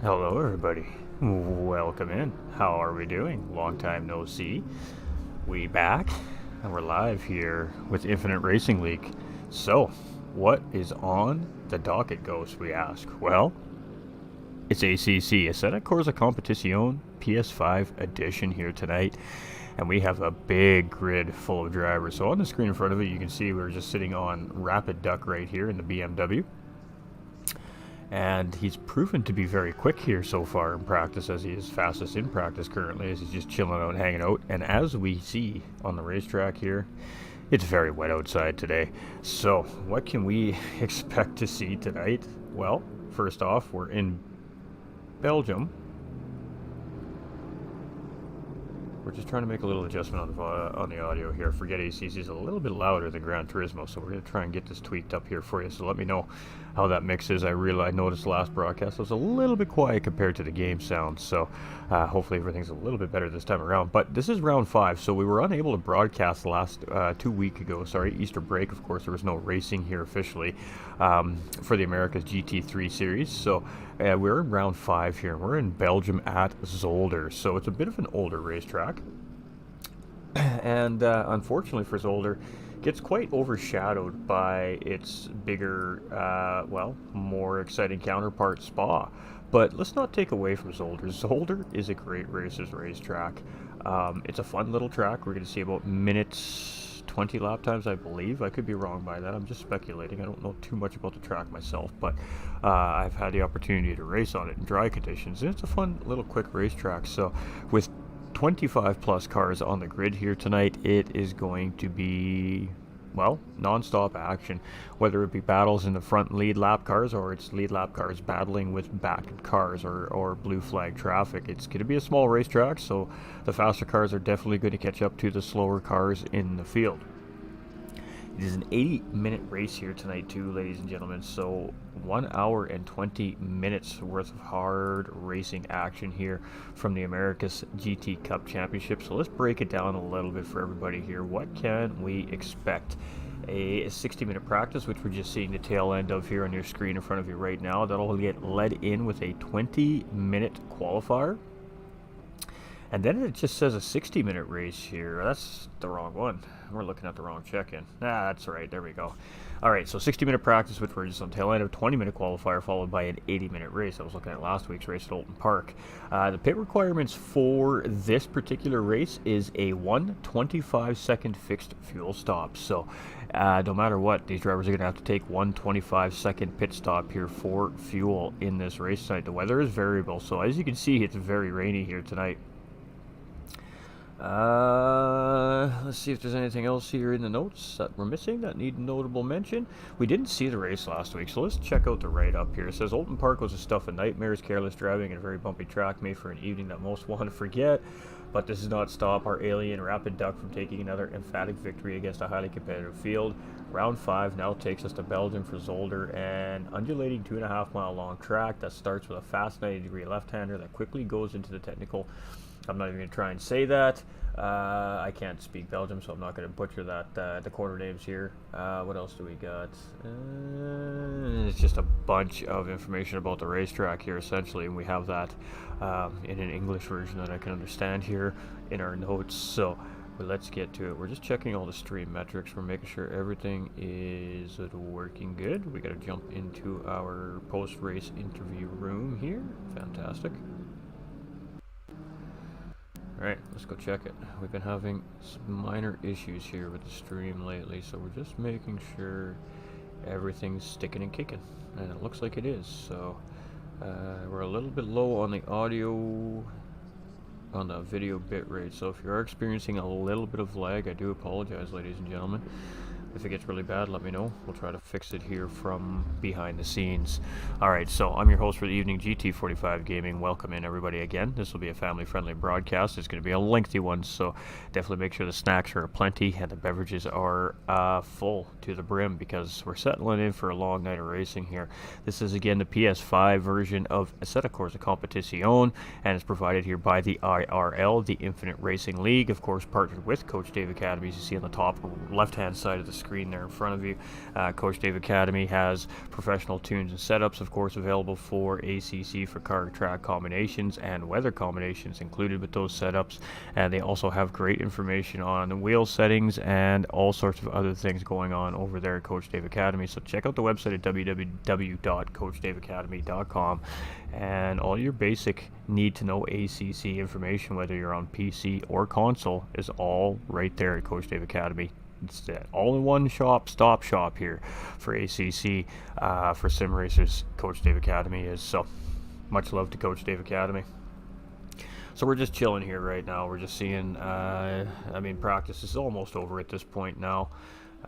Hello, everybody. Welcome in. How are we doing? Long time no see. We back, and we're live here with Infinite Racing League. So, what is on the docket, Ghost? We ask. Well, it's ACC, Assetto Corsa Competizione PS5 edition here tonight, and we have a big grid full of drivers. So on the screen in front of it, you can see we're just sitting on Rapid Duck right here in the BMW. And he's proven to be very quick here so far in practice, as he is fastest in practice currently, as he's just chilling out and hanging out. And as we see on the racetrack here, it's very wet outside today. So what can we expect to see tonight? Well, first off, we're in Belgium. We're just trying to make a little adjustment on the audio here. Forget ACC is a little bit louder than Gran Turismo, so we're going to try and get this tweaked up here for you. So let me know how that mixes. I noticed last broadcast was a little bit quiet compared to the game sound, so hopefully everything's a little bit better this time around. But this is round 5, so we were unable to broadcast last 2 weeks ago. Sorry, Easter break, of course. There was no racing here officially for the America's GT3 series. So we're in round 5 here. We're in Belgium at Zolder, so it's a bit of an older racetrack. And unfortunately for Zolder, gets quite overshadowed by its bigger, more exciting counterpart, Spa. But let's not take away from Zolder. Zolder is a great racers racetrack. It's a fun little track. We're going to see about minutes 20 lap times, I believe. I could be wrong by that. I'm just speculating. I don't know too much about the track myself, but I've had the opportunity to race on it in dry conditions, and it's a fun little quick racetrack. So with 25 plus cars on the grid here tonight, it is going to be, well, non-stop action, whether it be battles in the front lead lap cars or it's lead lap cars battling with back cars or blue flag traffic. It's going to be a small racetrack, so the faster cars are definitely going to catch up to the slower cars in the field. It is an 80-minute race here tonight too, ladies and gentlemen, so 1 hour and 20 minutes worth of hard racing action here from the America's GT Cup Championship. So let's break it down a little bit for everybody here. What can we expect? A 60-minute practice, which we're just seeing the tail end of here on your screen in front of you right now. That'll get led in with a 20-minute qualifier. And then it just says a 60-minute race here. That's the wrong one. We're looking at the wrong check-in. That's right. There we go. All right, so 60-minute practice, which we're just on tail end of 20-minute qualifier, followed by an 80-minute race. I was looking at last week's race at Oulton Park. The pit requirements for this particular race is a 125-second fixed fuel stop. So no matter what, these drivers are going to have to take 125-second pit stop here for fuel in this race tonight. The weather is variable, so as you can see, it's very rainy here tonight. Let's see if there's anything else here in the notes that we're missing that need notable mention. We didn't see the race last week, so let's check out the write-up here. It says Oulton Park was a stuff of nightmares, careless driving, and a very bumpy track made for an evening that most want to forget. But this does not stop our alien Rapid Duck from taking another emphatic victory against a highly competitive field. Round 5 now takes us to Belgium for Zolder, an undulating 2.5 mile long track that starts with a fast 90-degree left-hander that quickly goes into the technical. I'm not even going to try and say that. I can't speak Belgium, so I'm not going to butcher that. The corner names here. What else do we got? It's just a bunch of information about the racetrack here, essentially, and we have that in an English version that I can understand here in our notes. So let's get to it. We're just checking all the stream metrics. We're making sure everything is working good. We got to jump into our post-race interview room here. Fantastic. Alright, let's go check it. We've been having some minor issues here with the stream lately, so we're just making sure everything's sticking and kicking. And it looks like it is, so we're a little bit low on the audio, on the video bitrate, so if you are experiencing a little bit of lag, I do apologize, ladies and gentlemen. If it gets really bad, let me know. We'll try to fix it here from behind the scenes. Alright, so I'm your host for the evening, GT45 Gaming. Welcome in, everybody, again. This will be a family-friendly broadcast. It's going to be a lengthy one, so definitely make sure the snacks are plenty and the beverages are full to the brim, because we're settling in for a long night of racing here. This is, again, the PS5 version of Assetto Corsa Competizione, and it's provided here by the IRL, the Infinite Racing League, of course, partnered with Coach Dave Academy, as you see on the top left-hand side of the screen there in front of you. Coach Dave Academy has professional tunes and setups, of course, available for ACC for car track combinations and weather combinations included with those setups. And they also have great information on the wheel settings and all sorts of other things going on over there at Coach Dave Academy. So check out the website at www.coachdaveacademy.com, and all your basic need to know ACC information, whether you're on PC or console, is all right there at Coach Dave Academy. It's the all-in-one stop shop here for ACC, for sim racers. Coach Dave Academy is. So much love to Coach Dave Academy. So we're just chilling here right now. We're just seeing, practice is almost over at this point now.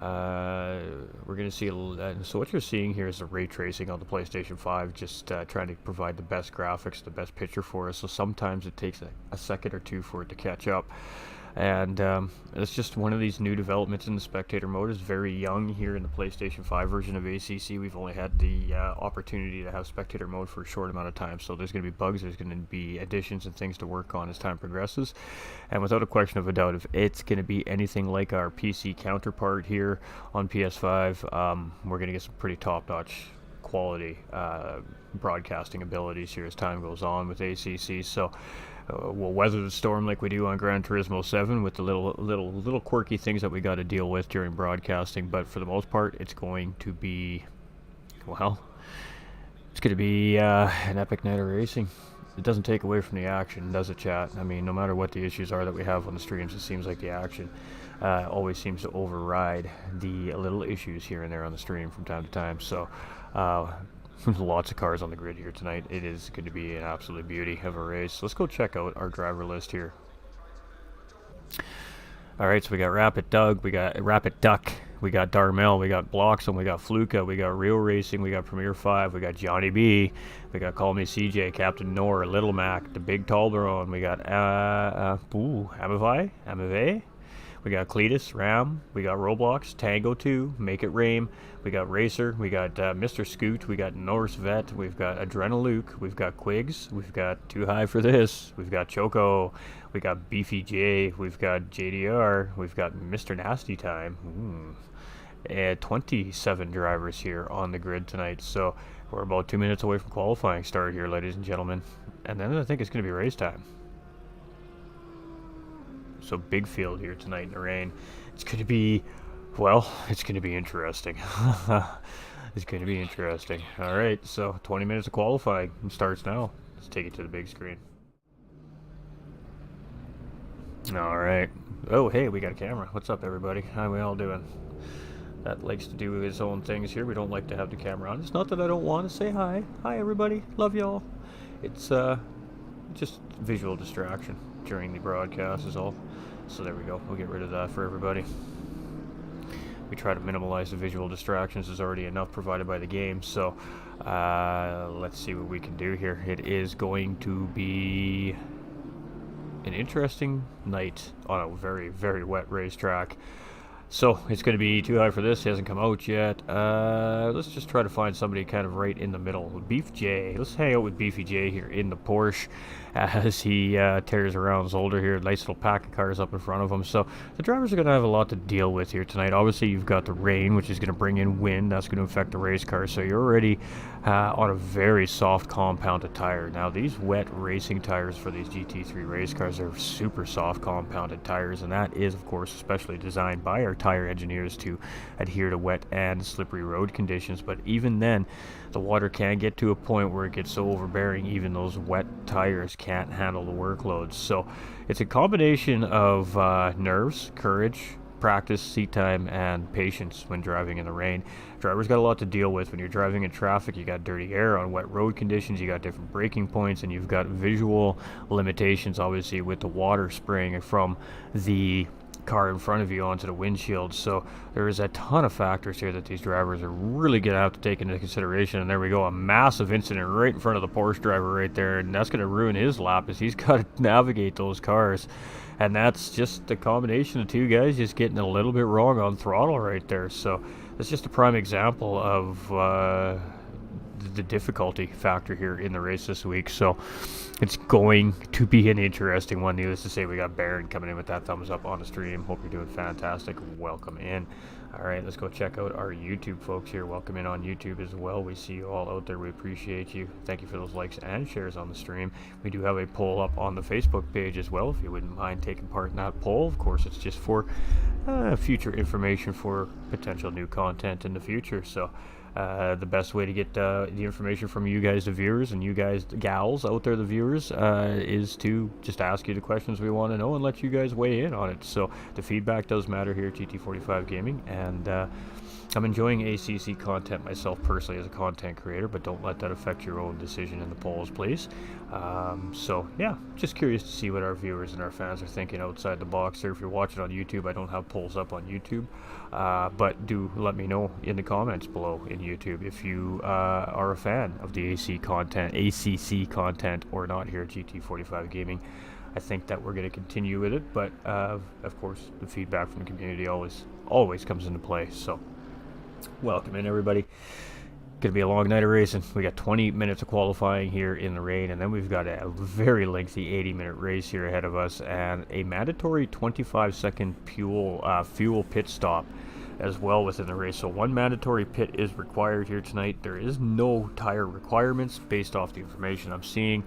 We're going to see so what you're seeing here is the ray tracing on the PlayStation 5, just trying to provide the best graphics, the best picture for us. So sometimes it takes a second or two for it to catch up. And it's just one of these new developments in the spectator mode. Is very young here in the PlayStation 5 version of ACC. We've only had the opportunity to have spectator mode for a short amount of time, so there's going to be bugs, there's going to be additions and things to work on as time progresses. And without a question of a doubt, if it's going to be anything like our PC counterpart here on PS5, we're going to get some pretty top-notch quality broadcasting abilities here as time goes on with ACC. So we'll weather the storm like we do on Gran Turismo 7 with the little quirky things that we got to deal with during broadcasting, but for the most part it's going to be, well, it's going to be an epic night of racing. It doesn't take away from the action, does it, chat? I mean, no matter what the issues are that we have on the streams, it seems like the action always seems to override the little issues here and there on the stream from time to time. So lots of cars on the grid here tonight. It is going to be an absolute beauty of a race. Let's go check out our driver list here. Alright, so we got Rapid Doug, we got Rapid Duck, we got Darmel, we got Bloxham, we got Fluka, we got Real Racing, we got Premier 5, we got Johnny B, we got Call Me CJ, Captain Nor, Little Mac, the Big Talberon, we got Amave, we got Cletus, Ram, we got Roblox, Tango 2, Make It Rain, we got Racer, we got Mr. Scoot, we got Norse Vet, we've got Adrenaluke, we've got Quigs, we've got Too High for This, we've got Choco, we got Beefy J, we've got JDR, we've got Mr. Nasty Time. 27 drivers here on the grid tonight, so we're about 2 minutes away from qualifying start here, ladies and gentlemen, and then I think it's going to be race time. So big field here tonight in the rain. It's going to be, well, it's going to be interesting. It's going to be interesting. All right, so 20 minutes of qualifying starts now. Let's take it to the big screen. All right. Oh, hey, we got a camera. What's up, everybody? How we all doing? That likes to do his own things here. We don't like to have the camera on. It's not that I don't want to say hi. Hi, everybody. Love y'all. It's just visual distraction during the broadcast is all. So there we go. We'll get rid of that for everybody. We try to minimize the visual distractions. There's already enough provided by the game. So let's see what we can do here. It is going to be an interesting night on a very, very wet racetrack. So it's going to be Too High for This. He hasn't come out yet. Let's just try to find somebody kind of right in the middle. Beef J. Let's hang out with Beefy J here in the Porsche as he tears around Zolder here. Nice little pack of cars up in front of him. So the drivers are going to have a lot to deal with here tonight. Obviously, you've got the rain, which is going to bring in wind. That's going to affect the race cars. So you're already on a very soft compounded tire. Now, these wet racing tires for these GT3 race cars are super soft compounded tires. And that is, of course, especially designed by our tire engineers to adhere to wet and slippery road conditions. But even then, the water can get to a point where it gets so overbearing, even those wet tires can't handle the workloads. So it's a combination of nerves, courage, practice, seat time, and patience when driving in the rain. Drivers got a lot to deal with when you're driving in traffic. You got dirty air on wet road conditions, you got different braking points, and you've got visual limitations, obviously, with the water spraying from the car in front of you onto the windshield. So there is a ton of factors here that these drivers are really going to have to take into consideration. And there we go, a massive incident right in front of the Porsche driver right there, and that's going to ruin his lap as he's got to navigate those cars. And that's just the combination of two guys just getting a little bit wrong on throttle right there. So that's just a prime example of the difficulty factor here in the race this week. So it's going to be an interesting one. Needless to say, we got Baron coming in with that thumbs up on the stream. Hope you're doing fantastic. Welcome in. All right, let's go check out our YouTube folks here. Welcome in on YouTube as well. We see you all out there. We appreciate you. Thank you for those likes and shares on the stream. We do have a poll up on the Facebook page as well, if you wouldn't mind taking part in that poll. Of course, it's just for future information for potential new content in the future. So the best way to get the information from you guys, the viewers, and you guys, the gals out there, the viewers, is to just ask you the questions we want to know and let you guys weigh in on it. So the feedback does matter here at GT45 Gaming, and I'm enjoying ACC content myself personally as a content creator, but don't let that affect your own decision in the polls, please. So yeah, just curious to see what our viewers and our fans are thinking outside the box there. If you're watching on YouTube, I don't have polls up on YouTube, but do let me know in the comments below in YouTube if you are a fan of the ACC content or not here at GT45 Gaming. I think that we're going to continue with it, but of course the feedback from the community always comes into play. So welcome in, everybody. Gonna be a long night of racing. We got 20 minutes of qualifying here in the rain, and then we've got a very lengthy 80-minute race here ahead of us, and a mandatory 25-second fuel pit stop as well within the race. So one mandatory pit is required here tonight. There is no tire requirements based off the information I'm seeing.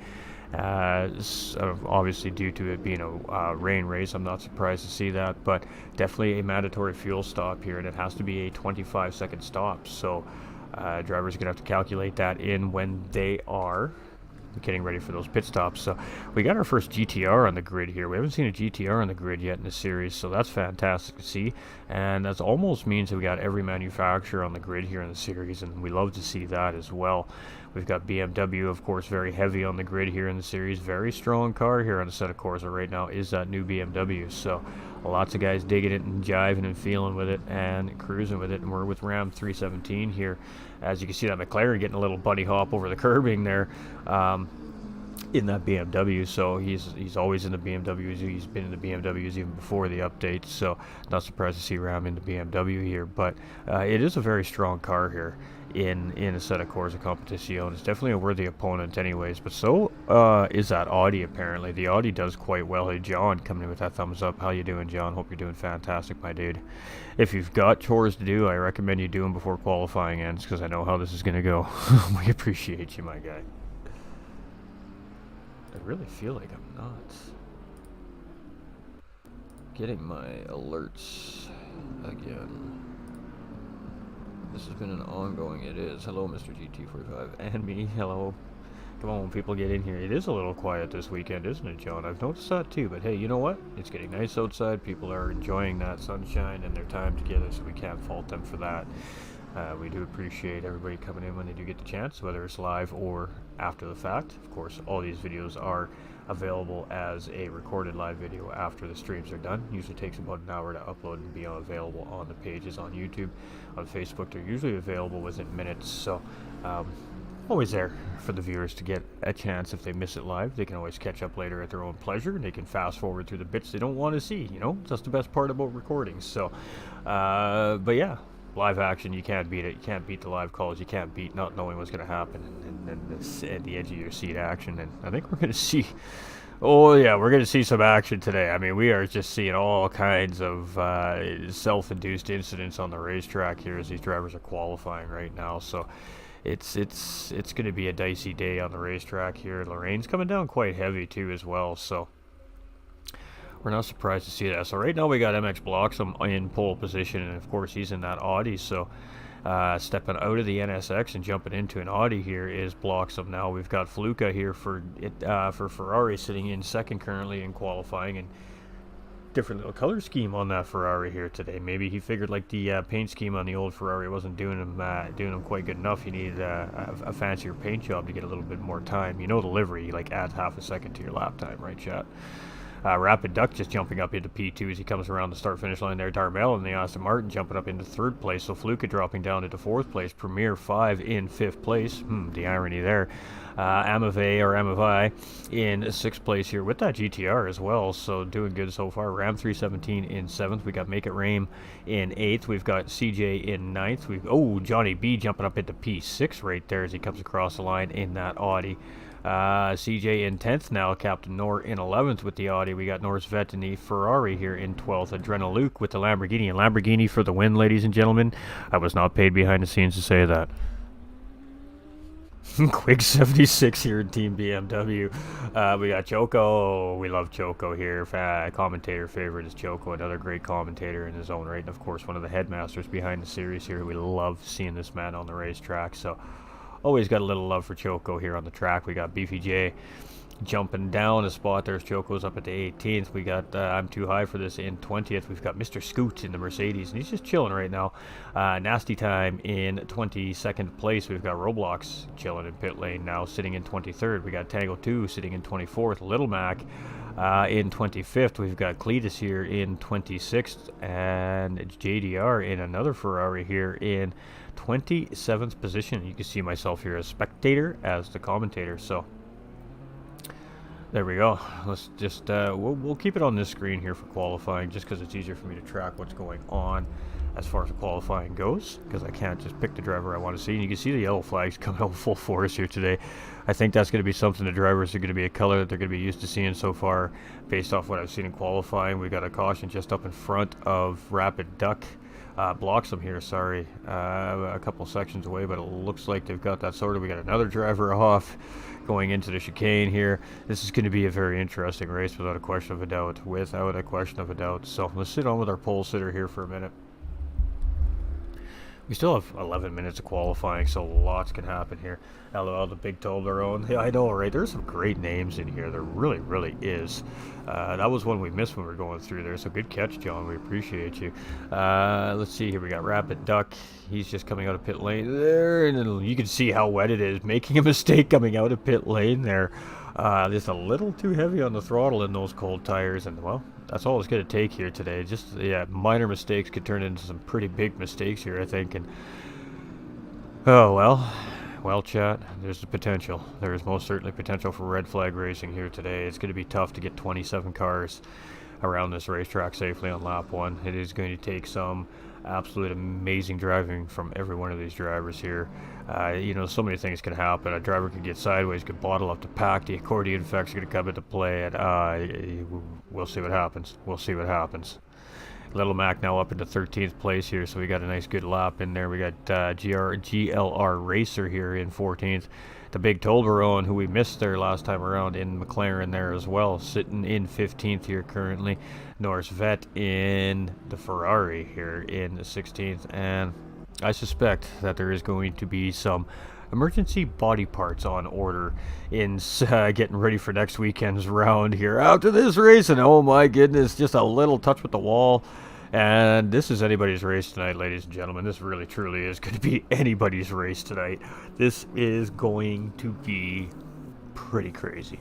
Obviously due to it being a rain race, I'm not surprised to see that, but definitely a mandatory fuel stop here, and it has to be a 25-second stop. So drivers are going to have to calculate that in when they are getting ready for those pit stops. So we got our first GTR on the grid here. We haven't seen a GTR on the grid yet in the series, so that's fantastic to see. And that almost means that we got every manufacturer on the grid here in the series, and we love to see that as well. We've got BMW, of course, very heavy on the grid here in the series. Very strong car here on the set of Corsa right now is that new BMW. So lots of guys digging it and jiving and feeling with it and cruising with it. And we're with Ram 317 here. As you can see, that McLaren getting a little bunny hop over the curbing there in that BMW. So he's always in the BMWs. He's been in the BMWs even before the updates. So not surprised to see Ram in the BMW here. But it is a very strong car here in a set of Corsa Competition. It's definitely a worthy opponent anyways, but so is that Audi apparently. The Audi does quite well. Hey, John coming in with that thumbs up. How you doing, John? Hope you're doing fantastic, my dude. If you've got chores to do, I recommend you do them before qualifying ends, because I know how this is going to go. We appreciate you, my guy. I really feel like I'm not getting my alerts again. This has been an ongoing, it is. Hello, Mr. GT45, and me, hello. Come on, people get in here. It is a little quiet this weekend, isn't it, John? I've noticed that too, but hey, you know what? It's getting nice outside. People are enjoying that sunshine and their time together, so we can't fault them for that. We do appreciate everybody coming in when they do get the chance, whether it's live or after the fact. Of course, all these videos are available as a recorded live video after the streams are done. Usually takes about an hour to upload and be available on the pages on YouTube. On Facebook, they're usually available within minutes, so always there for the viewers to get a chance. If they miss it live, they can always catch up later at their own pleasure, and they can fast forward through the bits they don't want to see. You know, that's the best part about recording. So but yeah, live action, you can't beat it. You can't beat the live calls. You can't beat not knowing what's going to happen and the edge of your seat action. And I think we're going to see, oh yeah, we're going to see some action today. I mean, we are just seeing all kinds of self-induced incidents on the racetrack here as these drivers are qualifying right now. So it's going to be a dicey day on the racetrack here. Lorraine's coming down quite heavy too as well. So we're not surprised to see that. So right now we got MX Bloxham in pole position, and of course he's in that Audi. So stepping out of the NSX and jumping into an Audi here is Bloxham. Now we've got Fluka here for Ferrari sitting in second currently in qualifying, and different little color scheme on that Ferrari here today. Maybe he figured like the paint scheme on the old Ferrari wasn't doing him quite good enough. He needed a fancier paint job to get a little bit more time. You know, the livery like adds half a second to your lap time, right, chat? Rapid Duck just jumping up into P2 as he comes around the start-finish line there. Darmel and the Aston Martin jumping up into 3rd place. So Fluka dropping down into 4th place. Premier 5 in 5th place. The irony there. Amavai in 6th place here with that GTR as well. So doing good so far. Ram 317 in 7th. We got Make It Rain in 8th. We've got CJ in 9th. Johnny B jumping up into P6 right there as he comes across the line in that Audi. CJ in 10th now, Captain Nor in 11th with the Audi. We got Norris Vet in the Ferrari here in 12th. Adrenaluke with the Lamborghini. And Lamborghini for the win, ladies and gentlemen. I was not paid behind the scenes to say that. Quick 76 here in Team BMW. We got Choco. We love Choco here. Commentator favorite is Choco, another great commentator in his own right. And of course, one of the headmasters behind the series here. We love seeing this man on the racetrack. So always got a little love for Choco here on the track. We got Beefy J jumping down a spot. There's Choco's up at the 18th. We got I'm Too High for This in 20th. We've got Mr. Scoot in the Mercedes, and he's just chilling right now. Nasty Time in 22nd place. We've got Roblox chilling in pit lane now, sitting in 23rd. We got Tango 2 sitting in 24th. Little Mac in 25th. We've got Cletus here in 26th, and JDR in another Ferrari here in 27th position. You can see myself here as spectator, as the commentator. So there we go. Let's just we'll keep it on this screen here for qualifying, just because it's easier for me to track what's going on as far as the qualifying goes, because I can't just pick the driver I want to see. And you can see the yellow flags coming out full force here today. I think that's going to be something the drivers are going to be a color that they're going to be used to seeing so far based off what I've seen in qualifying. We got a caution just up in front of Rapid Duck. Blocks them here, sorry, a couple sections away, but it looks like they've got that sorted. We got another driver off going into the chicane here. This is going to be a very interesting race without a question of a doubt. So let's sit on with our pole sitter here for a minute. We still have 11 minutes of qualifying, so lots can happen here. LOL, the big Toblerone. Yeah, I know, right? There's some great names in here. There really, really is. That was one we missed when we were going through there, so good catch, John. We appreciate you. Let's see here. We got Rapid Duck. He's just coming out of pit lane there, and you can see how wet it is. Making a mistake coming out of pit lane there. Just a little too heavy on the throttle in those cold tires, and, well, that's all it's going to take here today. Just, yeah, minor mistakes could turn into some pretty big mistakes here, I think. And oh, well, chat, there's the potential. There is most certainly potential for red flag racing here today. It's going to be tough to get 27 cars around this racetrack safely on lap 1. It is going to take some absolute amazing driving from every one of these drivers here. So many things can happen. A driver could get sideways, could bottle up the pack. The accordion effect's going to come into play, and we'll see what happens. Little Mac now up into 13th place here, so we got a nice good lap in there. We got GLR Racer here in 14th. The big Toblerone, who we missed there last time around, in McLaren there as well, sitting in 15th here currently. Norris Vet in the Ferrari here in the 16th, and I suspect that there is going to be some emergency body parts on order in getting ready for next weekend's round here after this race. And oh my goodness, just a little touch with the wall, and this is anybody's race tonight, ladies and gentlemen. This really truly is going to be anybody's race tonight. This is going to be pretty crazy.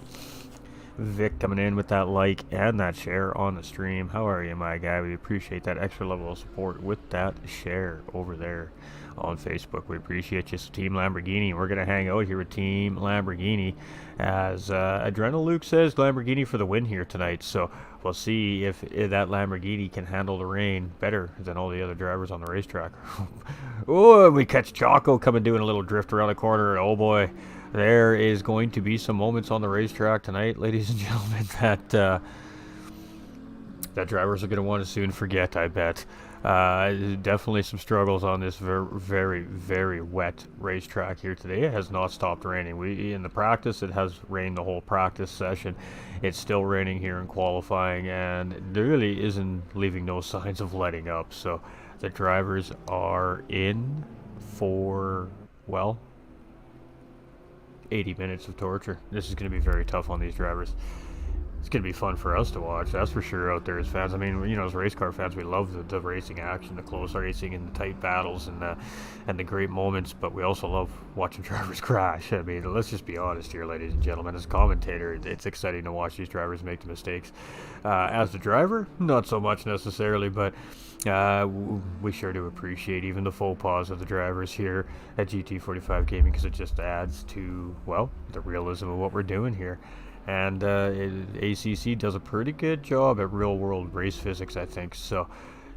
Vic coming in with that like and that share on the stream. How are you, my guy? We appreciate that extra level of support with that share over there on Facebook. We appreciate you. So Team Lamborghini, we're going to hang out here with Team Lamborghini, as Adrenaluke says Lamborghini for the win here tonight. So we'll see if that Lamborghini can handle the rain better than all the other drivers on the racetrack. Oh, and we catch Choco coming, doing a little drift around the corner. Oh boy, there is going to be some moments on the racetrack tonight, ladies and gentlemen, that drivers are going to want to soon forget, I bet. Definitely some struggles on this very, very wet racetrack here today. It has not stopped raining. In the practice, it has rained the whole practice session. It's still raining here in qualifying, and there really isn't leaving no signs of letting up. So the drivers are in for, well, 80 minutes of torture. This is going to be very tough on these drivers. it's going to be fun for us to watch, that's for sure, out there as fans. I mean, you know, as race car fans, we love the racing action, the close racing, and the tight battles, and the great moments. But we also love watching drivers crash. I mean, let's just be honest here, ladies and gentlemen. As a commentator, it's exciting to watch these drivers make the mistakes. As the driver, not so much necessarily, but we sure do appreciate even the faux pas of the drivers here at GT45 Gaming, because it just adds to, well, the realism of what we're doing here. And ACC does a pretty good job at real-world race physics, I think. So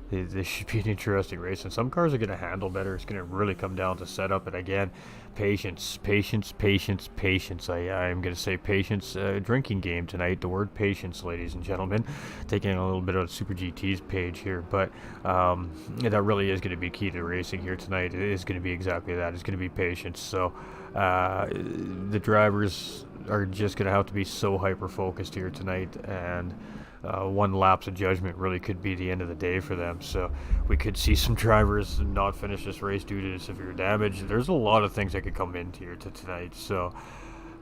this should be an interesting race, and some cars are going to handle better. It's going to really come down to setup, and again, patience, patience, patience, patience. I am going to say patience. Drinking game tonight. The word patience, ladies and gentlemen. Taking a little bit of Super GT's page here, but that really is going to be key to racing here tonight. It is going to be exactly that. It's going to be patience. So the drivers are just going to have to be so hyper-focused here tonight, and one lapse of judgment really could be the end of the day for them. So we could see some drivers not finish this race due to severe damage. There's a lot of things that could come into here tonight. So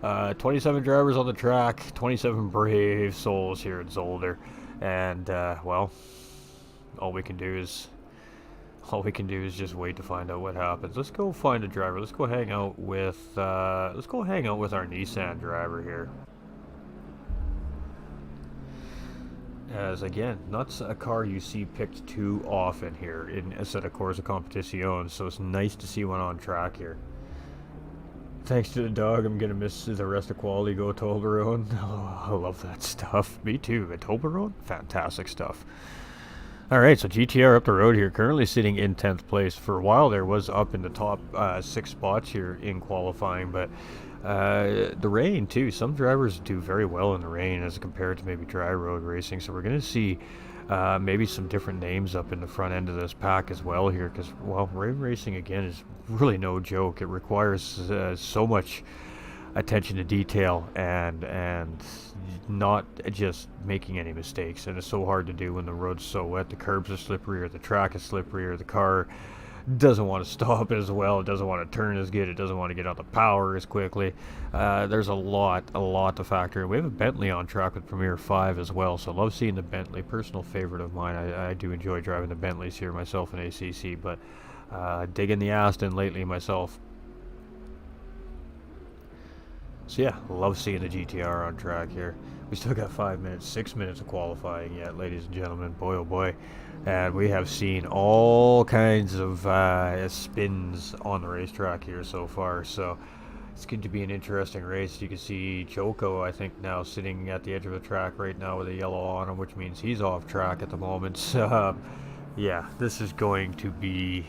27 drivers on the track, 27 brave souls here at Zolder, and well, all we can do is just wait to find out what happens. Let's go find a driver. Let's go hang out with our Nissan driver here. As again, not a car you see picked too often here in a set of Corsa Competizione, so it's nice to see one on track here. Thanks to the dog, I'm gonna miss the rest of quality go Toblerone. Oh, I love that stuff. Me too. A Toblerone? Fantastic stuff. Alright, so GTR up the road here, currently sitting in 10th place. For a while there was up in the top 6 spots here in qualifying, but the rain too. Some drivers do very well in the rain as compared to maybe dry road racing, so we're going to see maybe some different names up in the front end of this pack as well here, because, well, rain racing again is really no joke. It requires so much attention to detail and not just making any mistakes, and it's so hard to do when the road's so wet. The curbs are slippery, or the track is slippery, or the car doesn't want to stop as well, it doesn't want to turn as good, it doesn't want to get out the power as quickly. There's a lot to factor in. We have a Bentley on track with Premier 5 as well, so I love seeing the Bentley. Personal favorite of mine. I do enjoy driving the Bentleys here myself in ACC, but digging the Aston lately myself. So yeah, love seeing the GTR on track here. We still got 5 minutes, 6 minutes of qualifying yet, ladies and gentlemen. Boy, oh boy. And we have seen all kinds of spins on the racetrack here so far. So it's going to be an interesting race. You can see Joko, I think, now sitting at the edge of the track right now with a yellow on him, which means he's off track at the moment. So, yeah, this is going to be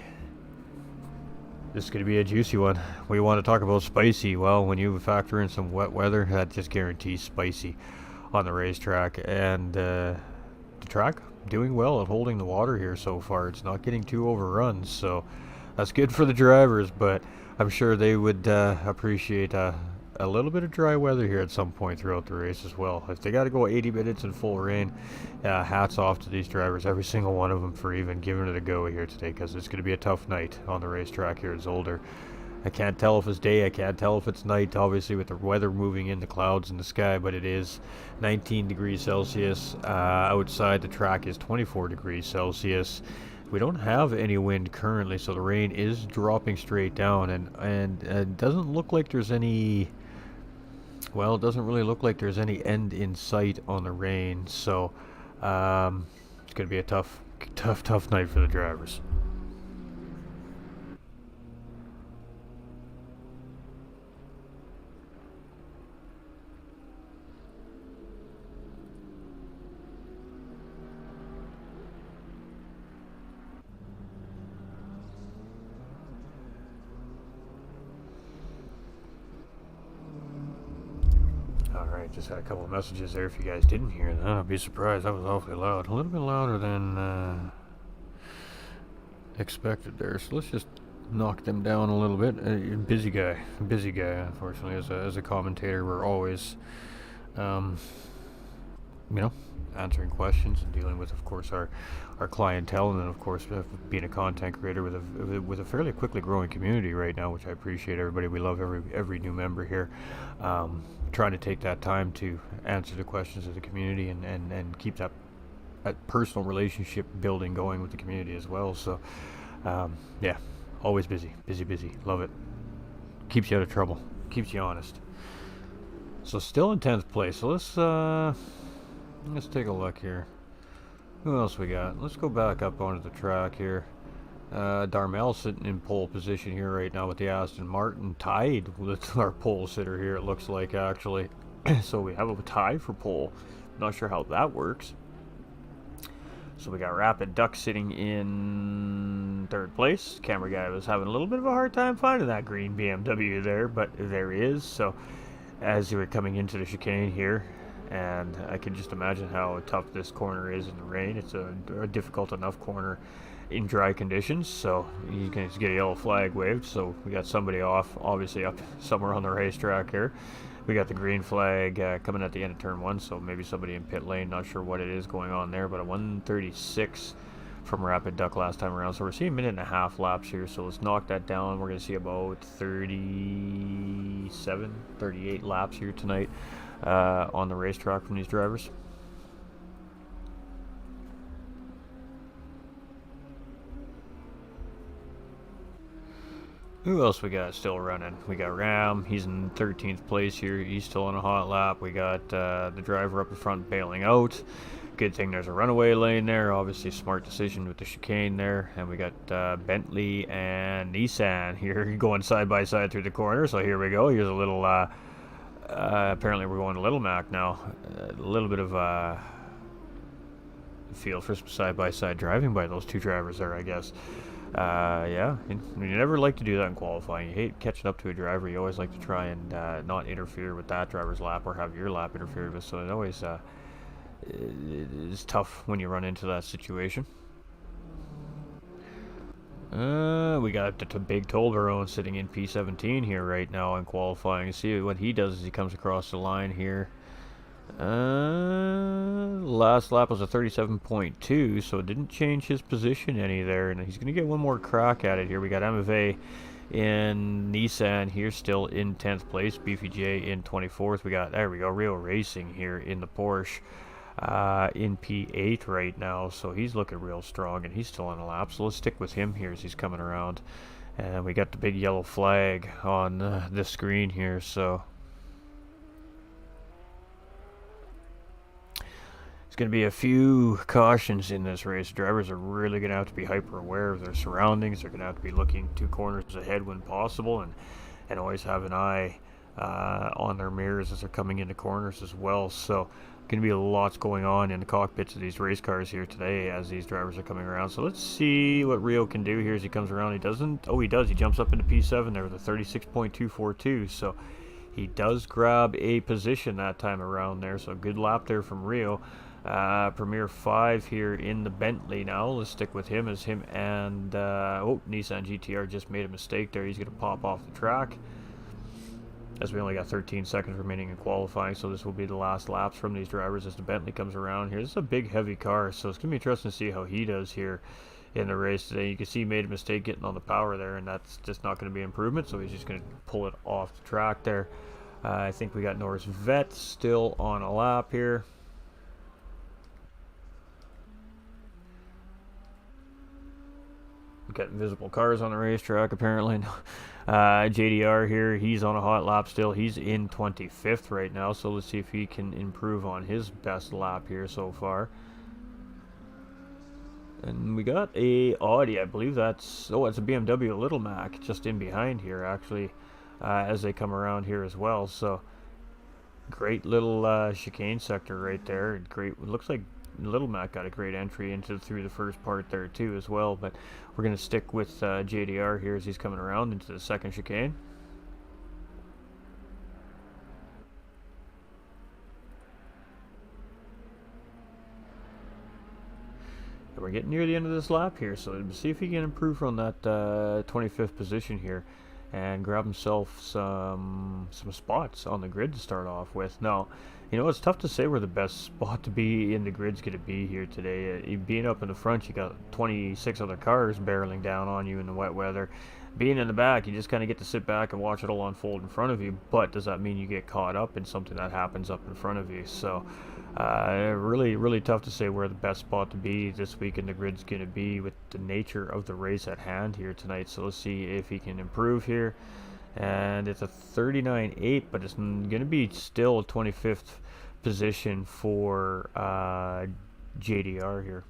a juicy one. We want to talk about spicy. Well, when you factor in some wet weather, that just guarantees spicy on the racetrack. And the track doing well at holding the water here so far. It's not getting too overrun, so that's good for the drivers, but I'm sure they would appreciate a little bit of dry weather here at some point throughout the race as well. If they got to go 80 minutes in full rain, hats off to these drivers, every single one of them, for even giving it a go here today, because it's going to be a tough night on the racetrack here at Zolder. I can't tell if it's day, I can't tell if it's night, obviously with the weather moving in, the clouds in the sky, but it is 19 degrees Celsius. Outside the track is 24 degrees Celsius. We don't have any wind currently, so the rain is dropping straight down, and it doesn't look like there's any, well, it doesn't really look like there's any end in sight on the rain, so it's going to be a tough night for the drivers. Alright, just had a couple of messages there. If you guys didn't hear that, I'd be surprised. That was awfully loud. A little bit louder than expected there. So let's just knock them down a little bit. Busy guy, unfortunately, as a commentator. We're always you know, answering questions and dealing with, of course, our clientele, and then, of course, being a content creator with a fairly quickly growing community right now, which I appreciate. Everybody, we love every new member here. Trying to take that time to answer the questions of the community and keep that personal relationship building going with the community as well. So, yeah, always busy. Love it. Keeps you out of trouble. Keeps you honest. So still in 10th place. So let's take a look here. Who else we got? Let's go back up onto the track here. Darmel sitting in pole position here right now with the Aston Martin, tied with our pole sitter here, it looks like, actually. So we have a tie for pole. Not sure how that works. So we got Rapid Duck sitting in 3rd place. Camera guy was having a little bit of a hard time finding that green BMW there, but there is. So as you were coming into the chicane here, and I can just imagine how tough this corner is in the rain. It's a difficult enough corner in dry conditions, so you can just get a yellow flag waved. So we got somebody off, obviously up somewhere on the racetrack here. We got the green flag coming at the end of turn 1, so maybe somebody in pit lane, not sure what it is going on there, but a 136 from Rapid Duck last time around. So we're seeing 1.5 laps here, so let's knock that down. We're going to see about 37, 38 laps here tonight on the racetrack from these drivers. Who else we got still running? We got Ram. He's in 13th place here. He's still on a hot lap. We got the driver up in front bailing out. Good thing there's a runaway lane there. Obviously, smart decision with the chicane there. And we got Bentley and Nissan here going side by side through the corner. So here we go. Here's a little. Apparently, we're going to Little Mac now. A little bit of feel for some side by side driving by those two drivers there, I guess. Yeah, you never like to do that in qualifying. You hate catching up to a driver. You always like to try and not interfere with that driver's lap or have your lap interfered with. So it always is tough when you run into that situation. We got the big Tolverone sitting in P17 here right now in qualifying. See what he does as he comes across the line here. Last lap was a 37.2, so it didn't change his position any there, and he's going to get one more crack at it here. We got MFA in Nissan here still in 10th place, Beefy J in 24th. We got, there we go, Rio Racing here in the Porsche in P8 right now, so he's looking real strong, and he's still on a lap, so let's stick with him here as he's coming around. And we got the big yellow flag on the screen here, so going to be a few cautions in this race. Drivers are really going to have to be hyper aware of their surroundings. They're going to have to be looking 2 corners ahead when possible, and always have an eye on their mirrors as they're coming into corners as well. So going to be lots going on in the cockpits of these race cars here today as these drivers are coming around. So let's see what Rio can do here as he comes around. He doesn't, oh he does, he jumps up into P7 there with a 36.242, so he does grab a position that time around there, so good lap there from Rio. Premier 5 here in the Bentley now. Let's stick with him as him and Nissan GTR just made a mistake there. He's going to pop off the track as we only got 13 seconds remaining in qualifying, so this will be the last laps from these drivers as the Bentley comes around here. This is a big heavy car, so it's going to be interesting to see how he does here in the race today. You can see he made a mistake getting on the power there, and that's just not going to be improvement, so he's just going to pull it off the track there. I think we got Norris Vet still on a lap here. Got invisible cars on the racetrack apparently. JDR here, he's on a hot lap still. He's in 25th right now, so let's see if he can improve on his best lap here so far. And we got a Audi, I believe that's, oh, it's a BMW Little Mac just in behind here actually, as they come around here as well. So great little chicane sector right there. Great, it looks like Little Mac got a great entry into through the first part there too as well, but we're going to stick with JDR here as he's coming around into the second chicane. And we're getting near the end of this lap here, so let's see if he can improve on that 25th position here. and grab himself some spots on the grid to start off with. Now, you know, it's tough to say where the best spot to be in the grid's going to be here today. Being up in the front, you got 26 other cars barreling down on you in the wet weather. Being in the back, you just kind of get to sit back and watch it all unfold in front of you. But does that mean you get caught up in something that happens up in front of you? So, really tough to say where the best spot to be this week in the grid's going to be with the nature of the race at hand here tonight. So let's see if he can improve here. And it's a 39.8, but it's going to be still a 25th position for JDR here.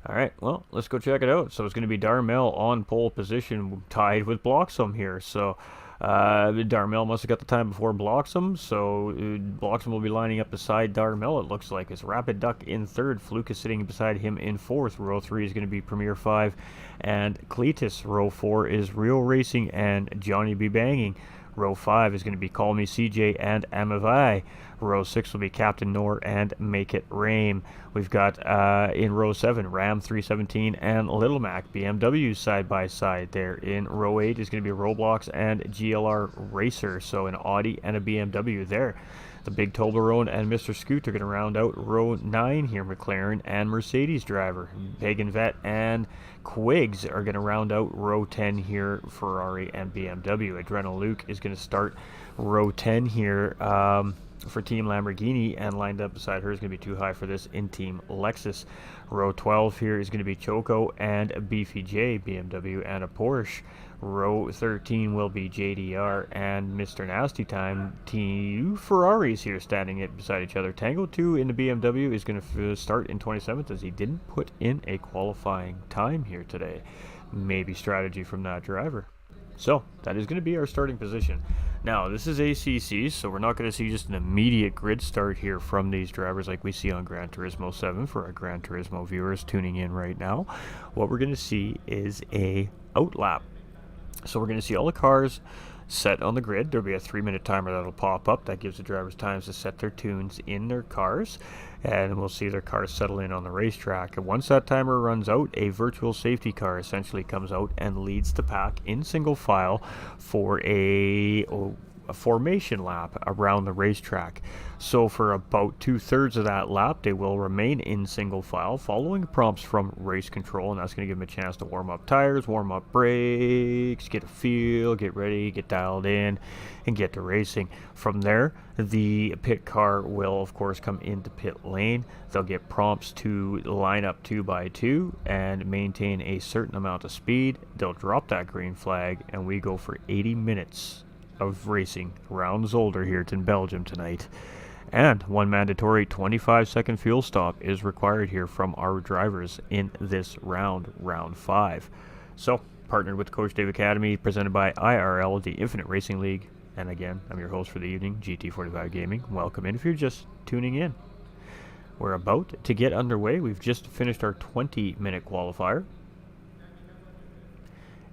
All right, well, let's go check it out. So it's going to be Darmel on pole position, tied with Bloxham here. So Darmel must have got the time before Bloxham, so Bloxham will be lining up beside Darmel, it looks like. It's Rapid Duck in third, Fluke is sitting beside him in fourth. Row 3 is going to be Premier 5, and Cletus. Row 4 is Real Racing and Johnny B. Banging. Row 5 is going to be Call Me CJ and Amavai. Row 6 will be Captain Nor and Make It Rain. We've got in row 7 Ram 317 and Little Mac BMW side by side there. In row 8 is going to be Roblox and GLR Racer, so an Audi and a BMW there. The Big Toblerone and Mr. Scoot are going to round out row 9 here. McLaren and Mercedes driver. Pagan Vet and Quigs are going to round out row 10 here. Ferrari and BMW. Adrenal Luke is going to start row 10 here for Team Lamborghini, and lined up beside her is going to be Too High for this in Team Lexus. Row 12 here is going to be Choco and Beefy J, BMW and a Porsche. Row 13 will be JDR and Mr. Nasty Time. Two Ferraris here standing beside each other. Tango 2 in the BMW is going to start in 27th, as he didn't put in a qualifying time here today. Maybe strategy from that driver. So that is going to be our starting position. Now, this is ACC, so we're not going to see just an immediate grid start here from these drivers like we see on Gran Turismo 7 for our Gran Turismo viewers tuning in right now. What we're going to see is a outlap. So we're going to see all the cars set on the grid. There'll be a 3-minute timer that'll pop up. That gives the drivers time to set their tunes in their cars, and we'll see their cars settle in on the racetrack. And once that timer runs out, a virtual safety car essentially comes out and leads the pack in single file for a formation lap around the racetrack. So for about 2/3 of that lap, they will remain in single file, following prompts from race control, and that's going to give them a chance to warm up tires, warm up brakes, get a feel, get ready, get dialed in, and get to racing. From there, the pit car will, of course, come into pit lane. They'll get prompts to line up 2 by 2 and maintain a certain amount of speed. They'll drop that green flag, and we go for 80 minutes of racing around Zolder here in Belgium tonight. And one mandatory 25-second fuel stop is required here from our drivers in this round 5. So, partnered with Coach Dave Academy, presented by IRL, the Infinite Racing League. And again, I'm your host for the evening, GT45 Gaming. Welcome in if you're just tuning in. We're about to get underway. We've just finished our 20-minute qualifier.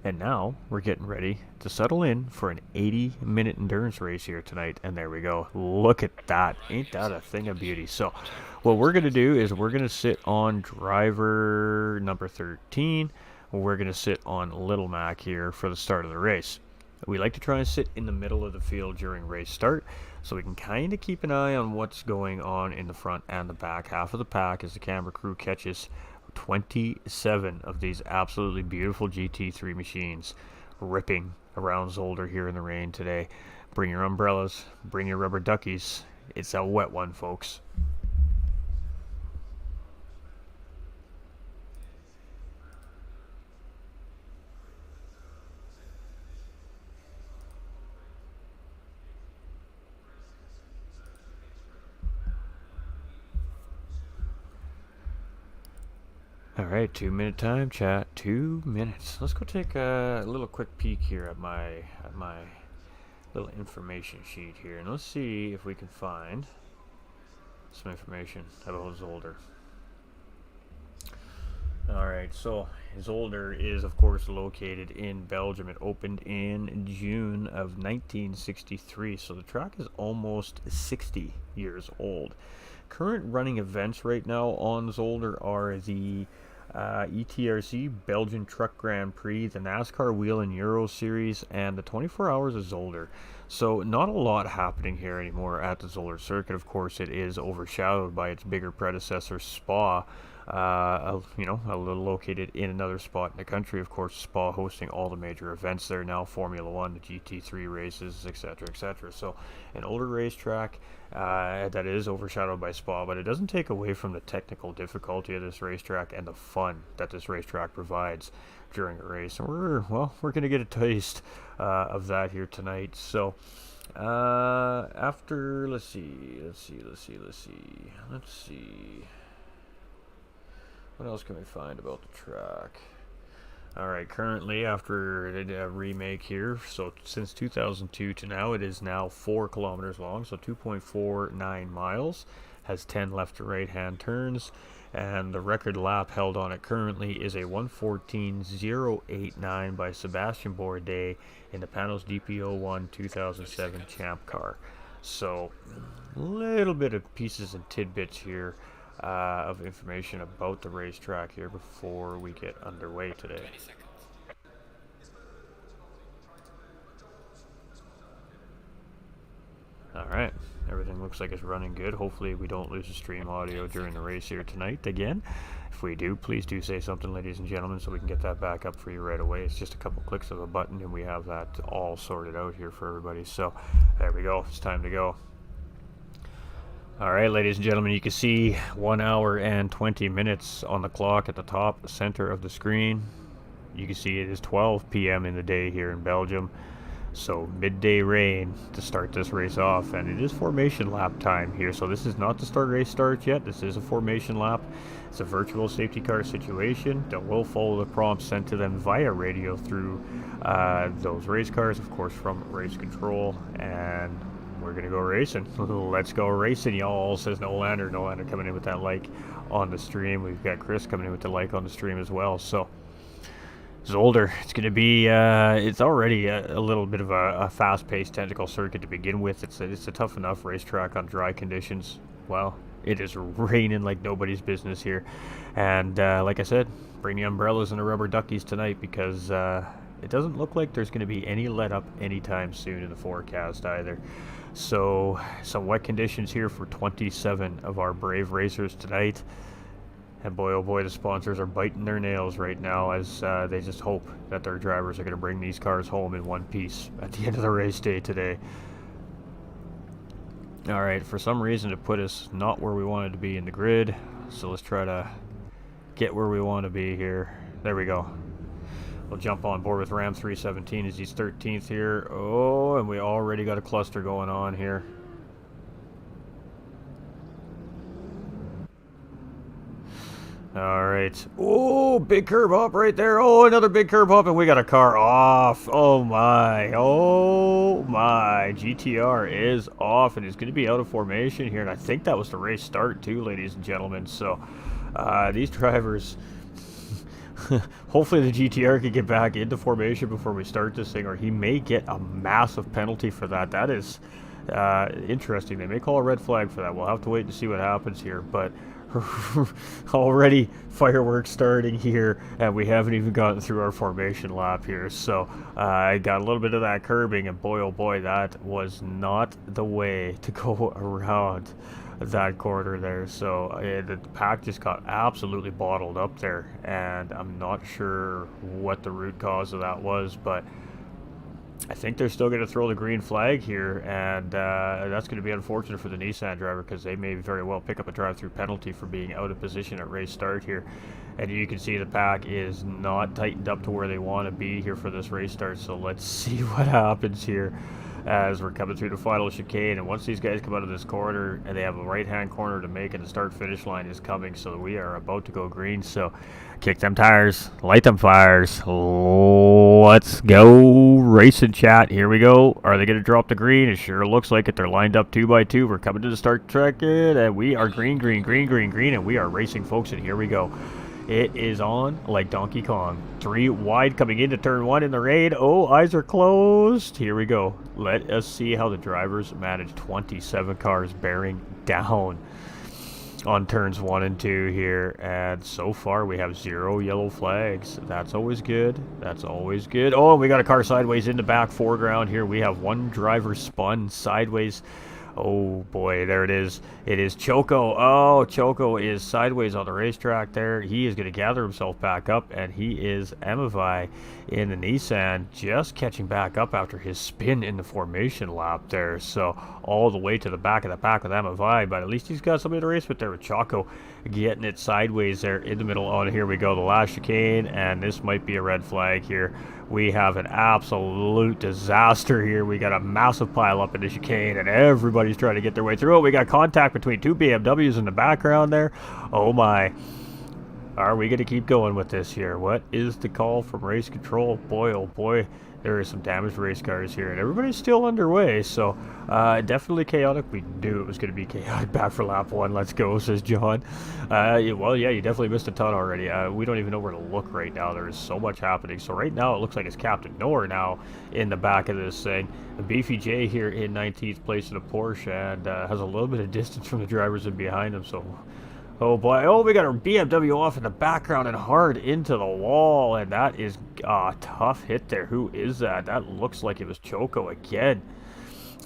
And now we're getting ready to settle in for an 80-minute endurance race here tonight. And there we go. Look at that. Ain't that a thing of beauty? So what we're going to do is we're going to sit on driver number 13. We're going to sit on Little Mac here for the start of the race. We like to try and sit in the middle of the field during race start, so we can kind of keep an eye on what's going on in the front and the back half of the pack as the camera crew catches 27 of these absolutely beautiful GT3 machines ripping around Zolder here in the rain today. Bring your umbrellas, bring your rubber duckies. It's a wet one, folks. Alright, 2-minute time, chat. 2 minutes. Let's go take a little quick peek here at my little information sheet here, and let's see if we can find some information about Zolder. Alright, so Zolder is of course located in Belgium. It opened in June of 1963, so the track is almost 60 years old. Current running events right now on Zolder are the ETRC, Belgian Truck Grand Prix, the NASCAR Wheel and Euro Series, and the 24 Hours of Zolder. So not a lot happening here anymore at the Zolder circuit. Of course, it is overshadowed by its bigger predecessor, Spa. A little located in another spot in the country. Of course, Spa hosting all the major events there now, Formula 1, the GT3 races, etc., etc. So an older racetrack that is overshadowed by Spa, but it doesn't take away from the technical difficulty of this racetrack and the fun that this racetrack provides during a race. And we're going to get a taste of that here tonight. So after, let's see. What else can we find about the track? Alright, currently after a remake here, so since 2002 to now, it is now 4 kilometers long, so 2.49 miles, has 10 left to right hand turns, and the record lap held on it currently is a 1:14.089 by Sebastian Bourdais in the Panos DP01 2007 Champ Car. So, a little bit of pieces and tidbits here of information about the racetrack here before we get underway today. Alright, everything looks like it's running good. Hopefully we don't lose the stream audio during the race here tonight again. If we do, please do say something, ladies and gentlemen, so we can get that back up for you right away. It's just a couple clicks of a button and we have that all sorted out here for everybody. So there we go, it's time to go. Alright, ladies and gentlemen, you can see 1 hour and 20 minutes on the clock at the top center of the screen. You can see it is 12 p.m. in the day here in Belgium. So midday rain to start this race off, and it is formation lap time here. So this is not the race start yet. This is a formation lap. It's a virtual safety car situation that will follow the prompts sent to them via radio through those race cars, of course, from race control. And we're gonna go racing. Let's go racing, y'all, says Nolander. Nolander coming in with that like on the stream. We've got Chris coming in with the like on the stream as well. So Zolder, it's going to be, it's already a little bit of a fast-paced technical circuit to begin with. It's a tough enough racetrack on dry conditions. Well, it is raining like nobody's business here. And like I said, bring the umbrellas and the rubber duckies tonight, because it doesn't look like there's going to be any let-up anytime soon in the forecast either. So some wet conditions here for 27 of our brave racers tonight. And boy, oh boy, the sponsors are biting their nails right now as they just hope that their drivers are going to bring these cars home in one piece at the end of the race day today. Alright, for some reason it put us not where we wanted to be in the grid. So let's try to get where we want to be here. There we go. We'll jump on board with Ram 317 as he's 13th here. Oh, and we already got a cluster going on here. Alright. Oh, big curb hop right there. Oh, another big curb hop, and we got a car off. Oh my. Oh my. GTR is off, and it's going to be out of formation here. And I think that was the race start too, ladies and gentlemen. So, these drivers... hopefully the GTR can get back into formation before we start this thing, or he may get a massive penalty for that. That is interesting. They may call a red flag for that. We'll have to wait and see what happens here, but already fireworks starting here, and we haven't even gotten through our formation lap here. So I got a little bit of that curbing, and boy oh boy, that was not the way to go around that corner there. So the pack just got absolutely bottled up there, and I'm not sure what the root cause of that was, but I think they're still going to throw the green flag here, and that's going to be unfortunate for the Nissan driver, because they may very well pick up a drive-through penalty for being out of position at race start here. And you can see the pack is not tightened up to where they want to be here for this race start, so let's see what happens here as we're coming through the final chicane. And once these guys come out of this corner, and they have a right-hand corner to make, and the start-finish line is coming, so we are about to go green. So kick them tires, light them fires, let's go racing, chat. Here we go. Are they going to drop the green? It sure looks like it. They're lined up 2 by 2. We're coming to the start track, and we are green, and we are racing, folks, and here we go. It is on like Donkey Kong. 3 wide coming into turn 1 in the rain. Oh, eyes are closed. Here we go. Let us see how the drivers manage 27 cars bearing down. on turns 1 and 2 here, and so far we have 0 yellow flags. That's always good. That's always good. Oh, we got a car sideways in the back foreground here. We have one driver spun sideways. Oh boy, there it is. It is Choco. Oh, Choco is sideways on the racetrack there. He is going to gather himself back up, and he is Emavai in the Nissan, just catching back up after his spin in the formation lap there. So all the way to the back of the pack with Emavai, but at least he's got somebody to race with there with Choco getting it sideways there in the middle. Oh, and here we go, the last chicane, and this might be a red flag here. We have an absolute disaster here. We got a massive pile up in the chicane, and everybody's trying to get their way through it. We got contact between 2 BMWs in the background there. Oh my. Are we going to keep going with this here? What is the call from race control? Boy, oh boy, there is some damaged race cars here, and everybody's still underway, so definitely chaotic. We knew it was going to be chaotic. Back for lap 1. Let's go, says John. Well, yeah, you definitely missed a ton already. We don't even know where to look right now. There is so much happening. So right now, it looks like it's Captain Noor now in the back of this thing. Beefy J here in 19th place in a Porsche, and has a little bit of distance from the drivers in behind him, so... Oh boy, oh, we got a BMW off in the background and hard into the wall, and that is a tough hit there. Who is that? That looks like it was Choco again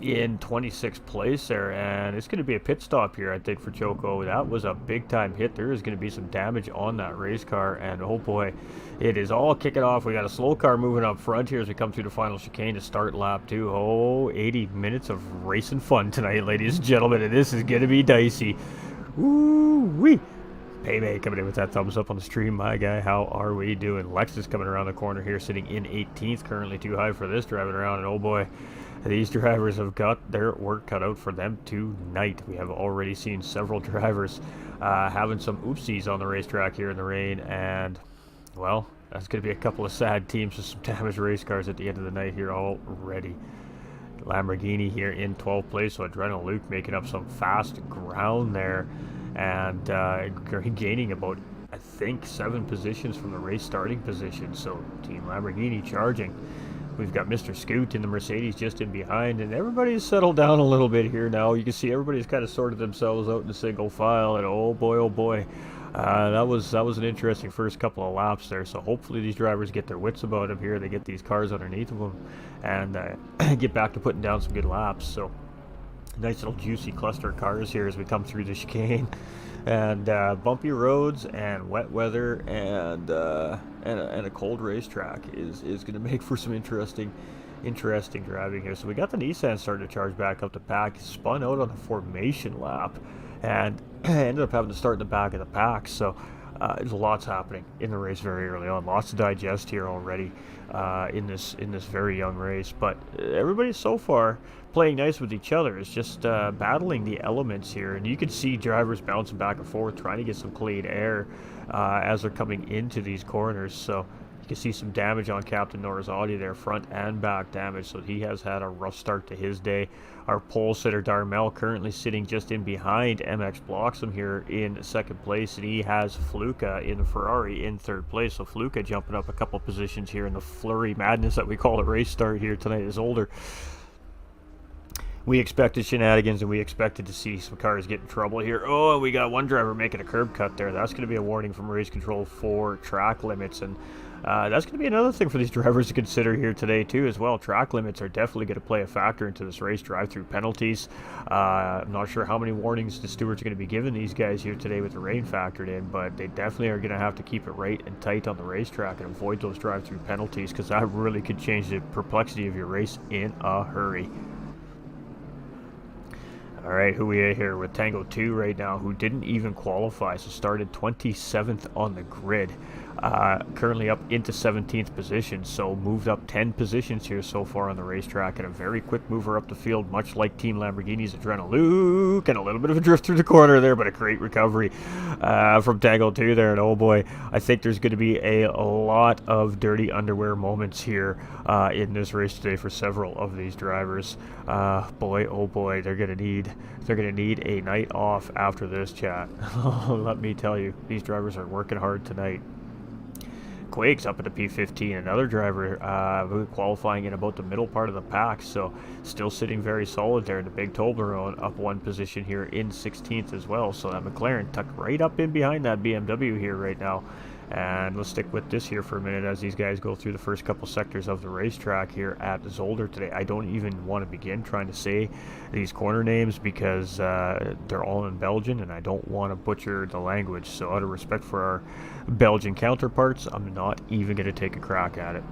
in 26th place there, and it's going to be a pit stop here, I think, for Choco. That was a big time hit. There is going to be some damage on that race car, and oh boy, it is all kicking off. We got a slow car moving up front here as we come through the final chicane to start lap 2. Oh, 80 minutes of racing fun tonight, ladies and gentlemen, and this is going to be dicey. Woo-wee! Paymay coming in with that thumbs up on the stream. My guy, how are we doing? Lex is coming around the corner here, sitting in 18th, currently too high for this, driving around, and oh boy, these drivers have got their work cut out for them tonight. We have already seen several drivers having some oopsies on the racetrack here in the rain, and, well, that's going to be a couple of sad teams with some damaged race cars at the end of the night here already. Lamborghini here in 12th place, so Adrenal Luke making up some fast ground there, and gaining about, I think, 7 positions from the race starting position. So Team Lamborghini charging. We've got Mr. Scoot in the Mercedes just in behind, and everybody's settled down a little bit here now. You can see everybody's kind of sorted themselves out in a single file, and oh boy, that was an interesting first couple of laps there. So hopefully these drivers get their wits about them here. They get these cars underneath of them and get back to putting down some good laps. So nice little juicy cluster of cars here as we come through the chicane, and bumpy roads and wet weather and a cold racetrack is going to make for some interesting driving here. So we got the Nissan starting to charge back up the pack, spun out on the formation lap, and ended up having to start in the back of the pack. So there's lots happening in the race very early on. Lots to digest here already in this very young race. But everybody so far playing nice with each other. It's just battling the elements here. And you can see drivers bouncing back and forth, trying to get some clean air as they're coming into these corners. So you can see some damage on Captain Nora's Audi there, front and back damage, so he has had a rough start to his day. Our pole sitter Darmel currently sitting just in behind MX Bloxham here in 2nd place, and he has Fluka in the Ferrari in 3rd place. So Fluka jumping up a couple positions here in the flurry madness that we call a race start here tonight is Zolder. We expected shenanigans, and we expected to see some cars get in trouble here. Oh, we got one driver making a curb cut there. That's going to be a warning from race control for track limits, and that's going to be another thing for these drivers to consider here today too as well. Track limits are definitely going to play a factor into this race. Drive-through penalties. I'm not sure how many warnings the stewards are going to be giving these guys here today with the rain factored in, but they definitely are going to have to keep it right and tight on the racetrack and avoid those drive-through penalties, because that really could change the perplexity of your race in a hurry. All right, who we at here with Tango 2 right now, who didn't even qualify, so started 27th on the grid. Currently up into 17th position, so moved up 10 positions here so far on the racetrack, and a very quick mover up the field, much like Team Lamborghini's Adrenal Luke, and a little bit of a drift through the corner there, but a great recovery from Tango 2 there, and oh boy, I think there's going to be a lot of dirty underwear moments here in this race today for several of these drivers. Boy, oh boy, they're going to need a night off after this, chat. Let me tell you, these drivers are working hard tonight. Quiggs up at the P15, another driver qualifying in about the middle part of the pack, so still sitting very solid there. The big Toblerone up one position here in 16th as well, so that McLaren tucked right up in behind that BMW here right now. And let's stick with this here for a minute as these guys go through the first couple sectors of the racetrack here at Zolder today. I don't even want to begin trying to say these corner names because they're all in Belgian and I don't want to butcher the language. So out of respect for our Belgian counterparts, I'm not even going to take a crack at it.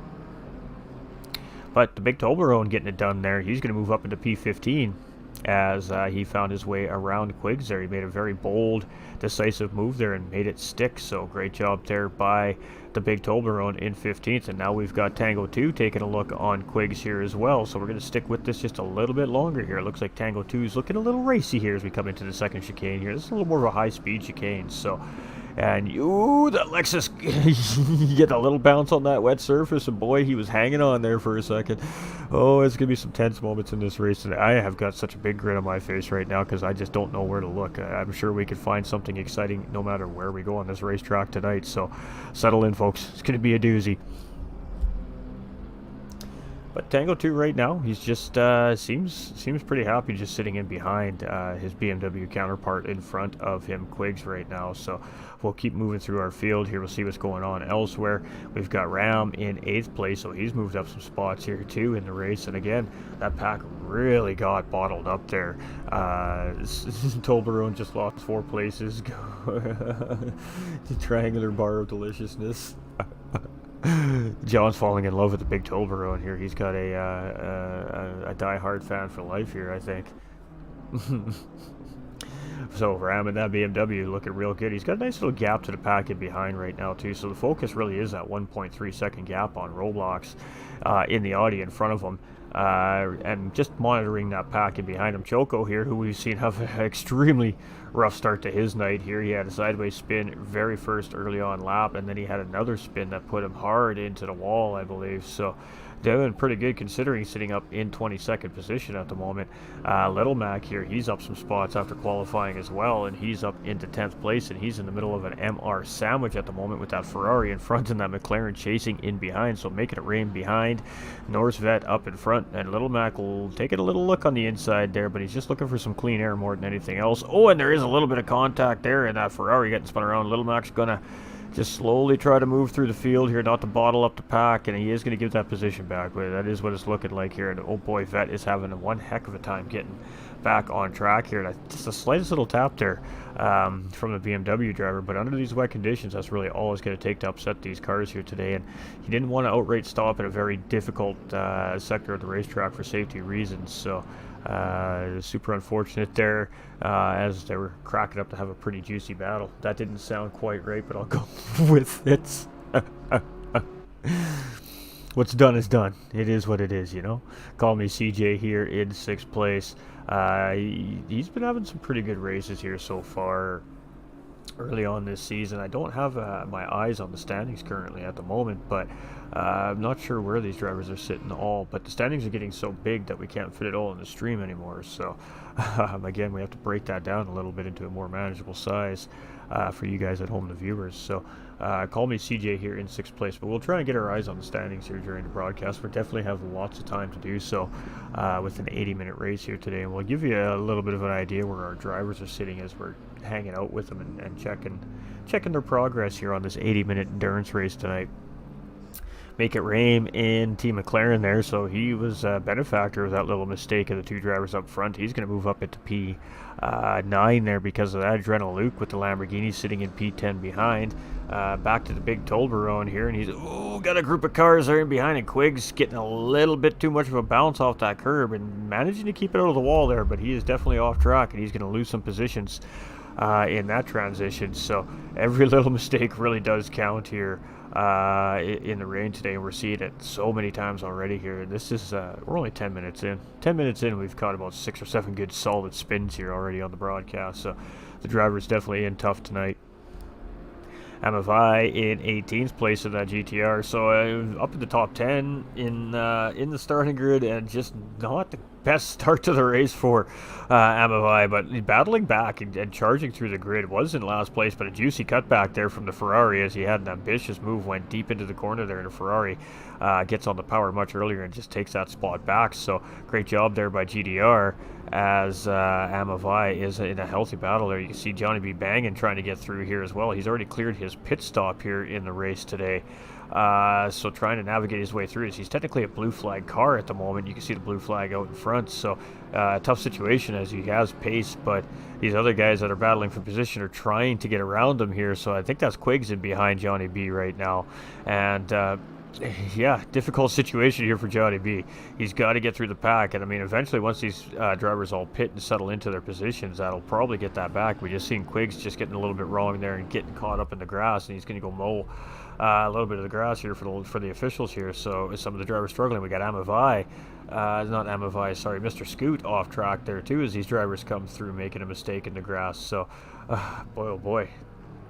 But the big Toblerone getting it done there. He's going to move up into P15 as he found his way around Quiggs there. He made a very bold, decisive move there and made it stick. So great job there by the big Toblerone in 15th. And now we've got Tango 2 taking a look on Quiggs here as well. So we're going to stick with this just a little bit longer here. It looks like Tango 2 is looking a little racy here as we come into the second chicane here. This is a little more of a high-speed chicane. So, and that Lexus, you get a little bounce on that wet surface, and boy, he was hanging on there for a second. Oh, it's going to be some tense moments in this race today. I have got such a big grin on my face right now because I just don't know where to look. I'm sure we could find something exciting no matter where we go on this racetrack tonight. So settle in, folks. It's going to be a doozy. But Tango 2 right now, he's just seems pretty happy just sitting in behind his BMW counterpart in front of him, Quiggs, right now. So we'll keep moving through our field here. We'll see what's going on elsewhere. We've got Ram in 8th place, so he's moved up some spots here too in the race. And again, that pack really got bottled up there. Toblerone just lost 4 places. The triangular bar of deliciousness. John's falling in love with the big Toblerone here. He's got a die-hard fan for life here, I think. So Ram and that BMW looking real good. He's got a nice little gap to the pack in behind right now too. So the focus really is that 1.3 second gap on Roblox in the Audi in front of him. And just monitoring that pack in behind him. Choco here, who we've seen have an extremely rough start to his night here. He had a sideways spin very first early on lap, and then he had another spin that put him hard into the wall, I believe. So doing pretty good considering sitting up in 22nd position at the moment. Little Mac here, he's up some spots after qualifying as well, and he's up into 10th place, and he's in the middle of an MR sandwich at the moment with that Ferrari in front and that McLaren chasing in behind, so making it rain behind. Norris Vet up in front, and Little Mac will take it a little look on the inside there, but he's just looking for some clean air more than anything else. Oh, and there is a little bit of contact there, and that Ferrari getting spun around. Little Mac's gonna just slowly try to move through the field here, not to bottle up the pack, and he is going to give that position back. But that is what it's looking like here. And oh boy, Vet is having one heck of a time getting back on track here. And just the slightest little tap there from the BMW driver. But under these wet conditions, that's really all it's going to take to upset these cars here today. And he didn't want to outright stop at a very difficult sector of the racetrack for safety reasons. So super unfortunate there as they were cracking up to have a pretty juicy battle. That didn't sound quite right, but I'll go with it. What's done is done. It is what it is, you know. Call me CJ here in 6th place. He's been having some pretty good races here so far early on this season. I don't have my eyes on the standings currently at the moment, but I'm not sure where these drivers are sitting all, but the standings are getting so big that we can't fit it all in the stream anymore. So again, we have to break that down a little bit into a more manageable size for you guys at home, the viewers. So call me CJ here in 6th place, but we'll try and get our eyes on the standings here during the broadcast. We definitely have lots of time to do so with an 80-minute race here today, and we'll give you a little bit of an idea where our drivers are sitting as we're hanging out with them and checking their progress here on this 80-minute endurance race tonight. Make it rain in Team McLaren there, so he was a benefactor of that little mistake of the 2 drivers up front. He's going to move up into P9 there because of that. Adrenal Luke with the Lamborghini sitting in P10 behind. Back to the big Toblerone here, and he's got a group of cars there in behind, and Quiggs getting a little bit too much of a bounce off that curb and managing to keep it out of the wall there, but he is definitely off track, and he's going to lose some positions in that transition. So every little mistake really does count here in the rain today. We're seeing it so many times already here. This is we're only 10 minutes in. 10 minutes in, we've caught about 6 or 7 good solid spins here already on the broadcast. So the driver's definitely in tough tonight. Amavai in 18th place of that GTR, so up in the top 10 in the starting grid, and just not the best start to the race for Amavai, but battling back and charging through the grid. Was in last place, but a juicy cutback there from the Ferrari as he had an ambitious move, went deep into the corner there, and the Ferrari gets on the power much earlier and just takes that spot back. So great job there by GDR as Amavai is in a healthy battle there. You can see Johnny B banging trying to get through here as well. He's already cleared his pit stop here in the race today. So trying to navigate his way through this. He's technically a blue flag car at the moment. You can see the blue flag out in front. So tough situation as he has pace, but these other guys that are battling for position are trying to get around him here. So I think that's Quigs in behind Johnny B right now. And yeah, difficult situation here for Johnny B. He's got to get through the pack, and I mean, eventually once these drivers all pit and settle into their positions, that'll probably get that back. We just seen Quigs just getting a little bit wrong there and getting caught up in the grass, and he's going to go mow a little bit of the grass here for the officials here. So some of the drivers struggling. We got Amavai, not Amavai, sorry, Mr. Scoot off track there too as these drivers come through making a mistake in the grass. So boy oh boy,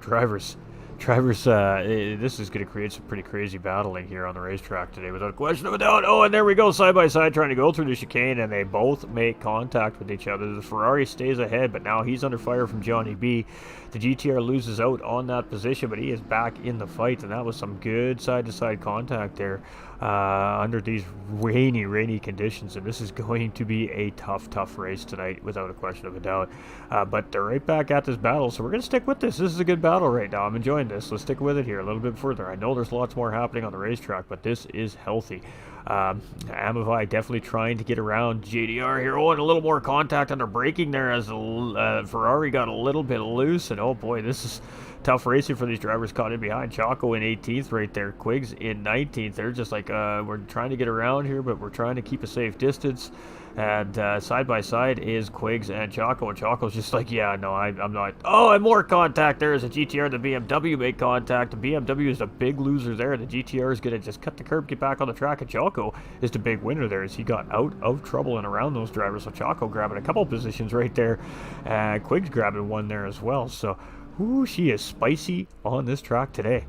drivers, this is going to create some pretty crazy battling here on the racetrack today, without a question of a doubt. Oh, and there we go, side by side, trying to go through the chicane, and they both make contact with each other. The Ferrari stays ahead, but now he's under fire from Johnny B. The GTR loses out on that position, but he is back in the fight, and that was some good side-to-side contact there under these rainy conditions, and this is going to be a tough race tonight, without a question of a doubt. But they're right back at this battle, so we're going to stick with this. This is a good battle right now. I'm enjoying this. Let's stick with it here a little bit further. I know there's lots more happening on the racetrack, but this is healthy. Amavai definitely trying to get around JDR here. Oh, and a little more contact under braking there as Ferrari got a little bit loose, and oh boy, this is tough racing for these drivers caught in behind. Choco in 18th right there, Quigs in 19th. They're just like, we're trying to get around here, but we're trying to keep a safe distance. And side by side is Quigs and Choco, and Choco's just like, yeah, no, I'm not. Oh, and more contact there as the GTR and the BMW make contact. The BMW is the big loser there. The GTR is going to just cut the curb, get back on the track, and Choco is the big winner there as he got out of trouble and around those drivers. So Choco grabbing a couple positions right there, and Quigs grabbing one there as well. So, ooh, she is spicy on this track today.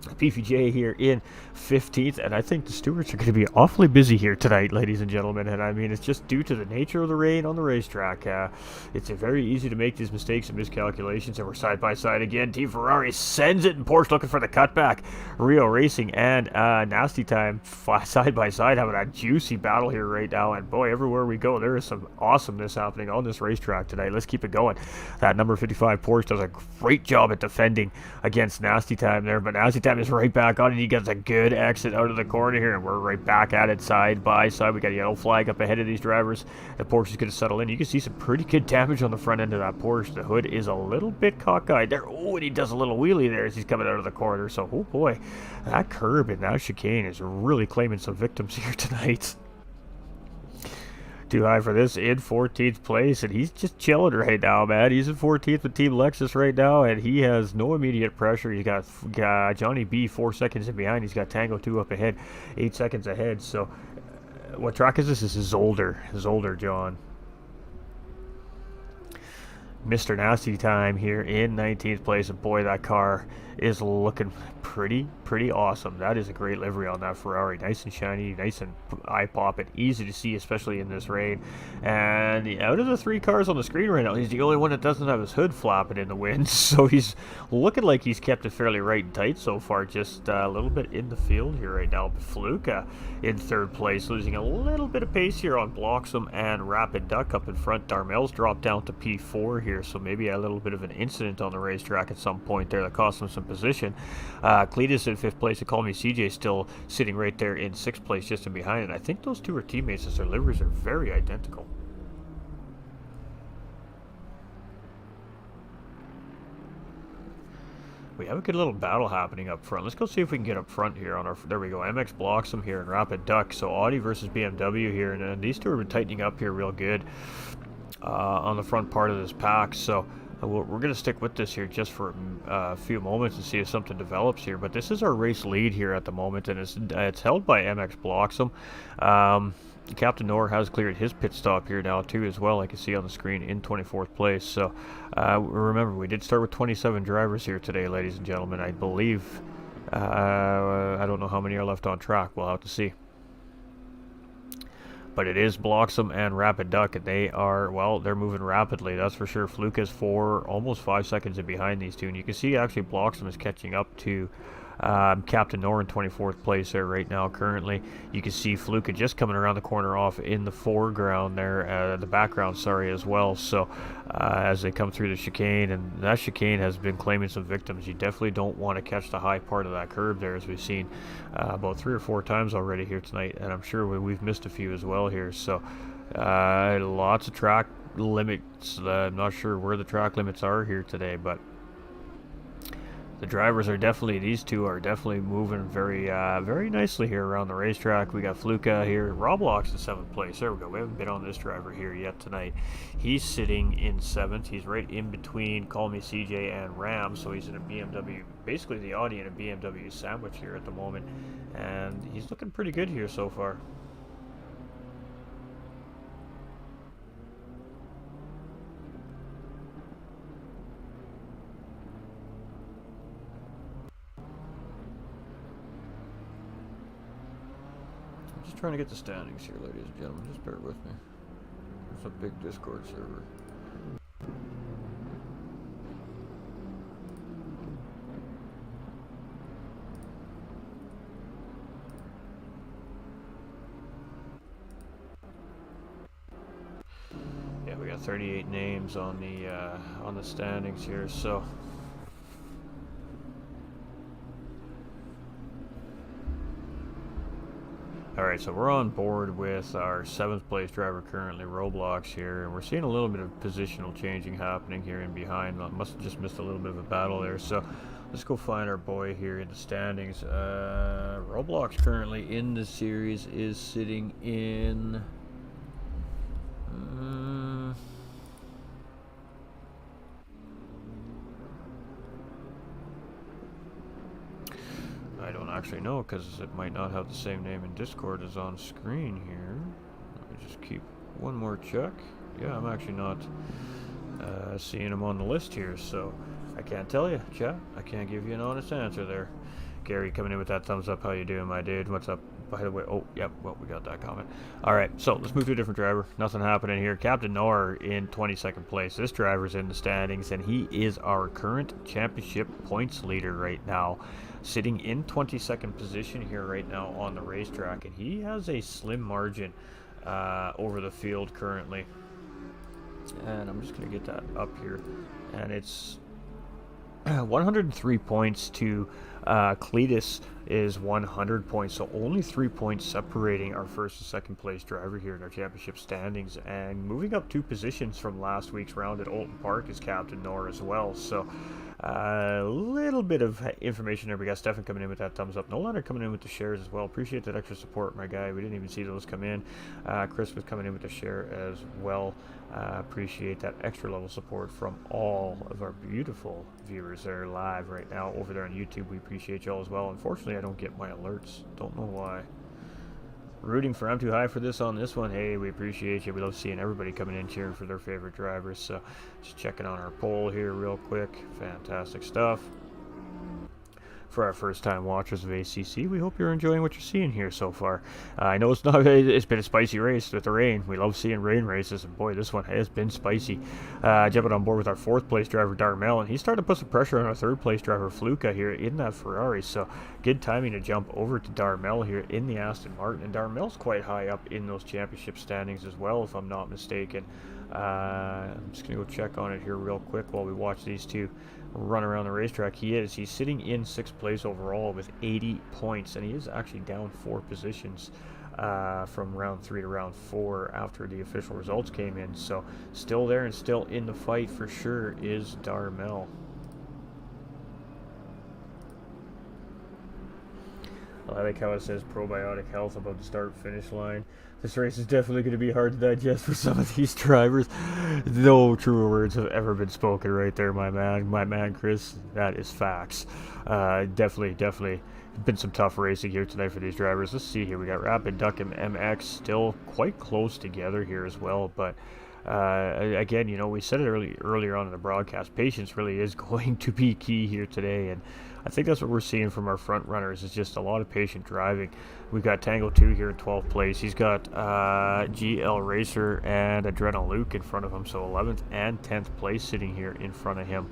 PVJ here in 15th, and I think the stewards are going to be awfully busy here tonight, ladies and gentlemen, and I mean, it's just due to the nature of the rain on the racetrack. It's very easy to make these mistakes and miscalculations, and we're side by side again. Team Ferrari sends it, and Porsche looking for the cutback. Rio Racing and Nasty Time side by side having a juicy battle here right now, and boy, everywhere we go, there is some awesomeness happening on this racetrack tonight. Let's keep it going. That number 55 Porsche does a great job at defending against Nasty Time there, but Nasty Time is right back on, and he gets a good exit out of the corner here, and we're right back at it side by side. We got a yellow flag up ahead of these drivers. The Porsche is going to settle in. You can see some pretty good damage on the front end of that Porsche. The hood is a little bit cockeyed there. Oh, and he does a little wheelie there as he's coming out of the corner. So, oh boy, that curb and that chicane is really claiming some victims here tonight. Too high for this in 14th place, and he's just chilling right now, man. He's in 14th with Team Lexus right now, and he has no immediate pressure. He's got Johnny B 4 seconds in behind. He's got Tango 2 up ahead, 8 seconds ahead. So what track is this? This is Zolder, John. Mr. Nasty Time here in 19th place, and boy, that car is looking pretty awesome. That is a great livery on that Ferrari. Nice and shiny, nice and eye-popping, easy to see, especially in this rain. And out of the 3 cars on the screen right now, he's the only one that doesn't have his hood flapping in the wind, so he's looking like he's kept it fairly right and tight so far. Just a little bit in the field here right now. Fluka in 3rd place, losing a little bit of pace here on Bloxham and Rapid Duck up in front. Darmel's dropped down to P4 here, so maybe a little bit of an incident on the racetrack at some point there that cost him some position. Cletus in 5th place, and Call Me CJ still sitting right there in 6th place just in behind, and I think those two are teammates as their liveries are very identical. We have a good little battle happening up front. Let's go see if we can get up front here on our... There we go. MX Bloxham here and Rapid Duck. So Audi versus BMW here, and these two have been tightening up here real good on the front part of this pack. So we're going to stick with this here just for a few moments and see if something develops here. But this is our race lead here at the moment, and it's held by MX Bloxham. Captain Noor has cleared his pit stop here now too as well. I can see on the screen in 24th place. So remember, we did start with 27 drivers here today, ladies and gentlemen. I believe I don't know how many are left on track. We'll have to see. But it is Bloxham and Rapid Duck, and they are, well, they're moving rapidly, that's for sure. Fluke is almost 5 seconds in behind these two, and you can see actually Bloxham is catching up to Captain Nor in 24th place there right now currently. You can see Fluke just coming around the corner off in the foreground there, the background, sorry, as well. So as they come through the chicane, and that chicane has been claiming some victims. You definitely don't want to catch the high part of that curb there, as we've seen about 3 or 4 times already here tonight, and I'm sure we've missed a few as well here. So lots of track limits. I'm not sure where the track limits are here today, but the drivers are definitely, these two are definitely moving very very nicely here around the racetrack. We got Fluka here. Roblox in 7th place. There we go. We haven't been on this driver here yet tonight. He's sitting in 7th. He's right in between Call Me CJ and Ram, so he's in a BMW, basically the Audi in a BMW sandwich here at the moment, and he's looking pretty good here so far. Trying to get the standings here, ladies and gentlemen. Just bear with me. It's a big Discord server. Yeah, we got 38 names on the standings here, so. Alright, so we're on board with our 7th place driver currently, Roblox here, and we're seeing a little bit of positional changing happening here in behind. I must have just missed a little bit of a battle there, so let's go find our boy here in the standings. Roblox currently in the series is sitting in... I don't actually know, because it might not have the same name in Discord as on screen here. Let me just keep one more check. Yeah, I'm actually not seeing him on the list here, so I can't tell you, chat. I can't give you an honest answer there. Gary coming in with that thumbs up. How you doing, my dude? What's up? By the way, oh, yep, well, we got that comment. All right, so let's move to a different driver. Nothing happening here. Captain Nor in 22nd place. This driver's in the standings, and he is our current championship points leader right now, sitting in 22nd position here right now on the racetrack, and he has a slim margin over the field currently. And I'm just going to get that up here, and it's 103 points to Cletus is 100 points, so only 3 points separating our first and second place driver here in our championship standings, and moving up 2 positions from last week's round at Alton Park is Captain Nor as well. So a little bit of information there. We got Stefan coming in with that thumbs up. Nolander coming in with the shares as well. Appreciate that extra support, my guy. We didn't even see those come in. Chris was coming in with the share as well. Appreciate that extra level support from all of our beautiful viewers that are live right now over there on YouTube. We appreciate y'all as well. Unfortunately, I don't get my alerts. Don't know why. Rooting for I'm Too High for this on this one. Hey, we appreciate you. We love seeing everybody coming in cheering for their favorite drivers. So just checking on our poll here real quick. Fantastic stuff. For our first time watchers of ACC, we hope you're enjoying what you're seeing here so far. I know it's been a spicy race with the rain. We love seeing rain races, and boy, this one has been spicy. Jumping on board with our 4th place driver Darmel, and he started to put some pressure on our 3rd place driver Fluka here in that Ferrari, so good timing to jump over to Darmel here in the Aston Martin, and Darmel's quite high up in those championship standings as well, if I'm not mistaken. I'm just going to go check on it here real quick while we watch these two run around the racetrack. He's sitting in 6th place overall with 80 points, and he is actually down 4 positions from round 3 to round 4 after the official results came in. So still there and still in the fight for sure is Darmel. I like how it says probiotic health above the start-finish line. This race is definitely going to be hard to digest for some of these drivers. No truer words have ever been spoken right there, my man Chris. That is facts. Definitely been some tough racing here tonight for these drivers. Let's see here. We got Rapid Duck and MX still quite close together here as well, but Again, you know, we said it earlier on in the broadcast. Patience really is going to be key here today, and I think that's what we're seeing from our front runners. Is just a lot of patient driving. We've got Tango 2 here in 12th place. He's got GL Racer and Adrenal Luke in front of him, so 11th and 10th place sitting here in front of him,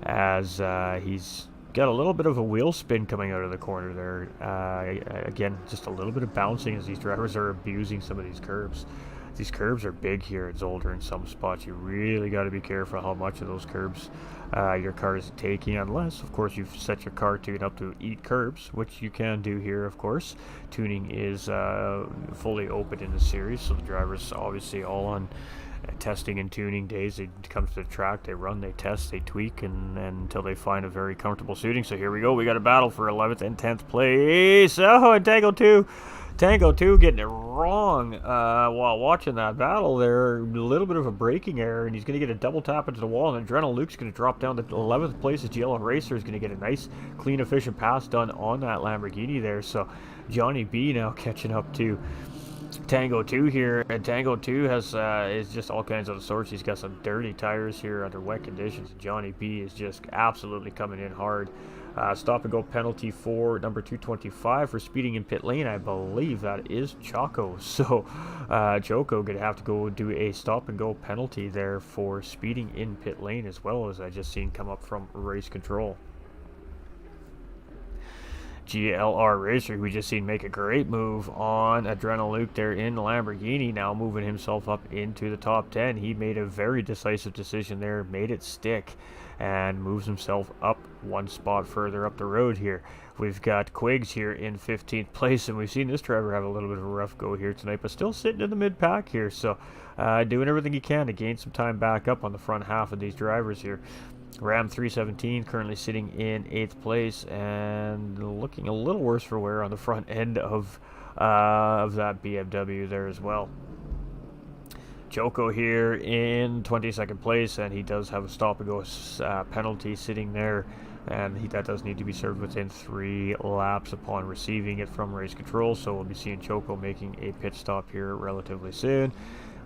as he's got a little bit of a wheel spin coming out of the corner there. Again, just a little bit of bouncing as these drivers are abusing some of these curbs. These curbs are big here at Zolder in some spots. You really got to be careful how much of those curbs your car is taking, unless, of course, you've set your car tune up to eat curbs, which you can do here, of course. Tuning is fully open in the series, so the drivers obviously all on testing and tuning days. They come to the track, they run, they test, they tweak, and until they find a very comfortable suiting. So here we go. We got a battle for 11th and 10th place. Oh, and Tango 2 getting it wrong while watching that battle there. A little bit of a braking error, and he's going to get a double tap into the wall, and Adrenal Luke's going to drop down to 11th place as GL Racer is going to get a nice, clean, efficient pass done on that Lamborghini there. So Johnny B now catching up to Tango 2 here, and Tango 2 has is just all kinds of sorts. He's got some dirty tires here under wet conditions. Johnny B is just absolutely coming in hard. Stop and go penalty for number 225 for speeding in pit lane. I believe that is Choco. So Choco gonna have to go do a stop and go penalty there for speeding in pit lane, as well as I just seen come up from race control. GLR Racer, who we just seen make a great move on Adrenal Luke there in the Lamborghini, now moving himself up into the top 10. He made a very decisive decision there, made it stick, and moves himself up one spot further up the road here. We've got Quigs here in 15th place, and we've seen this driver have a little bit of a rough go here tonight, but still sitting in the mid-pack here, so doing everything he can to gain some time back up on the front half of these drivers here. Ram 317 currently sitting in 8th place and looking a little worse for wear on the front end of that BMW there as well. Choco here in 22nd place, and he does have a stop and go penalty sitting there, and that does need to be served within 3 laps upon receiving it from race control, so we'll be seeing Choco making a pit stop here relatively soon.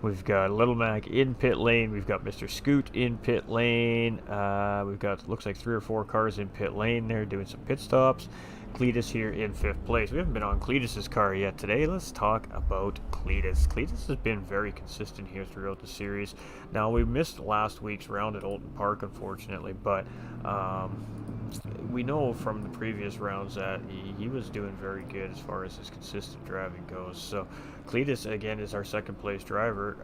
We've got Little Mac in pit lane. We've got Mr. Scoot in pit lane. We've got, looks like 3 or 4 cars in pit lane there doing some pit stops. Cletus here in 5th place. We haven't been on Cletus's car yet today. Let's talk about Cletus. Cletus has been very consistent here throughout the series. Now, we missed last week's round at Alton Park, unfortunately, but we know from the previous rounds that he was doing very good as far as his consistent driving goes. So Cletus, again, is our 2nd place driver,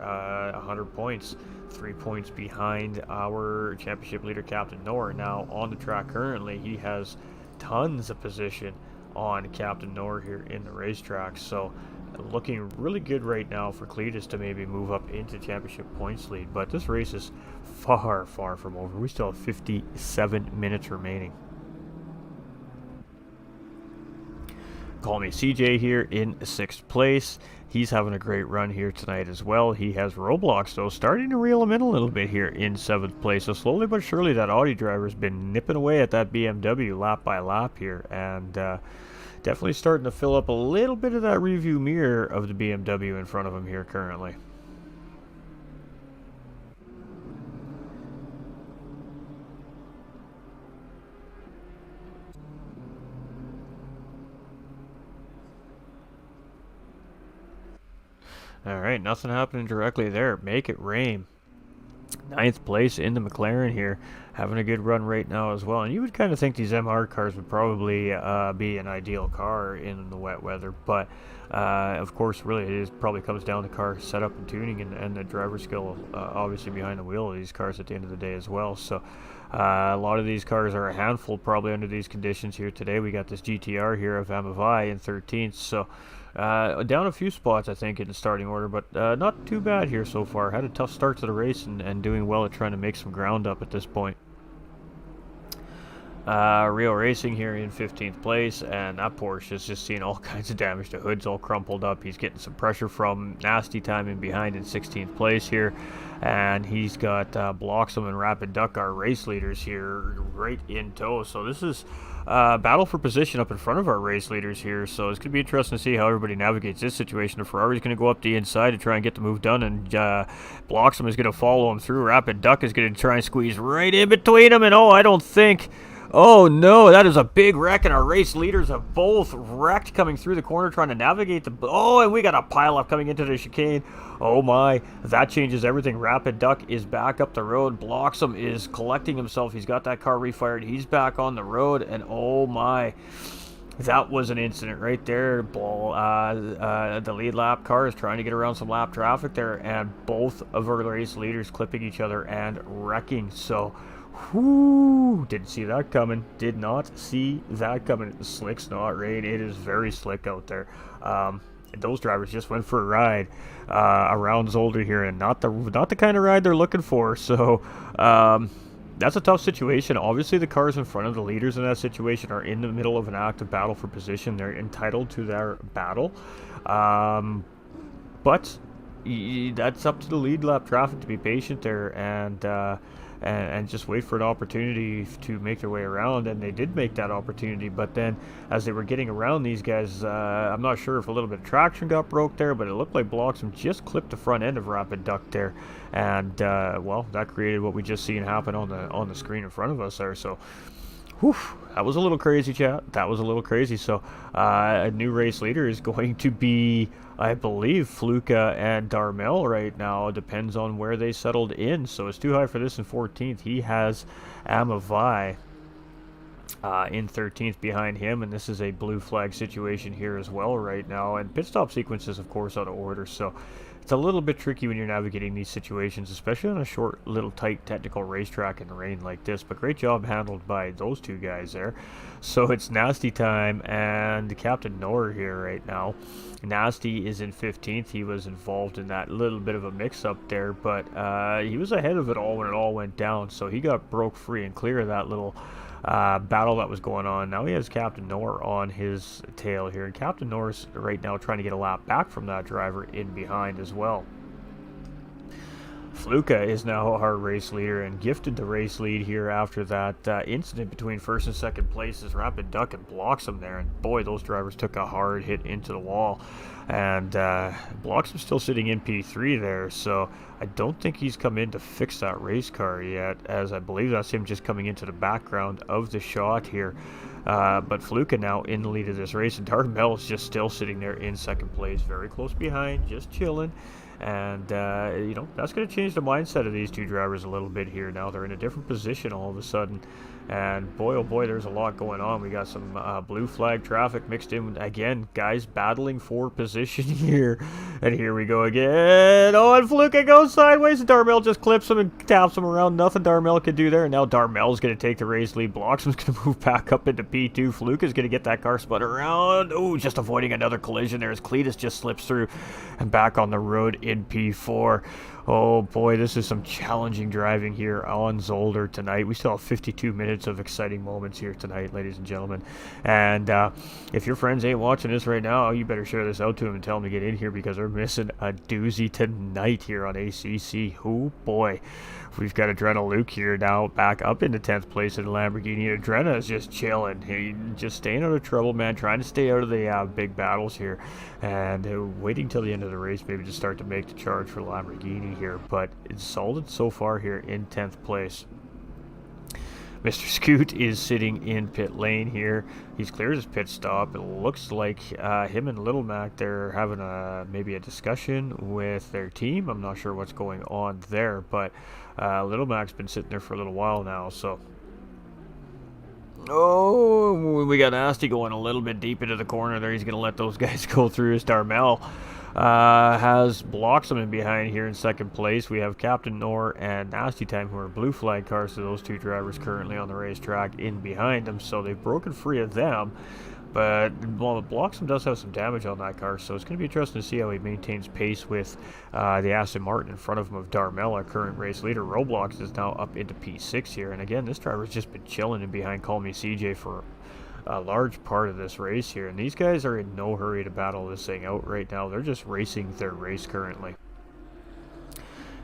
100 points, 3 points behind our championship leader, Captain Noor. Now, on the track currently, he has tons of position on Captain Noor here in the racetrack. So looking really good right now for Cletus to maybe move up into championship points lead. But this race is far, far from over. We still have 57 minutes remaining. Call me CJ here in 6th place. He's having a great run here tonight as well. He has Roblox, though, starting to reel him in a little bit here in 7th place. So slowly but surely that Audi driver's been nipping away at that BMW lap by lap here, and definitely starting to fill up a little bit of that review mirror of the BMW in front of him here currently. Alright, nothing happening directly there. Make it rain. 9th place in the McLaren here. Having a good run right now as well. And you would kind of think these MR cars would probably be an ideal car in the wet weather. But, of course, really it probably comes down to car setup and tuning and the driver skill, obviously, behind the wheel of these cars at the end of the day as well. So, a lot of these cars are a handful probably under these conditions here today. We got this GTR here of Amavai in 13th. So, down a few spots, I think, in the starting order, but not too bad here so far. Had a tough start to the race and doing well at trying to make some ground up at this point. Rio Racing here in 15th place, and that Porsche is just seeing all kinds of damage. The hood's all crumpled up. He's getting some pressure from Nasty Time in behind in 16th place here, and he's got Bloxham and Rapid Duck, our race leaders here, right in tow. So this is battle for position up in front of our race leaders here. So it's going to be interesting to see how everybody navigates this situation. The Ferrari's going to go up the inside to try and get the move done, and Bloxham is going to follow him through. Rapid Duck is going to try and squeeze right in between them, and I don't think... Oh no, that is a big wreck, and our race leaders have both wrecked coming through the corner trying to navigate the... Oh, and we got a pileup coming into the chicane. Oh my, that changes everything. Rapid Duck is back up the road. Bloxham is collecting himself. He's got that car refired. He's back on the road, and oh my... That was an incident right there. The lead lap car is trying to get around some lap traffic there, and both of our race leaders clipping each other and wrecking. So... Whoo! Didn't see that coming. Did not see that coming. Slick's not rain. It is very slick out there. Those drivers just went for a ride around Zolder here, and not the kind of ride they're looking for. So that's a tough situation. Obviously, the cars in front of the leaders in that situation are in the middle of an active battle for position. They're entitled to their battle, but that's up to the lead lap traffic to be patient there and just wait for an opportunity to make their way around, and they did make that opportunity. But then as they were getting around these guys, I'm not sure if a little bit of traction got broke there, but it looked like Bloxham just clipped the front end of Rapid Duck there, and well, that created what we just seen happen on the screen in front of us there. So whew, that was a little crazy, chat. That was a little crazy. So a new race leader is going to be, I believe, Fluka and Darmel right now. It depends on where they settled in. So it's too high for this in 14th. He has Amavai in 13th behind him, and this is a blue flag situation here as well right now. And pit stop sequences, of course, out of order. So it's a little bit tricky when you're navigating these situations, especially on a short, little, tight, technical racetrack in the rain like this. But great job handled by those two guys there. So it's Nasty Time and Captain Nor here right now. Nasty is in 15th. He was involved in that little bit of a mix-up there, but he was ahead of it all when it all went down. So he got broke free and clear of that little battle that was going on. Now he has Captain Nor on his tail here, and Captain Nor's right now trying to get a lap back from that driver in behind as well. Fluka is now our race leader and gifted the race lead here after that incident between first and second places. Rapid Duck and Bloxham there, and boy, those drivers took a hard hit into the wall. And Bloxham's still sitting in P3 there, so I don't think he's come in to fix that race car yet, as I believe that's him just coming into the background of the shot here. But Fluka now in the lead of this race, and Darmel is just still sitting there in second place, very close behind, just chilling. And, you know, that's going to change the mindset of these two drivers a little bit here. Now they're in a different position all of a sudden. And boy, oh boy, there's a lot going on. We got some blue flag traffic mixed in. Again, guys battling for position here. And here we go again. Oh, and Fluka goes sideways. And Darmel just clips him and taps him around. Nothing Darmel can do there. And now Darmel's going to take the race lead. Bloxham's going to move back up into P2. Fluka's going to get that car spun around. Oh, just avoiding another collision there as Cletus just slips through and back on the road in P4. Oh boy, this is some challenging driving here on Zolder tonight. We still have 52 minutes of exciting moments here tonight, ladies and gentlemen. And if your friends ain't watching this right now, you better share this out to them and tell them to get in here, because they're missing a doozy tonight here on ACC. Oh boy. We've got Adrena Luke here now back up into 10th place in the Lamborghini. Adrena is just chilling. He just staying out of trouble, man. Trying to stay out of the big battles here. And waiting till the end of the race maybe to start to make the charge for Lamborghini here. But it's solid so far here in 10th place. Mr. Scoot is sitting in pit lane here. He's cleared his pit stop. It looks like him and Little Mac, they're having maybe a discussion with their team. I'm not sure what's going on there, but Little Mac's been sitting there for a little while now, so. Oh, we got Nasty going a little bit deep into the corner there. He's going to let those guys go through. His Darmel has Bloxham in behind here in second place. We have Captain Nor and Nasty Time, who are blue flag cars, so those two drivers currently on the racetrack in behind them. So they've broken free of them. But, well, Bloxham does have some damage on that car, so it's going to be interesting to see how he maintains pace with the Aston Martin in front of him of Darmel, our current race leader. Roblox is now up into P6 here, and again, this driver's just been chilling in behind Call Me CJ for a large part of this race here, and these guys are in no hurry to battle this thing out right now. They're just racing their race currently.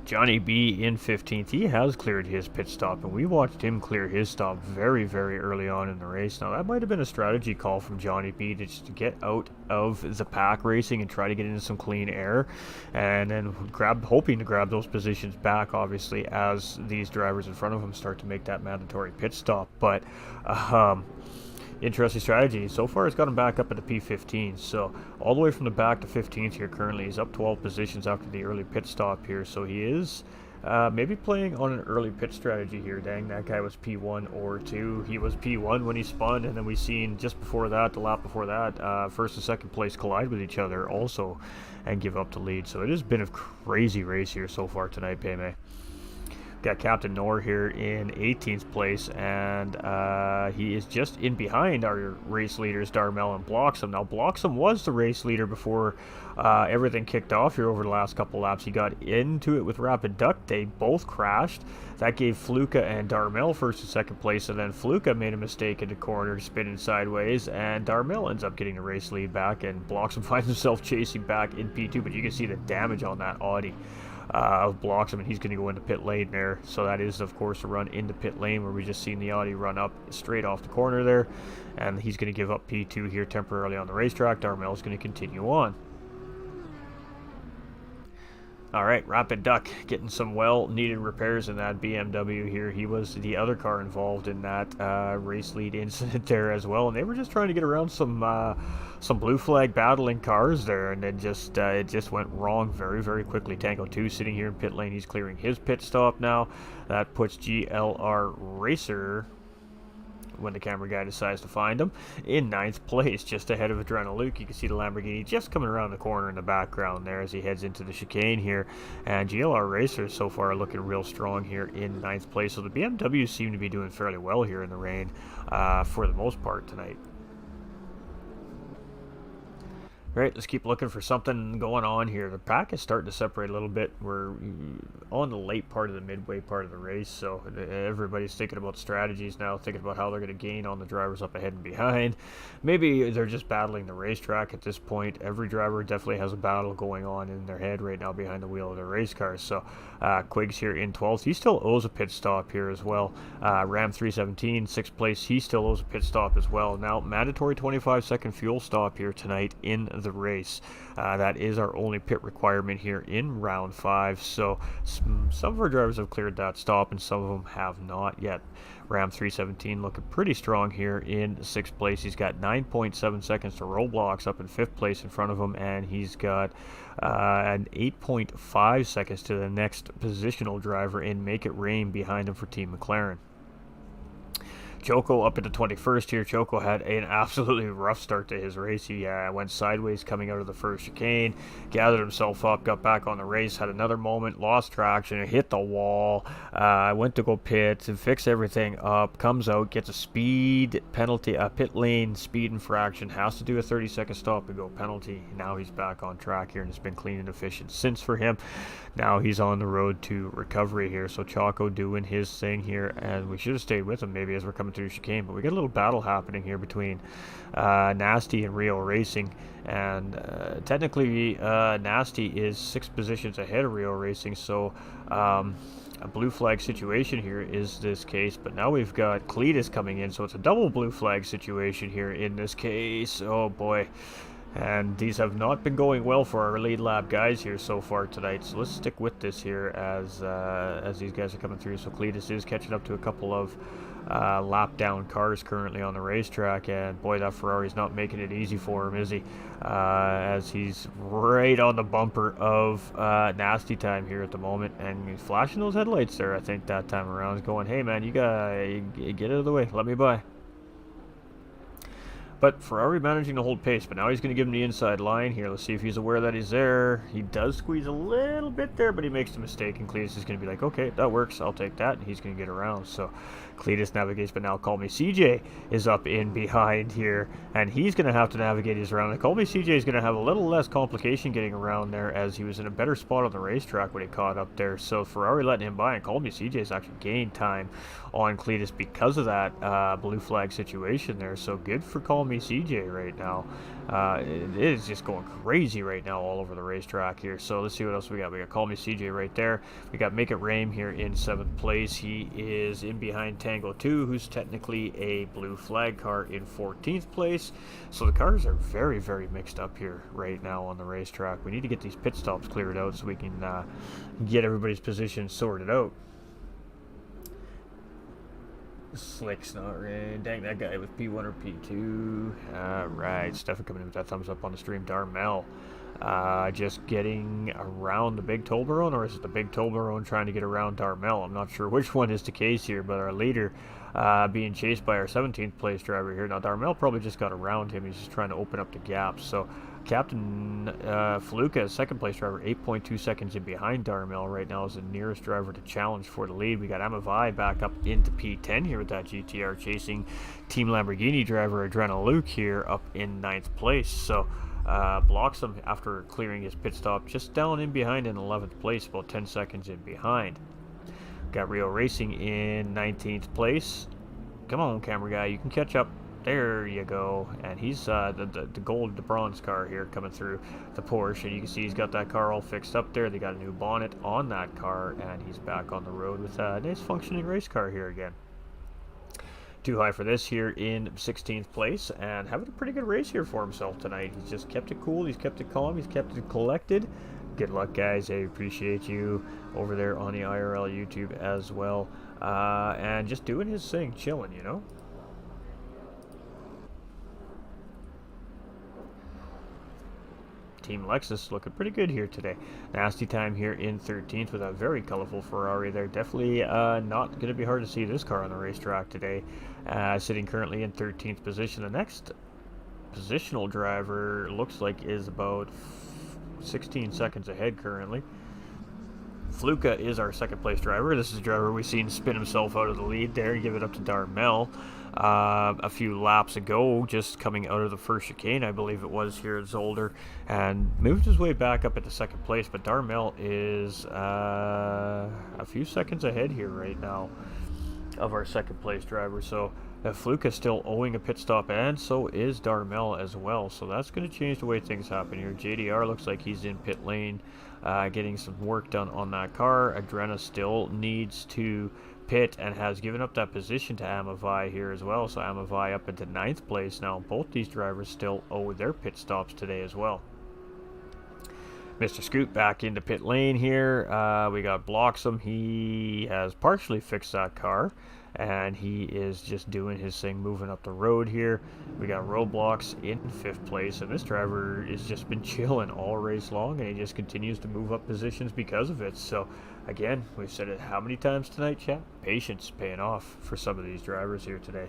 Johnny B in 15th, he has cleared his pit stop, and we watched him clear his stop very, very early on in the race. Now, that might have been a strategy call from Johnny B to just get out of the pack racing and try to get into some clean air, and then hoping to grab those positions back, obviously, as these drivers in front of him start to make that mandatory pit stop. But, interesting strategy. So far, it's got him back up at the P15, so all the way from the back to 15th here currently. He's up 12 positions after the early pit stop here, so he is maybe playing on an early pit strategy here. Dang, that guy was P1 or 2. He was P1 when he spun, and then we seen just before that, the lap before that, first and second place collide with each other also and give up the lead. So it has been a crazy race here so far tonight, Payme. Got Captain Noor here in 18th place, and he is just in behind our race leaders, Darmel and Bloxham. Now, Bloxham was the race leader before everything kicked off here over the last couple laps. He got into it with Rapid Duck. They both crashed. That gave Fluka and Darmel first and second place, and then Fluka made a mistake in the corner, spinning sideways, and Darmel ends up getting the race lead back, and Bloxham finds himself chasing back in P2, but you can see the damage on that Audi of Bloxham, and he's going to go into pit lane there. So that is, of course, a run into pit lane where we just seen the Audi run up straight off the corner there, and he's going to give up P2 here temporarily on the racetrack. Darmel is going to continue on. Alright, Rapid Duck getting some well-needed repairs in that BMW here. He was the other car involved in that race lead incident there as well, and they were just trying to get around some blue flag battling cars there, and then just it just went wrong very, very quickly. Tango 2 sitting here in pit lane. He's clearing his pit stop now. That puts GLR Racer, when the camera guy decides to find him, in 9th place, just ahead of Adrenaluke. You can see the Lamborghini just coming around the corner in the background there as he heads into the chicane here. And GLR Racers so far are looking real strong here in 9th place. So the BMWs seem to be doing fairly well here in the rain for the most part tonight. Right, let's keep looking for something going on here. The pack is starting to separate a little bit. We're on the late part of the midway part of the race, so everybody's thinking about strategies now, thinking about how they're going to gain on the drivers up ahead and behind. Maybe they're just battling the racetrack at this point. Every driver definitely has a battle going on in their head right now behind the wheel of their race cars. So Quiggs here in 12th. He still owes a pit stop here as well. Ram 317, 6th place. He still owes a pit stop as well. Now, mandatory 25-second fuel stop here tonight in the race. That is our only pit requirement here in round 5. So some of our drivers have cleared that stop, and some of them have not yet. Ram 317 looking pretty strong here in 6th place. He's got 9.7 seconds to Roblox up in 5th place in front of him, and he's got an 8.5 seconds to the next positional driver in Make It Rain behind him for Team McLaren. Choco up into 21st here. Choco had an absolutely rough start to his race. He went sideways coming out of the first chicane, gathered himself up, got back on the race, had another moment, lost traction, hit the wall, went to go pit and fix everything up, comes out, gets a speed penalty, a pit lane speed infraction, has to do a 30-second stop and go penalty. Now he's back on track here, and it's been clean and efficient since for him. Now he's on the road to recovery here. So Choco doing his thing here, and we should have stayed with him maybe as we're coming through chicane, but we got a little battle happening here between Nasty and Rio Racing, and technically Nasty is 6 positions ahead of Rio Racing, so a blue flag situation here is this case. But now we've got Cletus coming in, so it's a double blue flag situation here in this case. Oh boy. And these have not been going well for our lead lap guys here so far tonight. So let's stick with this here as these guys are coming through. So Cletus is catching up to a couple of lap down cars currently on the racetrack, and boy, that Ferrari's not making it easy for him, is he? As he's right on the bumper of Nasty Time here at the moment, and he's flashing those headlights there. I think that time around, he's going, "Hey man, you gotta get out of the way, let me by." But Ferrari managing to hold pace, but now he's going to give him the inside line here. Let's see if he's aware that he's there. He does squeeze a little bit there, but he makes the mistake, and Cletus is going to be like, okay, that works, I'll take that, and he's going to get around. So Cletus navigates, but now Call Me CJ is up in behind here, and he's going to have to navigate his round. And Call Me CJ is going to have a little less complication getting around there, as he was in a better spot on the racetrack when he caught up there. So Ferrari letting him by, and Call Me CJ has actually gained time on Cletus because of that blue flag situation there. So good for Call Me CJ right now. It is just going crazy right now all over the racetrack here. So let's see what else we got. We got Call Me CJ right there. We got Make It Rain here in 7th place. He is in behind Tango 2, who's technically a blue flag car, in 14th place. So the cars are very, very mixed up here right now on the racetrack. We need to get these pit stops cleared out so we can get everybody's position sorted out. Slick's not rain. Dang, that guy with P1 or P2. Alright, Stefan coming in with that thumbs up on the stream. Darmel just getting around the big Toblerone, or is it the big Toblerone trying to get around Darmel? I'm not sure which one is the case here, but our leader being chased by our 17th place driver here. Now Darmel probably just got around him. He's just trying to open up the gap. So Captain Fluka, second place driver, 8.2 seconds in behind Darmel right now, is the nearest driver to challenge for the lead. We got Amavai back up into P10 here with that GTR, chasing Team Lamborghini driver Adrena Luke here up in 9th place. So blocks him after clearing his pit stop, just down in behind in 11th place, about 10 seconds in behind. Got Rio Racing in 19th place. Come on, camera guy, you can catch up. There you go. And he's the gold, the bronze car here coming through the Porsche. And you can see he's got that car all fixed up there. They got a new bonnet on that car, and he's back on the road with a nice functioning race car here again. Too high for this here in 16th place, and having a pretty good race here for himself tonight. He's just kept it cool, he's kept it calm, he's kept it collected. Good luck, guys. I appreciate you over there on the IRL YouTube as well. And just doing his thing, chilling, you know. Team Lexus looking pretty good here today. Nasty time here in 13th with a very colorful Ferrari there. Definitely not going to be hard to see this car on the racetrack today. Sitting currently in 13th position. The next positional driver looks like is about 16 seconds ahead currently. Fluka is our second place driver. This is a driver we've seen spin himself out of the lead there and give it up to Darmel a few laps ago, just coming out of the first chicane, I believe it was, here at Zolder, and moved his way back up into second place. But Darmel is a few seconds ahead here right now of our second place driver. So Fluka still owing a pit stop, and so is Darmel as well. So that's going to change the way things happen here. JDR looks like he's in pit lane, getting some work done on that car. Adrena still needs to pit and has given up that position to Amavai here as well. So Amavai up into 9th place now. Both these drivers still owe their pit stops today as well. Mr. Scoot back into pit lane here. We got Bloxham. He has partially fixed that car, and he is just doing his thing, moving up the road here. We got Roblox in 5th place, and this driver has just been chilling all race long, and he just continues to move up positions because of it. So again, we've said it how many times tonight, chat? Patience paying off for some of these drivers here today.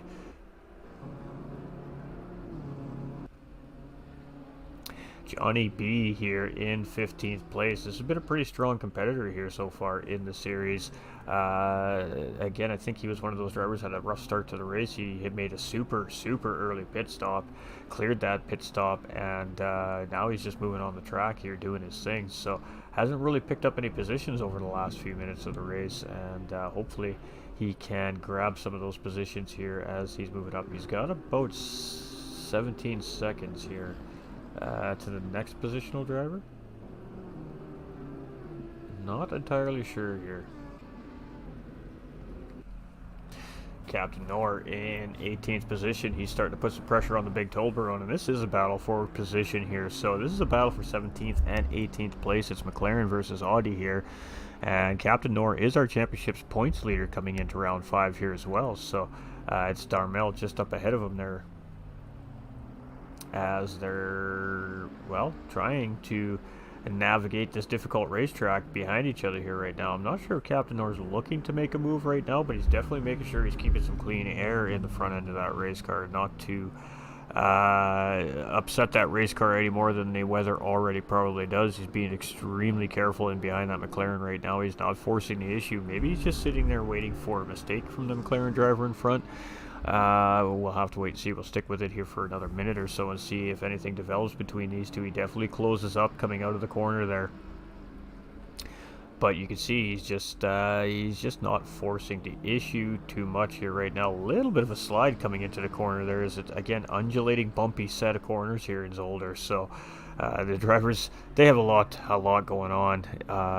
Johnny B here in 15th place. This has been a pretty strong competitor here so far in the series. Again, I think he was one of those drivers that had a rough start to the race. He had made a super early pit stop, cleared that pit stop, and now he's just moving on the track here doing his thing. So hasn't really picked up any positions over the last few minutes of the race, and hopefully he can grab some of those positions here as he's moving up. He's got about 17 seconds here to the next positional driver. Not entirely sure here. Captain Noor in 18th position. He's starting to put some pressure on the big Toblerone, and this is a battle for position here. So this is a battle for 17th and 18th place. It's McLaren versus Audi here, and Captain Noor is our championship's points leader coming into round 5 here as well. So it's Darmel just up ahead of him there, as they're, well, trying to navigate this difficult racetrack behind each other here right now. I'm not sure if Captain Noor is looking to make a move right now, but he's definitely making sure he's keeping some clean air in the front end of that race car, not to upset that race car any more than the weather already probably does. He's being extremely careful in behind that McLaren right now. He's not forcing the issue. Maybe he's just sitting there waiting for a mistake from the McLaren driver in front. We'll have to wait and see. We'll stick with it here for another minute or so and see if anything develops between these two. He definitely closes up coming out of the corner there. But you can see he's just not forcing the issue too much here right now. A little bit of a slide coming into the corner. There is, again, undulating, bumpy set of corners here in Zolder. So the drivers, they have a lot going on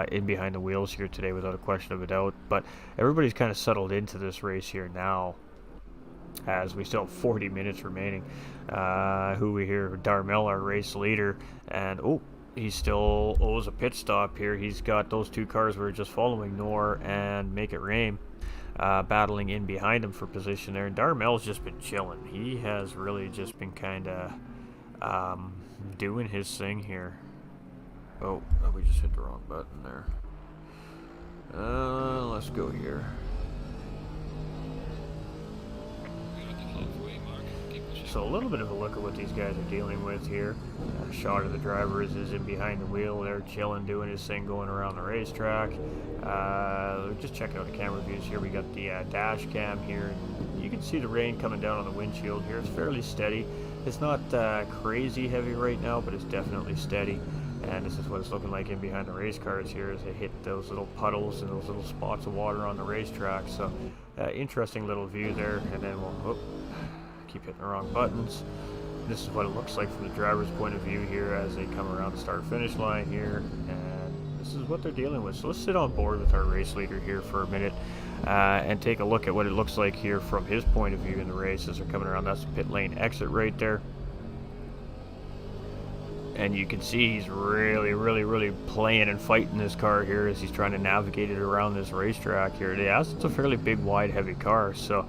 in behind the wheels here today, without a question of a doubt. But everybody's kind of settled into this race here now, as we still have 40 minutes remaining. Who we hear? Darmel, our race leader, and he still owes a pit stop here. He's got those two cars we're just following, Nor and Make It Rain, battling in behind him for position there. And Darmel's just been chilling. He has really just been kind of doing his thing here. Oh, we just hit the wrong button there. Let's go here. So a little bit of a look at what these guys are dealing with here. A shot of the drivers is in behind the wheel. They're chilling, doing his thing, going around the racetrack. Just checking out the camera views here. We got the dash cam here. And you can see the rain coming down on the windshield here. It's fairly steady. It's not crazy heavy right now, but it's definitely steady. And this is what it's looking like in behind the race cars here as they hit those little puddles and those little spots of water on the racetrack. So interesting little view there. And then we'll keep hitting the wrong buttons. This is what it looks like from the driver's point of view here as they come around the start-finish line here, and this is what they're dealing with. So let's sit on board with our race leader here for a minute and take a look at what it looks like here from his point of view in the race as they're coming around. That's the pit lane exit right there. And you can see he's really playing and fighting this car here as he's trying to navigate it around this racetrack here. It's a fairly big, wide, heavy car, so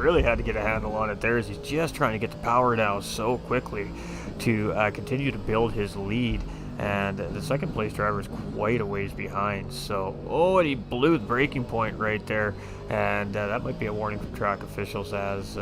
really had to get a handle on it there as he's just trying to get the power down so quickly to continue to build his lead. And the second place driver is quite a ways behind. So, and he blew the braking point right there. And that might be a warning from track officials, as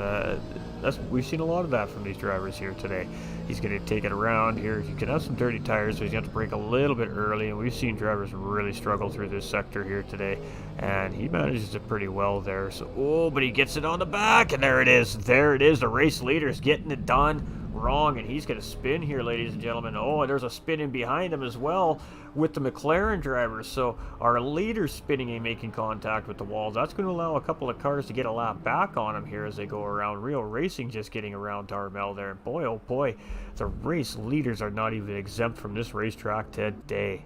we've seen a lot of that from these drivers here today. He's going to take it around here. You can have some dirty tires, so he's going to brake a little bit early. And we've seen drivers really struggle through this sector here today. And he manages it pretty well there. So, but he gets it on the back, and there it is. There it is. The race leader's getting it done. Wrong, and he's going to spin here, ladies and gentlemen. And there's a spin in behind him as well with the McLaren driver. So our leader's spinning and making contact with the walls. That's going to allow a couple of cars to get a lap back on him here as they go around. Real Racing just getting around Darmel there. And boy, oh boy, the race leaders are not even exempt from this racetrack today.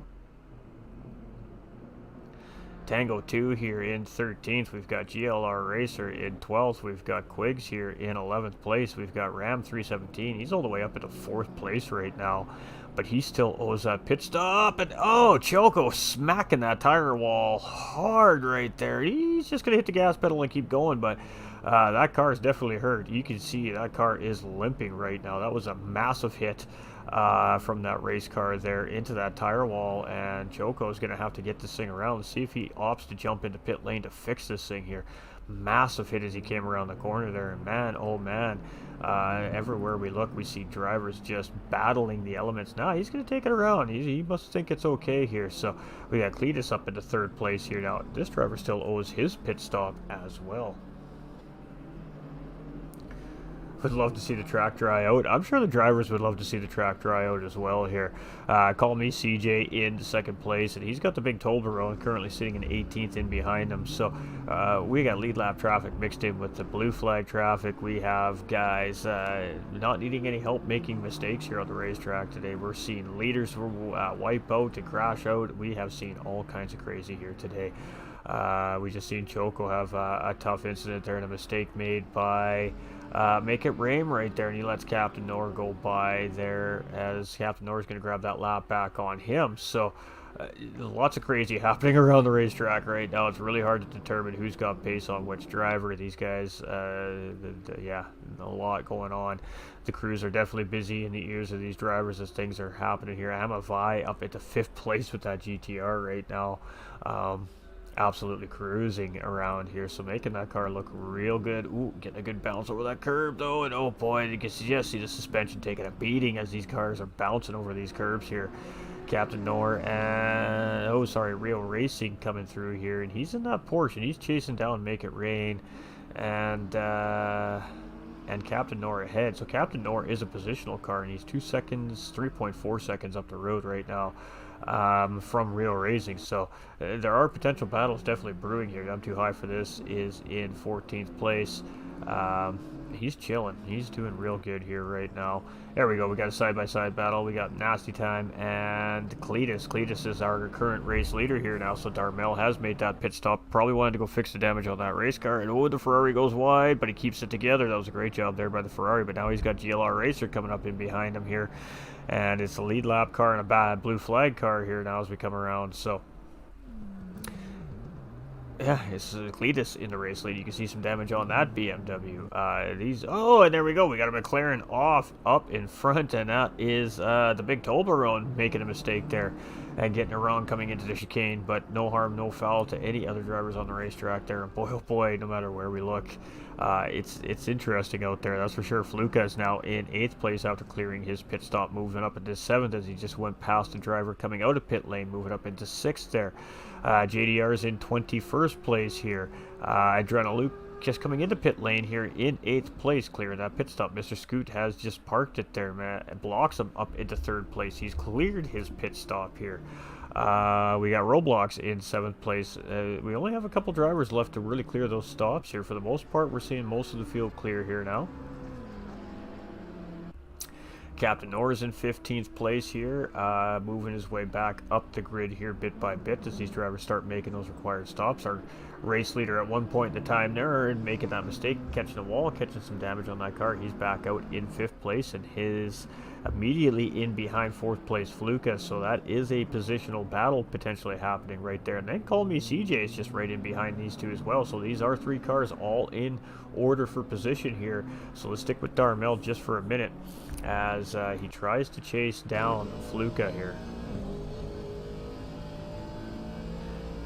Tango 2 here in 13th. We've got GLR Racer in 12th. We've got Quigs here in 11th place. We've got Ram 317. He's all the way up into 4th place right now, but he still owes that pit stop. And Choco smacking that tire wall hard right there. He's just going to hit the gas pedal and keep going, but that car is definitely hurt. You can see that car is limping right now. That was a massive hit from that race car there into that tire wall, and Choco's going to have to get this thing around and see if he opts to jump into pit lane to fix this thing here. Massive hit as he came around the corner there, and man, oh man, everywhere we look we see drivers just battling the elements. Now he's going to take it around. He must think it's okay here. So we got Cletus up into 3rd place here. Now this driver still owes his pit stop as well. Would love to see the track dry out. I'm sure the drivers would love to see the track dry out as well here. Call me CJ in 2nd place, and he's got the big Toblerone currently sitting in 18th in behind him. So we got lead lap traffic mixed in with the blue flag traffic. We have guys not needing any help making mistakes here on the racetrack today. We're seeing leaders wipe out and crash out. We have seen all kinds of crazy here today. We just seen Choco have a tough incident there and a mistake made by Make It Rain right there, and he lets Captain Nor go by there as Captain Nor is going to grab that lap back on him. So lots of crazy happening around the racetrack right now. It's really hard to determine who's got pace on which driver. These guys, yeah, a lot going on. The crews are definitely busy in the ears of these drivers as things are happening here. Amavai up into 5th place with that GTR right now. absolutely cruising around here, so making that car look real good. Ooh, getting a good bounce over that curb though, and oh boy, you can just see the suspension taking a beating as these cars are bouncing over these curbs here. Captain Nor and oh sorry, Real Racing coming through here, and he's in that Porsche and he's chasing down Make It Rain, and Captain Nor ahead. So Captain Nor is a positional car, and he's 2 seconds, 3.4 seconds up the road right now from Real Racing. So there are potential battles definitely brewing here. I'm Too High for This is in 14th place. He's chilling. He's doing real good here right now. There we go. We got a side-by-side battle. We got Nasty Time and Cletus. Cletus is our current race leader here now. So Darmel has made that pit stop. Probably wanted to go fix the damage on that race car. And oh, the Ferrari goes wide, but he keeps it together. That was a great job there by the Ferrari. But now he's got GLR Racer coming up in behind him here. And it's a lead lap car and a bad blue flag car here now as we come around. So yeah, it's Cletus in the race lead. You can see some damage on that BMW. Oh, and there we go. We got a McLaren up in front, and that is the big Toblerone making a mistake there and getting it wrong coming into the chicane. But no harm, no foul to any other drivers on the racetrack there. And boy, oh boy, no matter where we look, it's interesting out there. That's for sure. Fluka is now in 8th place after clearing his pit stop, moving up into 7th as he just went past the driver coming out of pit lane, moving up into 6th there. JDR is in 21st place here. Adrenaluke just coming into pit lane here in 8th place, clearing that pit stop. Mr. Scoot has just parked it there, man. It blocks him up into 3rd place. He's cleared his pit stop here. We got Roblox in 7th place. We only have a couple drivers left to really clear those stops here. For the most part, we're seeing most of the field clear here now. Captain Nor is in 15th place here, moving his way back up the grid here bit by bit as these drivers start making those required stops. Our race leader at one point in the time there and making that mistake, catching a wall, catching some damage on that car. He's back out in 5th place, and his immediately in behind 4th place Fluka, so that is a positional battle potentially happening right there. And then Call Me CJ is just right in behind these two as well, so these are 3 cars all in order for position here. So let's stick with Darmel just for a minute as he tries to chase down Fluka here.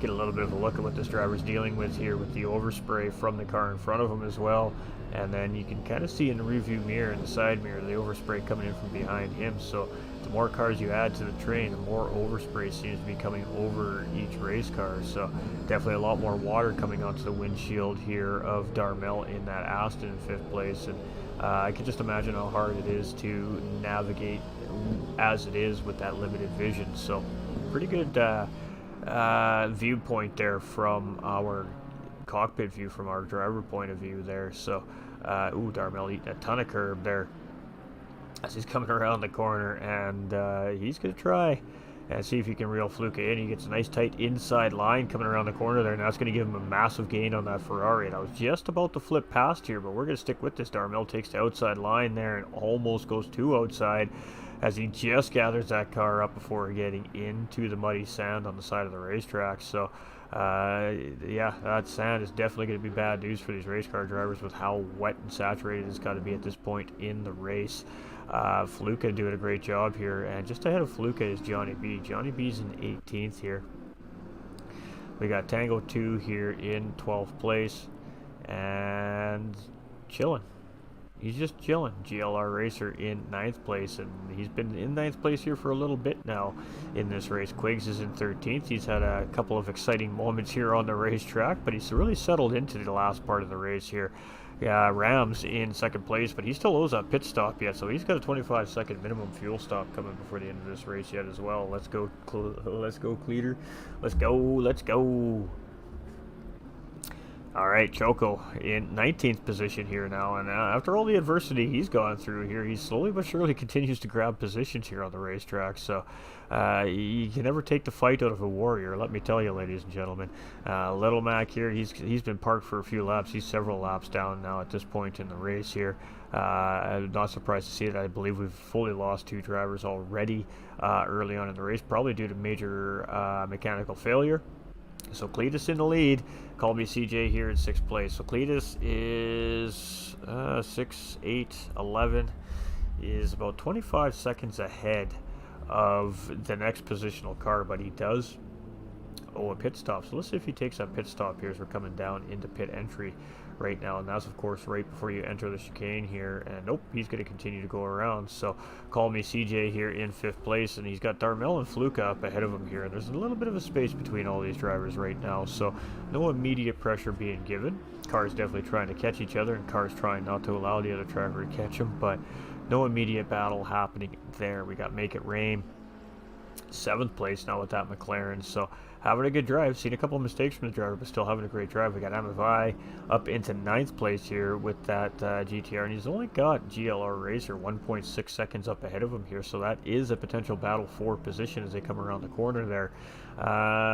Get a little bit of a look at what this driver's dealing with here with the overspray from the car in front of him as well. And then you can kind of see in the rearview mirror and the side mirror the overspray coming in from behind him. So the more cars you add to the train, the more overspray seems to be coming over each race car. So definitely a lot more water coming onto the windshield here of Darmel in that Aston in 5th place. And I can just imagine how hard it is to navigate as it is with that limited vision. So pretty good viewpoint there from our cockpit view, from our driver point of view there. So ooh, Darmel eating a ton of curb there as he's coming around the corner, and he's gonna try and see if he can reel Fluka in. He gets a nice tight inside line coming around the corner there, and that's going to give him a massive gain on that Ferrari. And I was just about to flip past here, but we're going to stick with this. Darmel takes the outside line there and almost goes too outside as he just gathers that car up before getting into the muddy sand on the side of the racetrack. So yeah, that sand is definitely going to be bad news for these race car drivers with how wet and saturated it's got to be at this point in the race. Fluka doing a great job here, and just ahead of Fluka is Johnny B. Johnny B's in 18th here. We got Tango 2 here in 12th place and chilling. He's just chilling. GLR Racer in 9th place, and he's been in 9th place here for a little bit now in this race. Quiggs is in 13th. He's had a couple of exciting moments here on the racetrack, but he's really settled into the last part of the race here. Yeah, Rams in 2nd place, but he still owes that pit stop yet, so he's got a 25-second minimum fuel stop coming before the end of this race yet as well. Let's go, Cleater. Let's go. All right, Choco in 19th position here now, and after all the adversity he's gone through here, he slowly but surely continues to grab positions here on the racetrack. So you can never take the fight out of a warrior, let me tell you, ladies and gentlemen. Little Mac here, he's been parked for a few laps. He's several laps down now at this point in the race here. I'm not surprised to see it. I believe we've fully lost 2 drivers already early on in the race, probably due to major mechanical failure. So Cletus in the lead. Call Me CJ here in 6th place. So Cletus is 6, 8, 11, is about 25 seconds ahead of the next positional car, but he does a pit stop. So let's see if he takes that pit stop here as we're coming down into pit entry right now, and that's of course right before you enter the chicane here. And nope, he's going to continue to go around. So call me CJ here in 5th place, and he's got Darmel and Fluka up ahead of him here, and there's a little bit of a space between all these drivers right now, so no immediate pressure being given. Cars definitely trying to catch each other, and cars trying not to allow the other driver to catch them, but no immediate battle happening there. We got Make It Rain 7th place now with that McLaren, so having a good drive. Seen a couple of mistakes from the driver, but still having a great drive. We got Amavai up into 9th place here with that GTR, and he's only got GLR Racer 1.6 seconds up ahead of him here, so that is a potential battle for position as they come around the corner there.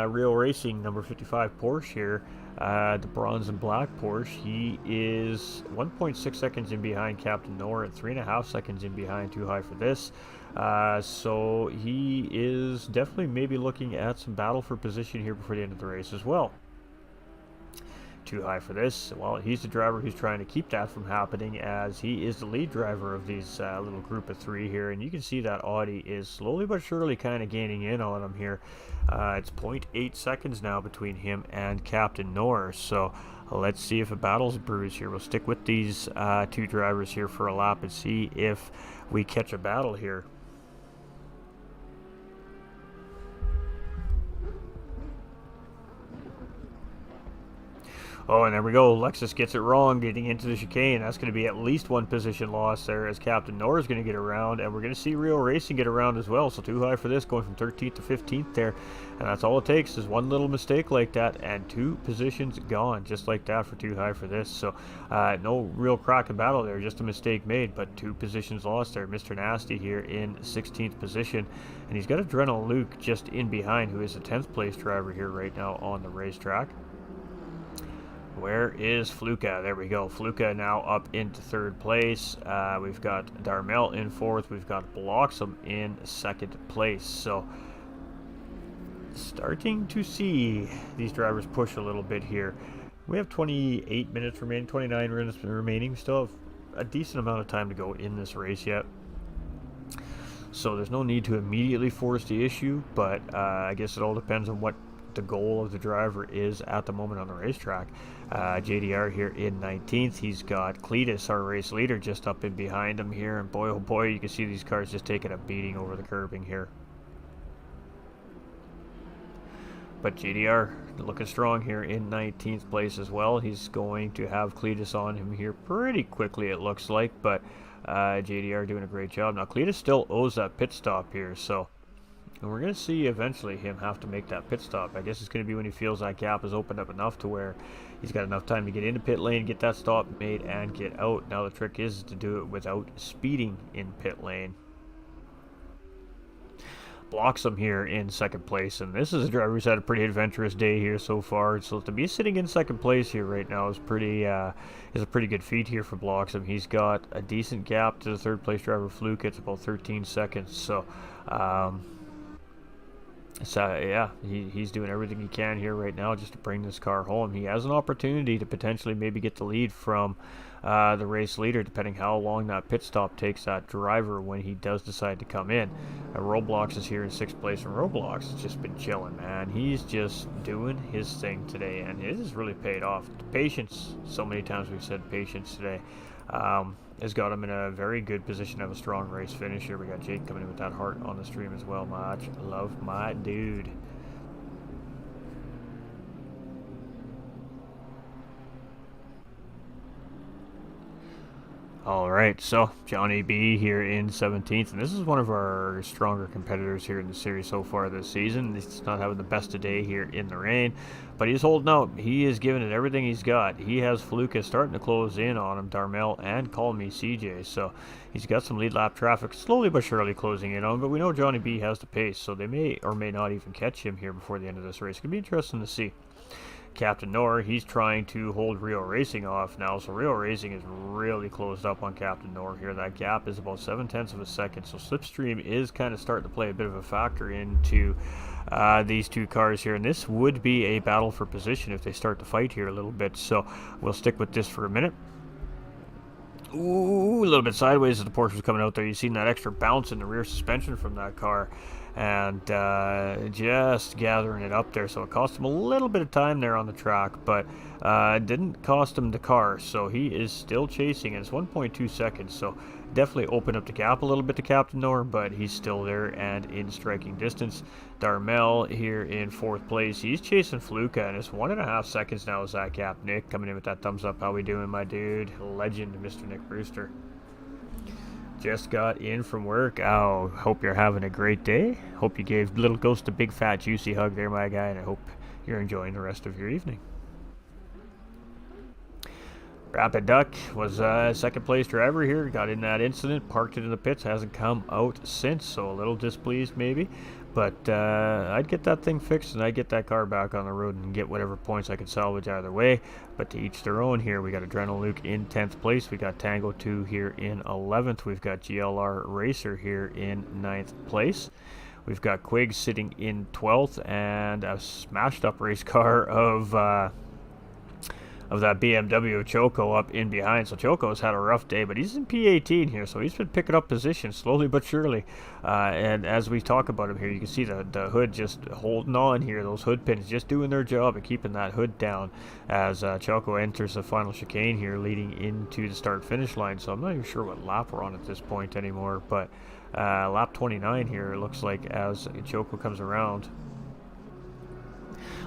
Real Racing number 55 Porsche here, the bronze and black Porsche, he is 1.6 seconds in behind Captain Noah and 3.5 seconds in behind Too High for This. So he is definitely maybe looking at some battle for position here before the end of the race as well. Too High for This, well, he's the driver who's trying to keep that from happening, as he is the lead driver of these little group of 3 here, and you can see that Audi is slowly but surely kind of gaining in on him here. It's 0.8 seconds now between him and Captain Noah, so let's see if a battle's brews here. We'll stick with these 2 drivers here for a lap and see if we catch a battle here. Oh, and there we go. Lexus gets it wrong getting into the chicane. That's going to be at least 1 position loss there, as Captain Noah is going to get around, and we're going to see Real Racing get around as well. So Too High for This going from 13th to 15th there, and that's all it takes is one little mistake like that, and 2 positions gone just like that for Too High for This. So no real crack in battle there, just a mistake made, but 2 positions lost there. Mr. Nasty here in 16th position, and he's got Adrenal Luke just in behind, who is a 10th place driver here right now on the racetrack. Where is Fluka? There we go. Fluka now up into 3rd place. We've got Darmel in 4th. We've got Bloxham in 2nd place. So starting to see these drivers push a little bit here. We have 28 minutes remaining, 29 minutes remaining. We still have a decent amount of time to go in this race yet, so there's no need to immediately force the issue, but I guess it all depends on what the goal of the driver is at the moment on the racetrack. JDR here in 19th. He's got Cletus, our race leader, just up in behind him here, and boy oh boy, you can see these cars just taking a beating over the curbing here. But JDR looking strong here in 19th place as well. He's going to have Cletus on him here pretty quickly, it looks like, but JDR doing a great job. Now Cletus still owes that pit stop here, so and we're going to see eventually him have to make that pit stop. I guess it's going to be when he feels that gap has opened up enough to where he's got enough time to get into pit lane, get that stop made, and get out. Now the trick is to do it without speeding in pit lane. Bloxham here in 2nd place, and this is a driver who's had a pretty adventurous day here so far. So to be sitting in 2nd place here right now is a pretty good feat here for Bloxham. He's got a decent gap to the 3rd place driver Fluke. It's about 13 seconds. So yeah, he's doing everything he can here right now just to bring this car home. He has an opportunity to potentially maybe get the lead from the race leader, depending how long that pit stop takes that driver when he does decide to come in. Roblox is here in 6th place, and Roblox has just been chilling, man. He's just doing his thing today, and it has really paid off. Patience, so many times we've said patience today, has got him in a very good position to have a strong race finish here. We got Jake coming in with that heart on the stream as well. Much love, my dude. Alright, so Johnny B here in 17th, and this is one of our stronger competitors here in the series so far this season. He's not having the best of day here in the rain, but he's holding out. He is giving it everything he's got. He has Fluka starting to close in on him, Darmel, and Call Me CJ, so he's got some lead lap traffic slowly but surely closing in on him, but we know Johnny B has the pace, so they may or may not even catch him here before the end of this race. It's going to be interesting to see. Captain Noah, he's trying to hold Real Racing off now, so Real Racing is really closed up on Captain Noah here. That gap is about 0.7 of a second, so Slipstream is kind of starting to play a bit of a factor into these 2 cars here, and this would be a battle for position if they start to fight here a little bit, so we'll stick with this for a minute. Ooh, a little bit sideways as the Porsche was coming out there. You've seen that extra bounce in the rear suspension from that car. and just gathering it up there. So it cost him a little bit of time there on the track, but didn't cost him the car. So he is still chasing, and it's 1.2 seconds. So definitely opened up the gap a little bit to Captain Nor, but he's still there and in striking distance. Darmel here in 4th place. He's chasing Fluka, and it's 1.5 seconds now is that gap. Nick coming in with that thumbs up. How we doing, my dude? Legend, Mr. Nick Brewster. Just got in from work. Oh, hope you're having a great day. Hope you gave Little Ghost a big fat juicy hug there, my guy, and I hope you're enjoying the rest of your evening. Rapid Duck was second place driver here. Got in that incident, parked it in the pits, hasn't come out since, so a little displeased maybe. But I'd get that thing fixed and I'd get that car back on the road and get whatever points I could salvage either way. But to each their own here. We got Adrenal Luke in 10th place. We got Tango 2 here in 11th. We've got GLR Racer here in 9th place. We've got Quig sitting in 12th and a smashed up race car of that BMW Choco up in behind. So Choco's had a rough day, but he's in P18 here, so he's been picking up position slowly but surely. And as we talk about him here, you can see the hood just holding on here. Those hood pins just doing their job and keeping that hood down as Choco enters the final chicane here, leading into the start-finish line. So I'm not even sure what lap we're on at this point anymore, but lap 29 here, it looks like, as Choco comes around.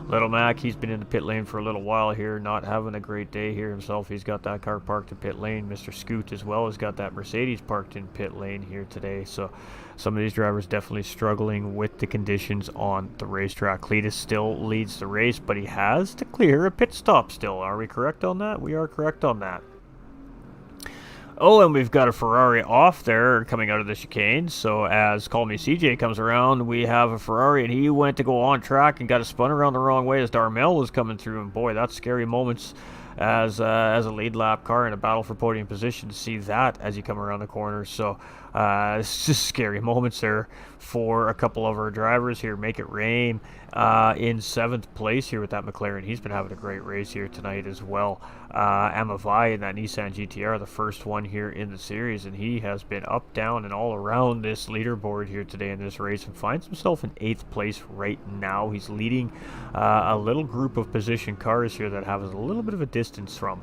Little Mac, he's been in the pit lane for a little while here, not having a great day here himself. He's got that car parked in pit lane. Mr. Scoot as well has got that Mercedes parked in pit lane here today. So some of these drivers definitely struggling with the conditions on the racetrack. Cletus still leads the race, but he has to clear a pit stop still. Are we correct on that? We are correct on that. Oh, and we've got a Ferrari off there coming out of the chicane. So as Call Me CJ comes around, we have a Ferrari, and he went to go on track and got a spun around the wrong way as Darmel was coming through. And boy, that's scary moments as a lead lap car in a battle for podium position to see that as you come around the corner. So it's just scary moments there for a couple of our drivers here. Make It Rain in 7th place here with that McLaren. He's been having a great race here tonight as well. Amavai in that Nissan GTR, the first one here in the series, and he has been up, down, and all around this leaderboard here today in this race and finds himself in 8th place right now. He's leading a little group of position cars here that have a little bit of a distance from.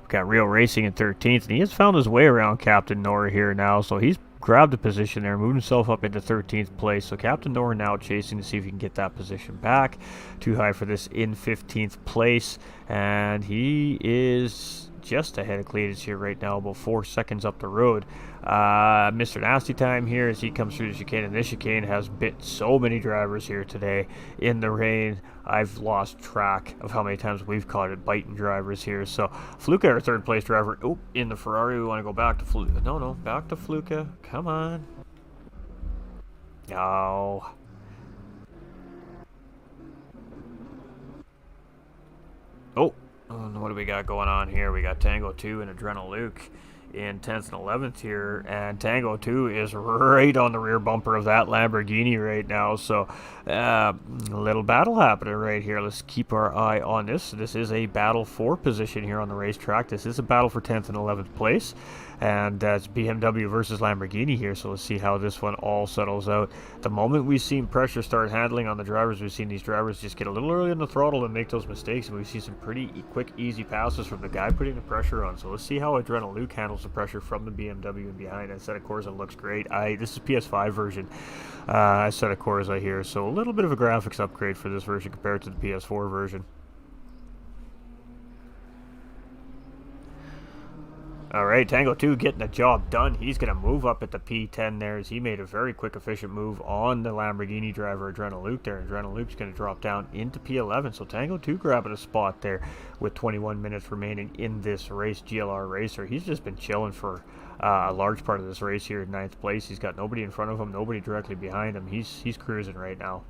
We've got Real Racing in 13th, and he has found his way around Captain Nora here now, so he's grabbed a position there, moved himself up into 13th place. So Captain Nora now chasing to see if he can get that position back. Too high for this in 15th place, and he is just ahead of Cletus here right now, about 4 seconds up the road. Mr. Nasty Time here as he comes through the chicane, and this chicane has bit so many drivers here today in the rain. I've lost track of how many times we've caught it biting drivers here. So Fluka, our 3rd place driver, in the Ferrari. We want to go back to Fluka. No, back to Fluka. Come on. No. Oh, what do we got going on here? We got Tango 2 and Adrenal Luke in 10th and 11th here, and Tango 2 is right on the rear bumper of that Lamborghini right now. So a little battle happening right here. Let's keep our eye on this. This is a battle for position here on the racetrack. This is a battle for 10th and 11th place, and that's BMW versus Lamborghini here. So let's see how this one all settles out. The moment we've seen pressure start handling on the drivers, we've seen these drivers just get a little early on the throttle and make those mistakes, and we see some pretty quick, easy passes from the guy putting the pressure on. So let's see how Adrenal Luke handles the pressure from the BMW and behind. Assetto Corsa looks great. This is PS5 version. Assetto Corsa here, so a little bit of a graphics upgrade for this version compared to the PS4 version. Alright, Tango 2 getting the job done. He's going to move up at the P10 there as he made a very quick, efficient move on the Lamborghini driver, Adrenal Luke there. Adrenal Luke's going to drop down into P11. So Tango 2 grabbing a spot there with 21 minutes remaining in this race. GLR Racer, he's just been chilling for a large part of this race here in 9th place. He's got nobody in front of him, nobody directly behind him. He's cruising right now.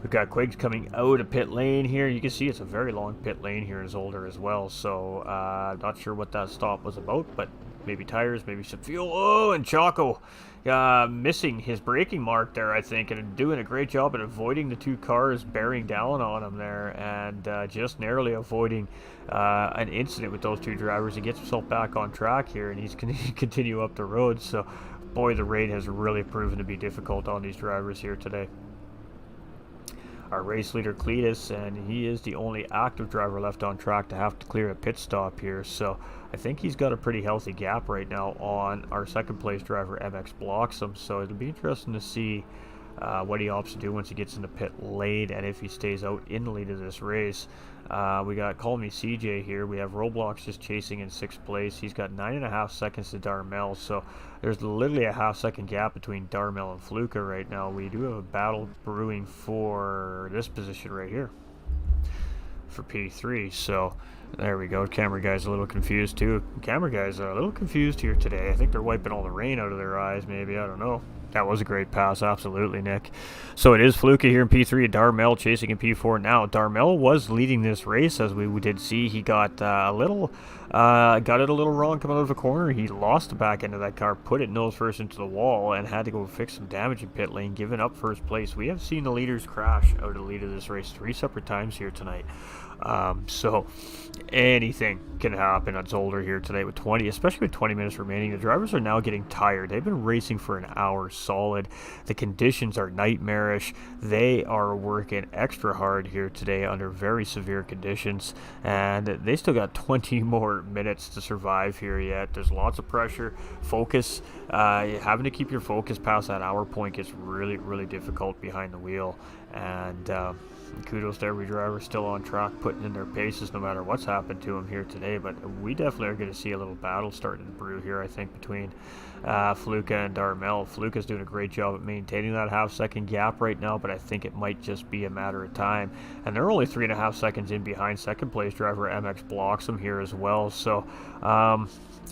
We've got Quigs coming out of pit lane here. You can see it's a very long pit lane here in Zolder as well. So not sure what that stop was about, but maybe tires, maybe some fuel. Oh, and Choco missing his braking mark there, I think, and doing a great job at avoiding the two cars bearing down on him there, and just narrowly avoiding an incident with those two drivers. He gets himself back on track here, and he's going to continue up the road. So boy, the rain has really proven to be difficult on these drivers here today. Our race leader Cletus, and he is the only active driver left on track to have to clear a pit stop here, so I think he's got a pretty healthy gap right now on our second place driver MX Bloxham, so it'll be interesting to see what he opts to do once he gets into pit lane and if he stays out in the lead of this race. We got Call Me CJ here. We have Roblox just chasing in 6th place. He's got 9.5 seconds to Darmel, so there's literally a half-second gap between Darmel and Fluka right now. We do have a battle brewing for this position right here for P3, so there we go. Camera guy's a little confused too. Camera guys are a little confused here today. I think they're wiping all the rain out of their eyes, maybe. I don't know. That was a great pass, absolutely, Nick. So it is Fluka here in P3 and Darmel chasing in P4 now. Darmel was leading this race, as we did see. He got got it a little wrong coming out of a corner. He lost the back end of that car, put it nose first into the wall, and had to go fix some damage in pit lane, giving up first place. We have seen the leaders crash out of the lead of this race 3 separate times here tonight. So anything can happen at Zolder here today with 20, especially with 20 minutes remaining. The drivers are now getting tired. They've been racing for an hour solid. The conditions are nightmarish. They are working extra hard here today under very severe conditions, and they still got 20 more minutes to survive here yet. There's lots of pressure. Focus, having to keep your focus past that hour point gets really, really difficult behind the wheel, and kudos to every driver still on track, putting in their paces no matter what's happened to them here today. But we definitely are going to see a little battle starting to brew here, I think, between Fluka and Darmel. Fluka's doing a great job at maintaining that half-second gap right now, but I think it might just be a matter of time. And they're only 3.5 seconds in behind second-place driver MX Bloxham here as well. So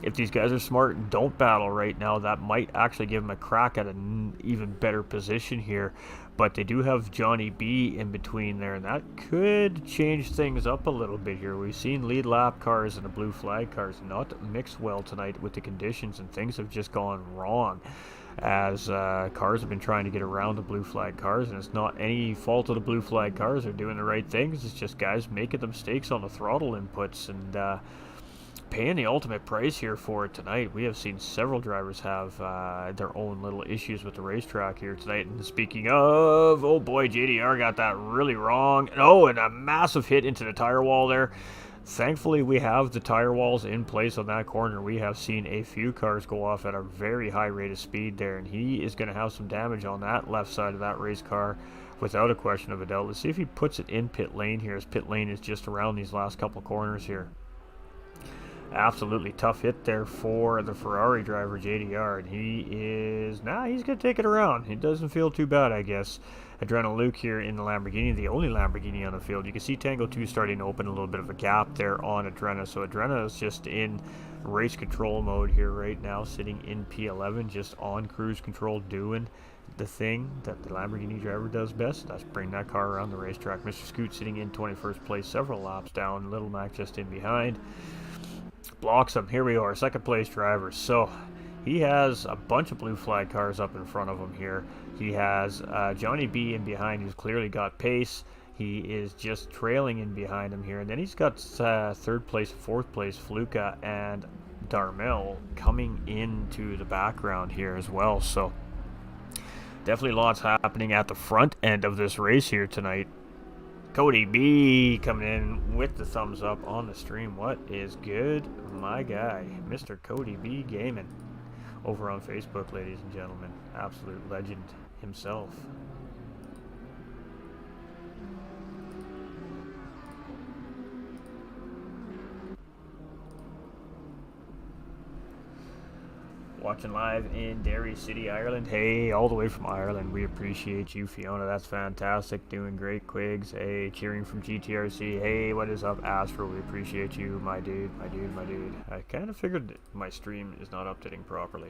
if these guys are smart and don't battle right now, that might actually give them a crack at an even better position here. But they do have Johnny B in between there, and that could change things up a little bit here. We've seen lead lap cars and the blue flag cars not mix well tonight with the conditions, and things have just gone wrong as cars have been trying to get around the blue flag cars, and it's not any fault of the blue flag cars. They're doing the right things. It's just guys making the mistakes on the throttle inputs and paying the ultimate price here for it tonight. We have seen several drivers have their own little issues with the racetrack here tonight. And speaking of, oh boy, JDR got that really wrong. Oh, and a massive hit into the tire wall there. Thankfully, we have the tire walls in place on that corner. We have seen a few cars go off at a very high rate of speed there, and he is going to have some damage on that left side of that race car without a question of a doubt. Let's see if he puts it in pit lane here, as pit lane is just around these last couple corners here. Absolutely tough hit there for the Ferrari driver JDR, and he is he's gonna take it around. It doesn't feel too bad, I guess. Adrenal Luke here in the Lamborghini, the only Lamborghini on the field. You can see Tango 2 starting to open a little bit of a gap there on Adrena, so Adrena is just in race control mode here right now, sitting in P11, just on cruise control, doing the thing that the Lamborghini driver does best. That's bring that car around the racetrack. Mr. Scoot sitting in 21st place, several laps down. Little Mac just in behind. Bloxham, here we are, second place driver. So he has a bunch of blue flag cars up in front of him here. He has Johnny B in behind, who's clearly got pace. He is just trailing in behind him here. And then he's got third place, fourth place, Fluka and Darmel coming into the background here as well. So definitely lots happening at the front end of this race here tonight. Cody B coming in with the thumbs up on the stream. What is good, my guy, Mr. Cody B Gaming, over on Facebook, ladies and gentlemen. Absolute legend himself. Watching live in Derry City, Ireland. Hey, all the way from Ireland. We appreciate you, Fiona. That's fantastic. Doing great, Quigs. Hey, cheering from GTRC. Hey, what is up, Astro? We appreciate you, my dude, my dude, my dude. I kind of figured that my stream is not updating properly.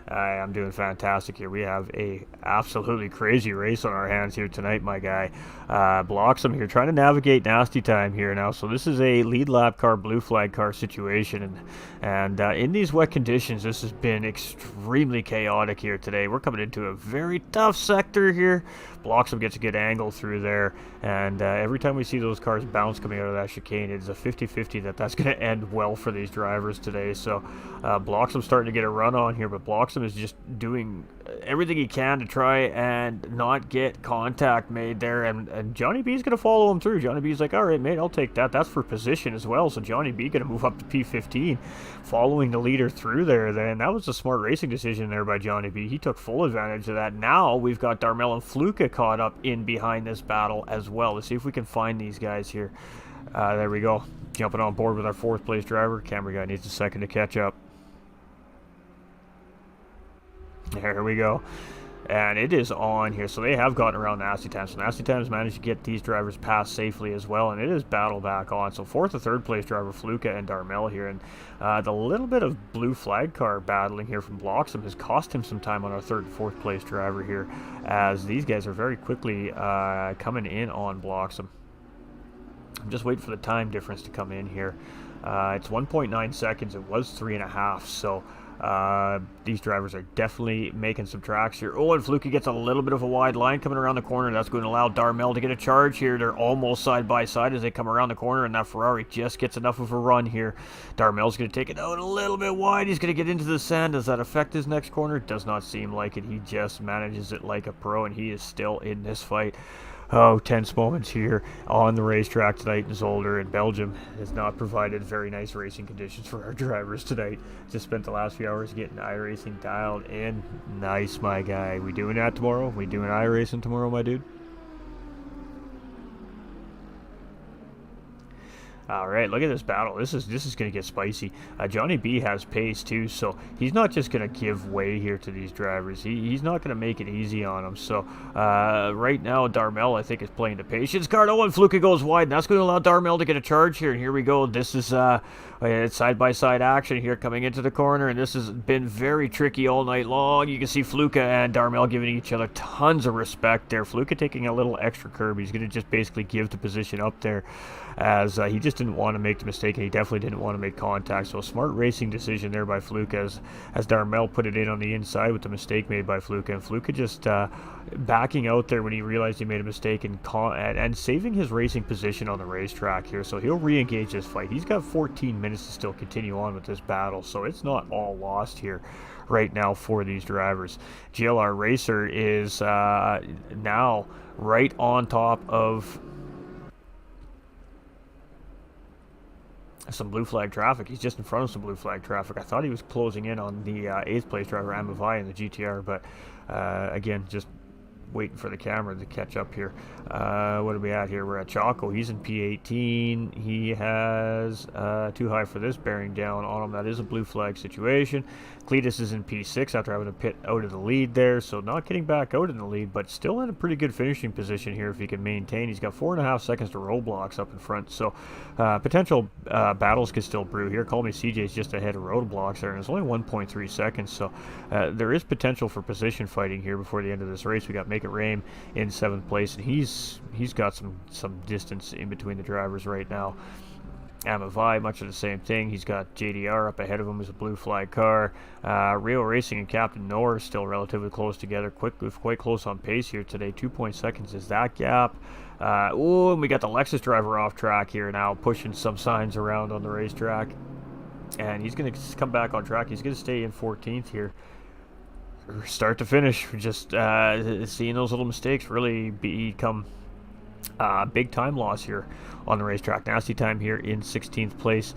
I'm doing fantastic here. We have a absolutely crazy race on our hands here tonight, my guy. Bloxham here, trying to navigate nasty time here now. So this is a lead lap car, blue flag car situation, and in these wet conditions, this has been extremely chaotic here today. We're coming into a very tough sector here, Bloxham gets a good angle through there, and every time we see those cars bounce coming out of that chicane, it's a 50-50 that that's going to end well for these drivers today. So Bloxham's starting to get a run on here, but Bloxham is just doing everything he can to try and not get contact made there, and Johnny B's going to follow him through. Johnny B's like, all right, mate, I'll take that. That's for position as well. So Johnny B going to move up to P15, following the leader through there. Then that was a smart racing decision there by Johnny B. He took full advantage of that. Now we've got Darmel and Fluka caught up in behind this battle as well. Let's see if we can find these guys here. There we go. Jumping on board with our 4th place driver. Camera guy needs a second to catch up. There we go. And it is on here. So they have gotten around Nasty Times. So Nasty Times managed to get these drivers past safely as well. And it is battle back on. So 4th and 3rd place driver Fluka and Darmel here. And the little bit of blue flag car battling here from Bloxham has cost him some time on our 3rd and 4th place driver here, as these guys are very quickly coming in on Bloxham. I'm just waiting for the time difference to come in here. It's 1.9 seconds. It was 3.5. So these drivers are definitely making some tracks here. Oh, and Fluky gets a little bit of a wide line coming around the corner. That's going to allow Darmel to get a charge here. They're almost side by side as they come around the corner, and that Ferrari just gets enough of a run here. Darmel's going to take it out a little bit wide. He's going to get into the sand. Does that affect his next corner? Does not seem like it. He just manages it like a pro, and he is still in this fight. Oh, tense moments here on the racetrack tonight in Zolder, and Belgium has not provided very nice racing conditions for our drivers tonight. Just spent the last few hours getting iRacing dialed in. Nice, my guy. We doing that tomorrow? We doing iRacing tomorrow, my dude? All right, look at this battle. This is going to get spicy. Johnny B has pace too, so he's not just going to give way here to these drivers. He's not going to make it easy on them. So right now, Darmel, I think, is playing the patience card. Oh, and Fluka goes wide, and that's going to allow Darmel to get a charge here. And here we go. This is side-by-side action here coming into the corner, and this has been very tricky all night long. You can see Fluka and Darmel giving each other tons of respect there. Fluka taking a little extra curb. He's going to just basically give the position up there, as he just didn't want to make the mistake, and he definitely didn't want to make contact. So a smart racing decision there by Fluka, as Darmel put it in on the inside with the mistake made by Fluka, and Fluka just backing out there when he realized he made a mistake, and saving his racing position on the racetrack here. So he'll re-engage this fight. He's got 14 minutes to still continue on with this battle, so it's not all lost here right now for these drivers. GLR Racer is now right on top of some blue flag traffic. He's just in front of some blue flag traffic. I thought he was closing in on the 8th place driver Amavai in the GTR, but again, just waiting for the camera to catch up here. What are we at here? We're at Chaco. He's in P18. He has too high for this bearing down on him. That is a blue flag situation. Cletus is in P6 after having to pit out of the lead there, so not getting back out in the lead, but still in a pretty good finishing position here if he can maintain. He's got 4.5 seconds to roadblocks up in front, so potential battles could still brew here. Call me CJ's just ahead of roadblocks there, and it's only 1.3 seconds, so there is potential for position fighting here before the end of this race. We got Make It Rain in 7th place, and he's got some distance in between the drivers right now. Amavai, much of the same thing. He's got JDR up ahead of him as a blue flag car. Rio Racing and Captain Noah are still relatively close together, quite close on pace here today. 2 seconds is that gap. And we got the Lexus driver off track here now, pushing some signs around on the racetrack. And he's going to come back on track. He's going to stay in 14th here. Start to finish, just seeing those little mistakes really become big time loss here on the racetrack. Nasty Time here in 16th place.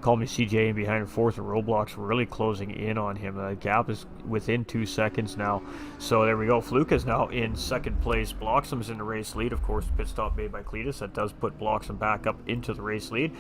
Call me CJ in behind in 4th, and roadblocks really closing in on him. The gap is within 2 seconds now. So there we go. Fluke is now in 2nd place. Bloxham's in the race lead. Of course, pit stop made by Cletus. That does put Bloxham back up into the race lead.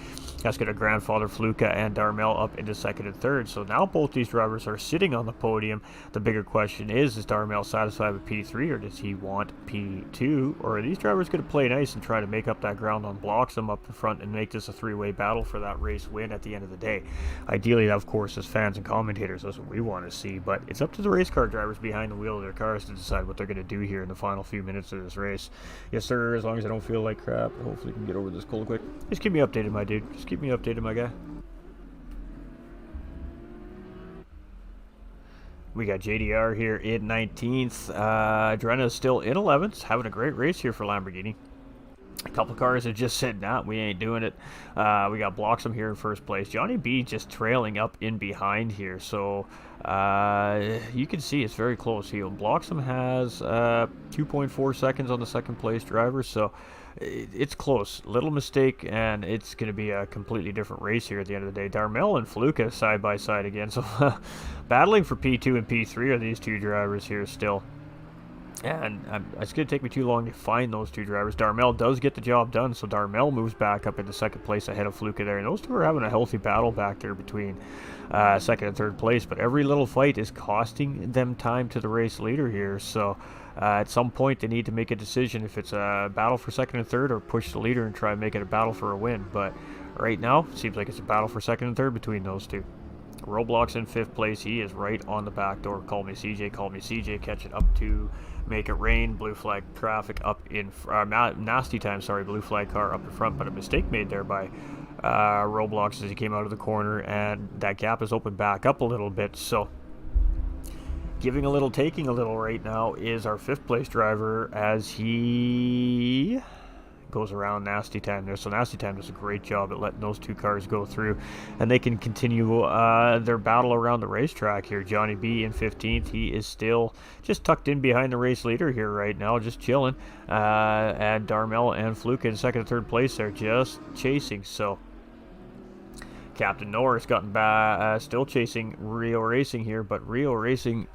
That's going to grandfather Fluka and Darmel up into 2nd and 3rd. So now both these drivers are sitting on the podium. The bigger question is Darmel satisfied with P3, or does he want P2? Or are these drivers going to play nice and try to make up that ground on Bloxham up in front and make this a 3-way battle for that race win at the end of the day? Ideally, of course, as fans and commentators, that's what we want to see, but it's up to the race car drivers behind the wheel of their cars to decide what they're going to do here in the final few minutes of this race. Yes, sir, as long as I don't feel like crap, hopefully I can get over this cold quick. Just keep me updated, my dude. Just keep me updated, my guy. We got JDR here in 19th. Drenna is still in 11th, having a great race here for Lamborghini. A couple cars have just said, nah, we ain't doing it. We got Bloxham here in first place. Johnny B just trailing up in behind here. So you can see it's very close here. Bloxham has 2.4 seconds on the second place driver. So it's close. Little mistake, and it's going to be a completely different race here at the end of the day. Darmel and Fluka side by side again. So battling for P2 and P3 are these two drivers here still. And it's going to take me too long to find those two drivers. Darmel does get the job done, so Darmel moves back up into second place ahead of Fluka there. And those two are having a healthy battle back there between second and third place. But every little fight is costing them time to the race leader here. So at some point they need to make a decision if it's a battle for second and third or push the leader and try and make it a battle for a win. But right now, it seems like it's a battle for second and third between those two. Roblox in fifth place. He is right on the back door. Call me CJ. Call me CJ. Catch it up to Make It Rain. Blue flag traffic up in nasty time. Sorry, blue flag car up in front, but a mistake made there by Roblox as he came out of the corner, and that gap is opened back up a little bit. So giving a little, taking a little right now is our fifth place driver as he goes around Nasty Time there. So Nasty Time does a great job at letting those two cars go through, and they can continue their battle around the racetrack here. Johnny B in 15th. He is still just tucked in behind the race leader here right now, just chilling. And Darmel and Fluke in second and third place there, just chasing. So Captain Norris gotten back, still chasing Rio Racing here, but Rio Racing,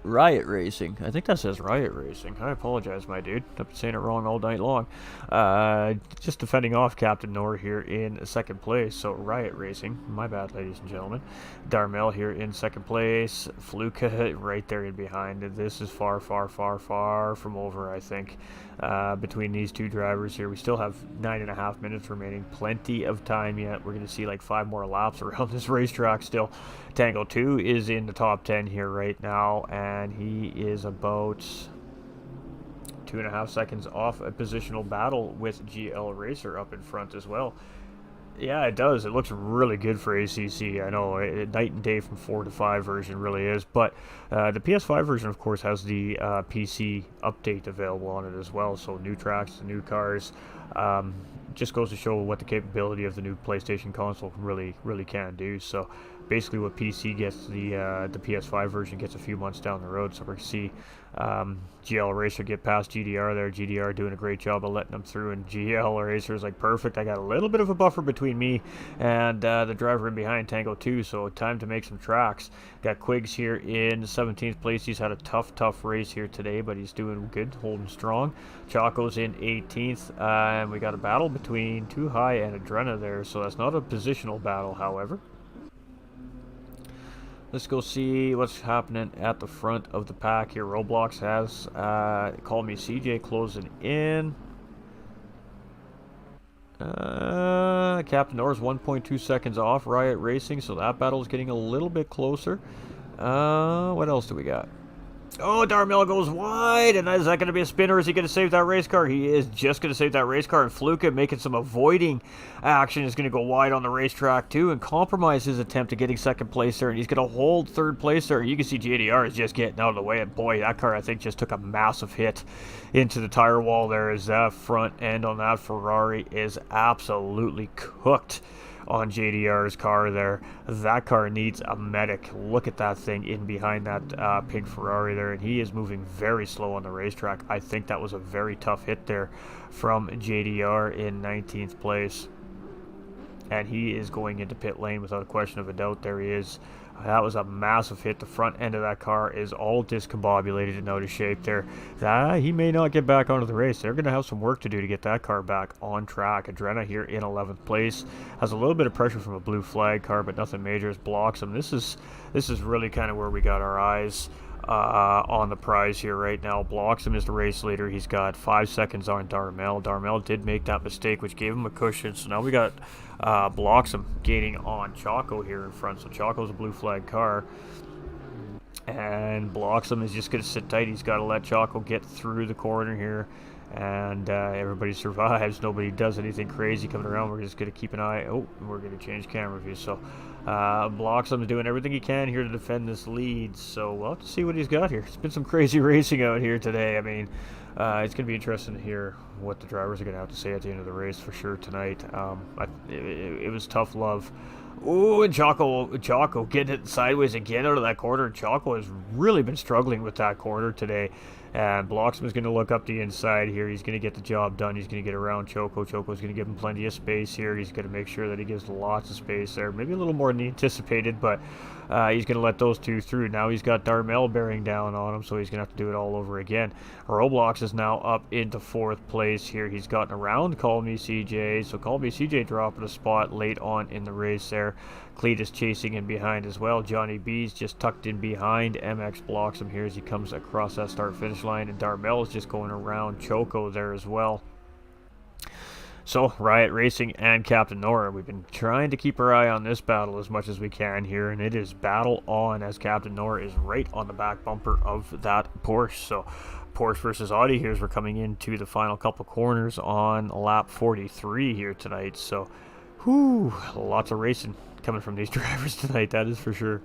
Riot Racing. I think that says Riot Racing. I apologize, my dude. I've been saying it wrong all night long. Just defending off Captain Nor here in second place. So Riot Racing. My bad, ladies and gentlemen. Darmel here in second place. Fluka right there in behind. This is far, far, far, far from over, I think. Between these two drivers here. We still have 9.5 minutes remaining. Plenty of time yet. We're going to see like 5 more laps around this racetrack still. Tango 2 is in the top 10 here right now, and he is about 2.5 seconds off a positional battle with GL Racer up in front as well. Yeah, it does. It looks really good for ACC. I know, night and day from 4 to 5 version really is. But the PS5 version, of course, has the PC update available on it as well. So new tracks, new cars. Just goes to show what the capability of the new PlayStation console really can do. So basically what PC gets, the PS5 version gets a few months down the road. So we're going to see GL Racer get past GDR there. GDR doing a great job of letting them through, and GL Racer is like perfect. I got a little bit of a buffer between me and the driver in behind, Tango 2, so time to make some tracks. Got Quiggs here in 17th place. He's had a tough race here today, but he's doing good, holding strong. Chaco's in 18th, and we got a battle between Too High and Adrena there, so that's not a positional battle, however. Let's go see what's happening at the front of the pack here. Roblox has Call Me CJ closing in. Captain Norris 1.2 seconds off Riot Racing, so that battle is getting a little bit closer. What else do we got? Oh, Darmel goes wide, and is that going to be a spin, or is he going to save that race car? He is just going to save that race car, and Fluka making some avoiding action is going to go wide on the racetrack too and compromise his attempt at getting second place there, and he's going to hold third place there. You can see JDR is just getting out of the way, and boy, that car I think just took a massive hit into the tire wall there as that front end on that Ferrari is absolutely cooked on JDR's car there. That car needs a medic. Look at that thing in behind that pink Ferrari there, and he is moving very slow on the racetrack. I think that was a very tough hit there from JDR in 19th place, and he is going into pit lane without a question of a doubt. There he is. That was a massive hit. The front end of that car is all discombobulated and out of shape there. He may not get back onto the race. They're going to have some work to do to get that car back on track. Adrena here in 11th place. Has a little bit of pressure from a blue flag car, but nothing major. Blocks him. This is really kind of where we got our eyes on the prize here right now. Bloxham is the race leader. He's got 5 seconds on Darmel. Darmel did make that mistake, which gave him a cushion. So now we got Bloxham gaining on Chaco here in front. So Chaco's a blue flag car, and Bloxham is just going to sit tight. He's got to let Chaco get through the corner here, and everybody survives. Nobody does anything crazy coming around. We're just going to keep an eye. Oh, we're going to change camera view. So Bloxham's doing everything he can here to defend this lead. So we'll have to see what he's got here. It's been some crazy racing out here today. I mean, it's going to be interesting to hear what the drivers are going to have to say at the end of the race for sure tonight. It was tough love. Ooh, and Jocko getting it sideways again out of that corner. Jocko has really been struggling with that corner today. And Bloxham is going to look up the inside here. He's going to get the job done. He's going to get around Choco. Choco's going to give him plenty of space here. He's going to make sure that he gives lots of space there. Maybe a little more than he anticipated, but he's going to let those two through. Now he's got Darmel bearing down on him, so he's going to have to do it all over again. Roblox is now up into 4th place here. He's gotten around Call Me CJ, so Call Me CJ dropping a spot late on in the race there. Cletus chasing in behind as well. Johnny B's just tucked in behind. MX blocks him here as he comes across that start-finish line, and Darmel is just going around Choco there as well. So, Riot Racing and Captain Nora, we've been trying to keep our eye on this battle as much as we can here, and it is battle on as Captain Nora is right on the back bumper of that Porsche. So, Porsche versus Audi here as we're coming into the final couple corners on lap 43 here tonight. So, whew, lots of racing coming from these drivers tonight, that is for sure.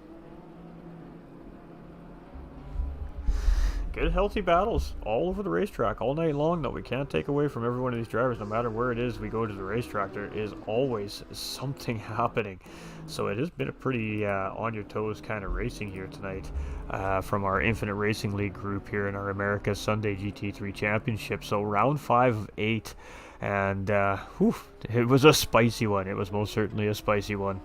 Good, healthy battles all over the racetrack all night long, though. We can't take away from every one of these drivers. No matter where it is we go to the racetrack, there is always something happening. So it has been a pretty on-your-toes kind of racing here tonight from our Infinite Racing League group here in our America's Sunday GT3 Championship. So round 5 of 8, and whew, it was a spicy one. It was most certainly a spicy one.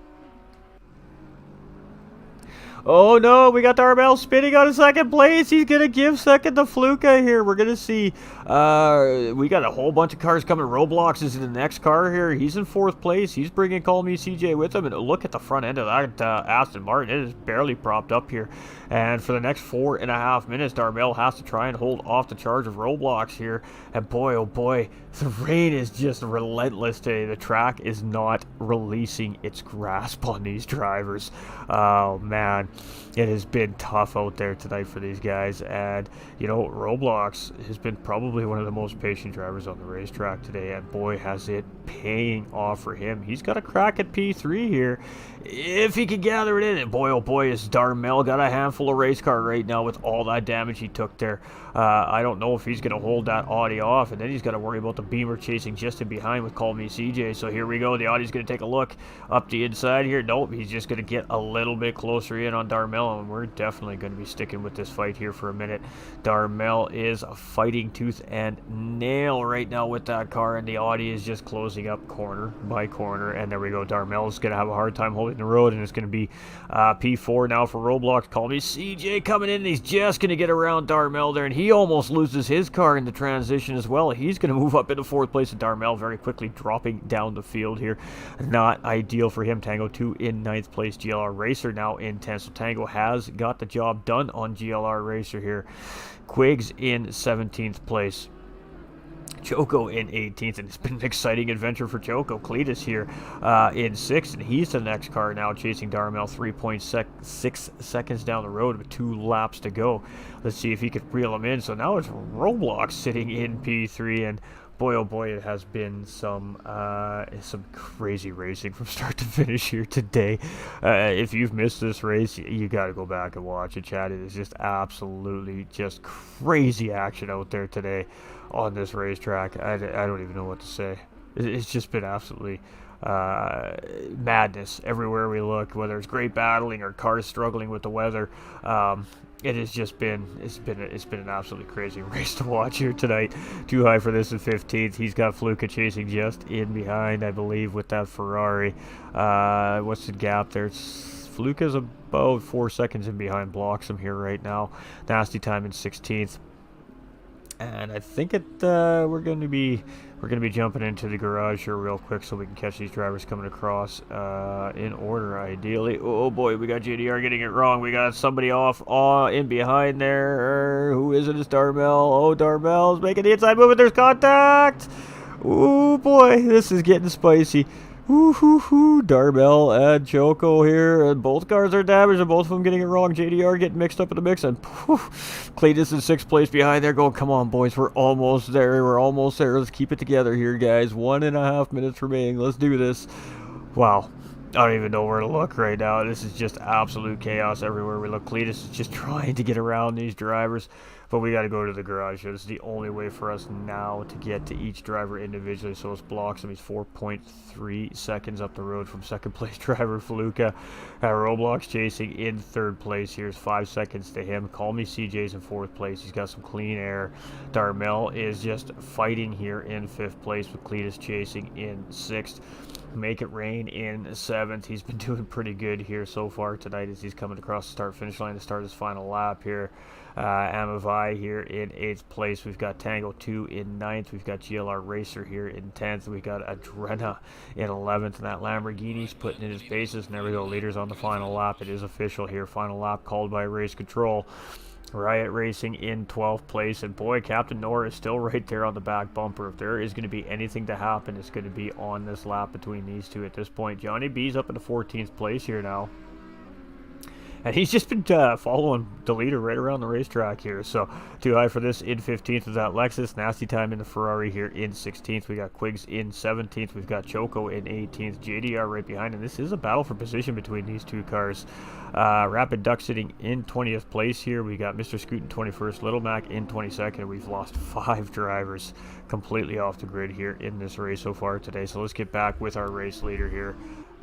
Oh no, we got Darmel spinning on a second place. He's going to give second to Fluka here. We're going to see, we got a whole bunch of cars coming. Roblox is in the next car here. He's in 4th place. He's bringing Call Me CJ with him. And look at the front end of that Aston Martin. It is barely propped up here. And for the next 4.5 minutes, Darmel has to try and hold off the charge of Roblox here. And boy, oh boy, the rain is just relentless today. The track is not releasing its grasp on these drivers. Oh man, it has been tough out there tonight for these guys. And you know, Roblox has been probably one of the most patient drivers on the racetrack today, and boy has it paying off for him. He's got a crack at P3 here if he can gather it in. And boy, oh boy, is Darmel got a handful of race car right now with all that damage he took there. I don't know if he's going to hold that Audi off, and then he's got to worry about the Beamer chasing just in behind with Call Me CJ. So here we go. The Audi's going to take a look up the inside here. Nope, he's just going to get a little bit closer in on Darmel, and we're definitely going to be sticking with this fight here for a minute. Darmel is fighting tooth and nail right now with that car, and the Audi is just closing up corner by corner. And there we go. Darmel's going to have a hard time holding the road, and it's going to be P4 now for Roblox. Call Me CJ coming in, and he's just going to get around Darmel there, and he almost loses his car in the transition as well. He's going to move up into 4th place, and Darmel very quickly dropping down the field here. Not ideal for him. Tango 2 in 9th place. GLR Racer now in 10th. So Tango has got the job done on GLR Racer here. Quigs in 17th place. Choco in 18th, and it's been an exciting adventure for Choco. Cletus here in 6th, and he's the next car now chasing Darmel 3.6 seconds down the road with 2 laps to go. Let's see if he could reel him in. So now it's Roblox sitting in P3, and boy, oh boy, it has been some crazy racing from start to finish here today. If you've missed this race, you got to go back and watch it, Chad. It is just absolutely just crazy action out there today on this racetrack. I don't even know what to say. It's just been absolutely madness everywhere we look, whether it's great battling or cars struggling with the weather. It has just been an absolutely crazy race to watch here tonight. Too high for this in 15th. He's got Fluka chasing just in behind, I believe, with that Ferrari. What's the gap there? Fluka's about 4 seconds in behind, blocks him here right now. Nasty time in 16th. And I think we're going to be jumping into the garage here real quick so we can catch these drivers coming across in order, ideally. Oh boy, we got JDR getting it wrong. We got somebody off in behind there. Who is it? It's Darmel. Oh, Darmel's making the inside move, and there's contact. Oh boy, this is getting spicy. Woo-hoo-hoo, Darmel and Choco here, and both cars are damaged, and both of them getting it wrong. JDR getting mixed up in the mix, and Cletus in 6th place behind there going, come on, boys, we're almost there, let's keep it together here, guys. 1.5 minutes remaining, let's do this. Wow. I don't even know where to look right now. This is just absolute chaos everywhere we look. Cletus is just trying to get around these drivers, but we got to go to the garage. This is the only way for us now to get to each driver individually. So it's blocks him. He's 4.3 seconds up the road from 2nd place driver Faluca. Roblox chasing in 3rd place. Here's 5 seconds to him. Call me CJ's in 4th place. He's got some clean air. Darmel is just fighting here in 5th place with Cletus chasing in 6th. Make It Rain in 7th. He's been doing pretty good here so far tonight as he's coming across the start-finish line to start his final lap here. Amavai here in 8th place. We've got Tango 2 in 9th. We've got GLR Racer here in 10th. We've got Adrena in 11th. And that Lamborghini's putting in his paces. And there we go. Leaders on the final lap. It is official here. Final lap called by Race Control. Riot Racing in 12th place, and boy, Captain Nora is still right there on the back bumper. If there is going to be anything to happen, it's going to be on this lap between these two at this point. Johnny B's up in the 14th place here now. And he's just been following the leader right around the racetrack here. So, too high for this. In 15th is that Lexus. Nasty Time in the Ferrari here in 16th. We got Quigs in 17th. We've got Choco in 18th. JDR right behind. And this is a battle for position between these two cars. Rapid Duck sitting in 20th place here. We got Mr. Scoot in 21st. Little Mac in 22nd. We've lost 5 drivers completely off the grid here in this race so far today. So, let's get back with our race leader here.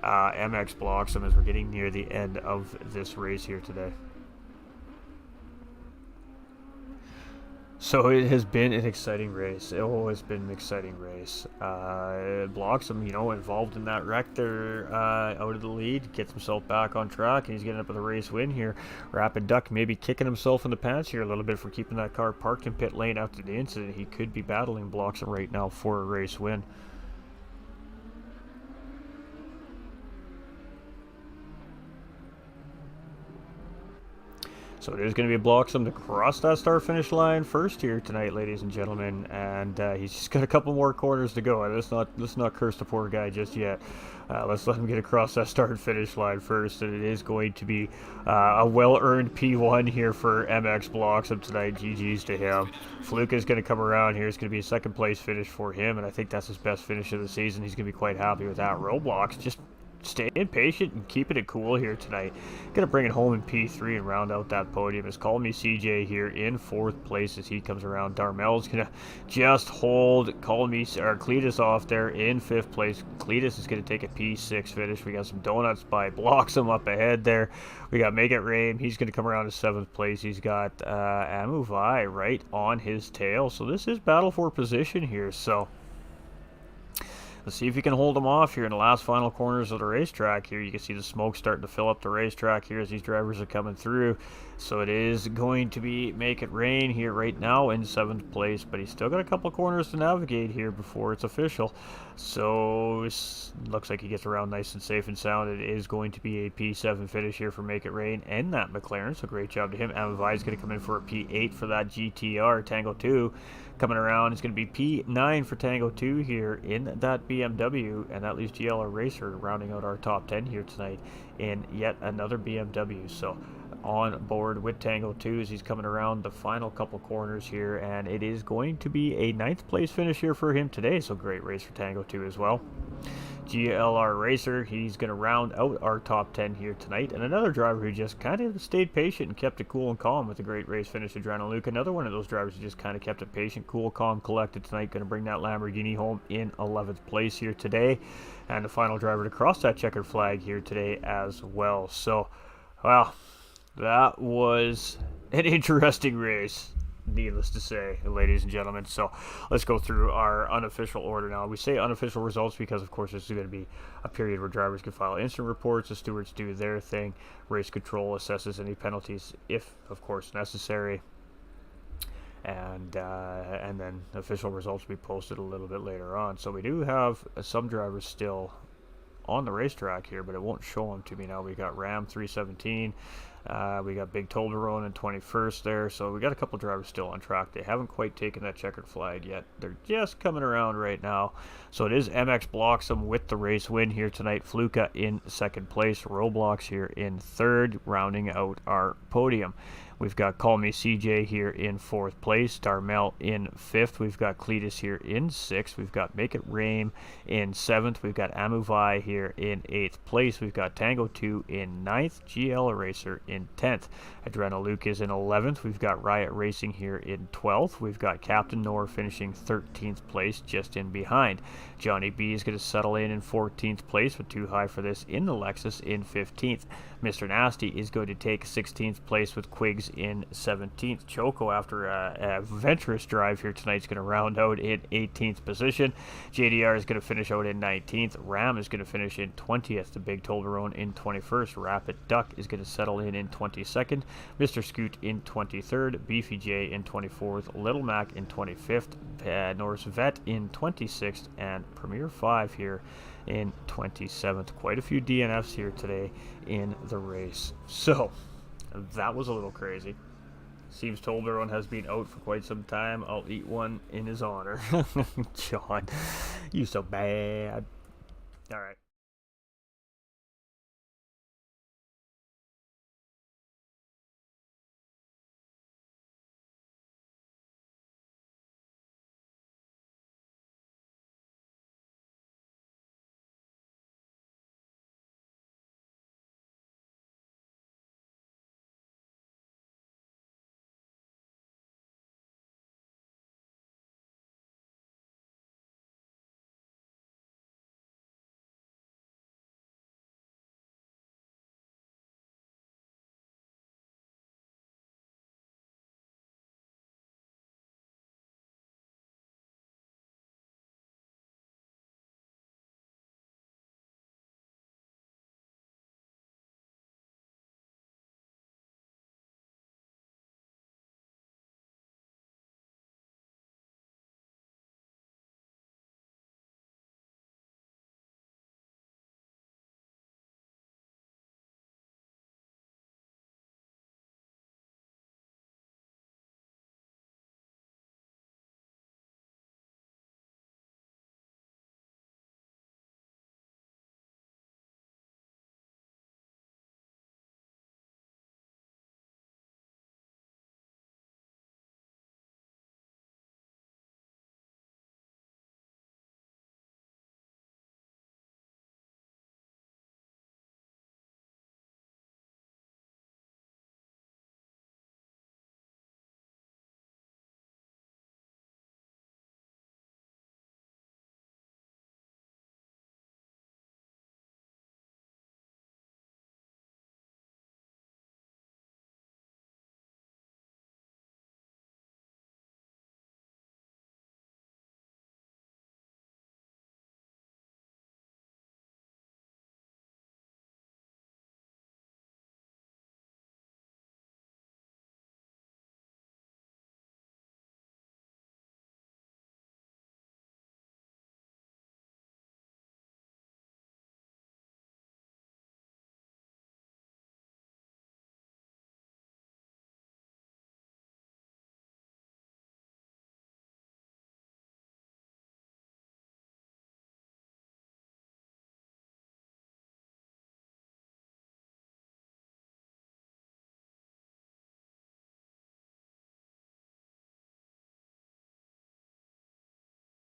MX blocks him as we're getting near the end of this race here today. So it has been an exciting race. It has been an exciting race. Blocks him, involved in that wreck there, out of the lead, gets himself back on track, and he's getting up with a race win here. Rapid Duck maybe kicking himself in the pants here a little bit for keeping that car parked in pit lane after the incident. He could be battling Blocks him right now for a race win. So it is going to be Bloxham to cross that start-finish line first here tonight, ladies and gentlemen, and he's just got a couple more corners to go. Let's not curse the poor guy just yet. Let's let him get across that start-finish line first, and it is going to be a well-earned P1 here for MX Bloxham tonight. GG's to him. Fluke is going to come around here. It's going to be a second-place finish for him, and I think that's his best finish of the season. He's going to be quite happy with that. Roblox just staying patient and keeping it cool here tonight. Gonna bring it home in P3 and round out that podium. Is Call Me CJ here in 4th place as he comes around. Darmel's gonna just hold Cletus off there in 5th place. Cletus is gonna take a P6 finish. We got some donuts by Bloxham up ahead there. We got Make It Rain. He's gonna come around in 7th place. He's got Amuvai right on his tail. So this is battle for position here. So let's see if he can hold them off here in the last final corners of the racetrack here. You can see the smoke starting to fill up the racetrack here as these drivers are coming through. So it is going to be Make It Rain here right now in 7th place, but he's still got a couple corners to navigate here before it's official. So it looks like he gets around nice and safe and sound. It is going to be a P7 finish here for Make It Rain and that McLaren, so great job to him. Amavai is going to come in for a P8 for that GTR. Tango 2 coming around is going to be P9 for Tango 2 here in that BMW, and that leaves GLR Racer rounding out our top 10 here tonight in yet another BMW. So on board with Tango 2 as he's coming around the final couple corners here, and it is going to be a 9th place finish here for him today, so great race for Tango 2 as well. GLR Racer, he's going to round out our top 10 here tonight, and another driver who just kind of stayed patient and kept it cool and calm with a great race finish, Adrenaline Luke. Another one of those drivers who just kind of kept it patient, cool, calm, collected tonight, going to bring that Lamborghini home in 11th place here today, and the final driver to cross that checkered flag here today as well. So, well, that was an interesting race, needless to say, ladies and gentlemen. So let's go through our unofficial order now. We say unofficial results because, of course, this is going to be a period where drivers can file instant reports. The stewards do their thing. Race control assesses any penalties if, of course, necessary. And then official results will be posted a little bit later on. So we do have some drivers still on the racetrack here, but it won't show them to me now. We got Ram 317. We got Big Toblerone in 21st there, so we got a couple drivers still on track. They haven't quite taken that checkered flag yet. They're just coming around right now. So it is MX Bloxham with the race win here tonight. Fluka in second place. Roblox here in third, rounding out our podium. We've got Call Me CJ here in fourth place, Darmel in fifth. We've got Cletus here in sixth. We've got Make It Rain in seventh. We've got Amuvai here in eighth place. We've got Tango 2 in ninth. GL Eraser in 10th. Adrenaluke is in 11th. We've got Riot Racing here in 12th. We've got Captain Nor finishing 13th place, just in behind. Johnny B is going to settle in 14th place, but too high for this in the Lexus in 15th. Mr. Nasty is going to take 16th place with Quigs in 17th. Choco, after a venturous drive here tonight, is going to round out in 18th position. JDR is going to finish out in 19th. Ram is going to finish in 20th. The Big Toblerone in 21st. Rapid Duck is going to settle in 22nd. Mr. Scoot in 23rd. Beefy J in 24th. Little Mac in 25th. Norse Vet in 26th. And Premier 5 here in 27th. Quite a few DNFs here today in the race. So, that was a little crazy. Seems Toblerone has been out for quite some time. I'll eat one in his honor. John, you so bad. All right.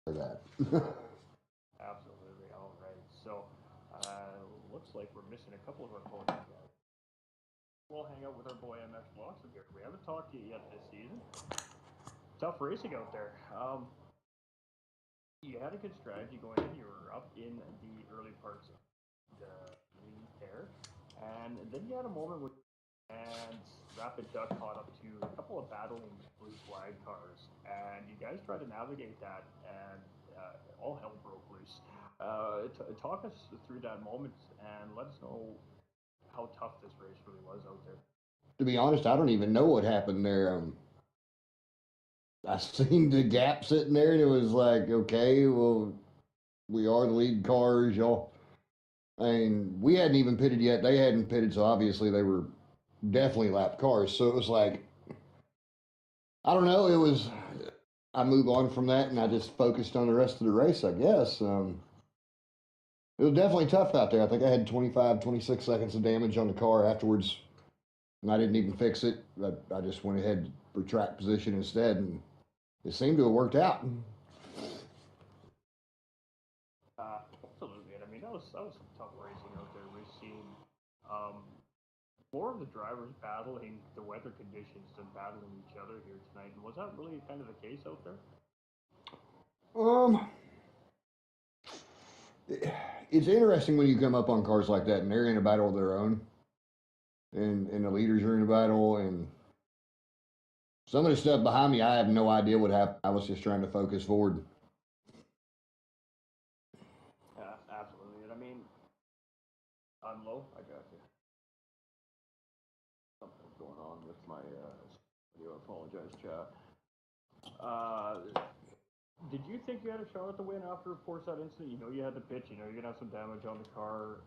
For that. Absolutely. All right. So, looks like we're missing a couple of our podium guys. We'll hang out with our boy MX Bloxham here. We haven't talked to you yet this season. Tough racing out there. You had a good strategy going in. You were up in the early parts of the lead there, and then you had a moment where and Rapid Duck caught up to a couple of battling blue flag cars, and you guys tried to navigate that, and all hell broke loose. Talk us through that moment and let us know how tough this race really was out there. To be honest, I don't even know what happened there. I seen the gap sitting there, and it was like, okay, well, we are the lead cars, y'all. And we hadn't even pitted yet. They hadn't pitted, so obviously they were definitely lap cars. So it was like, I don't know. I move on from that and I just focused on the rest of the race, I guess. It was definitely tough out there. I think I had 25, 26 seconds of damage on the car afterwards, and I didn't even fix it. I just went ahead for track position instead, and it seemed to have worked out. Absolutely, and I mean that was some tough racing out there. We've seen um, more of the drivers battling the weather conditions than battling each other here tonight. And was that really kind of the case out there? Um, it's interesting when you come up on cars like that and they're in a battle of their own, and the leaders are in a battle, and some of the stuff behind me, I have no idea what happened. I was just trying to focus forward. Yeah, absolutely. And I mean, I'm low. I got you. Something's going on with my video. I apologize, chat. Uh, did you think you had a shot at the win after, of course, that incident? You know you had the pitch. You know you're gonna have some damage on the car.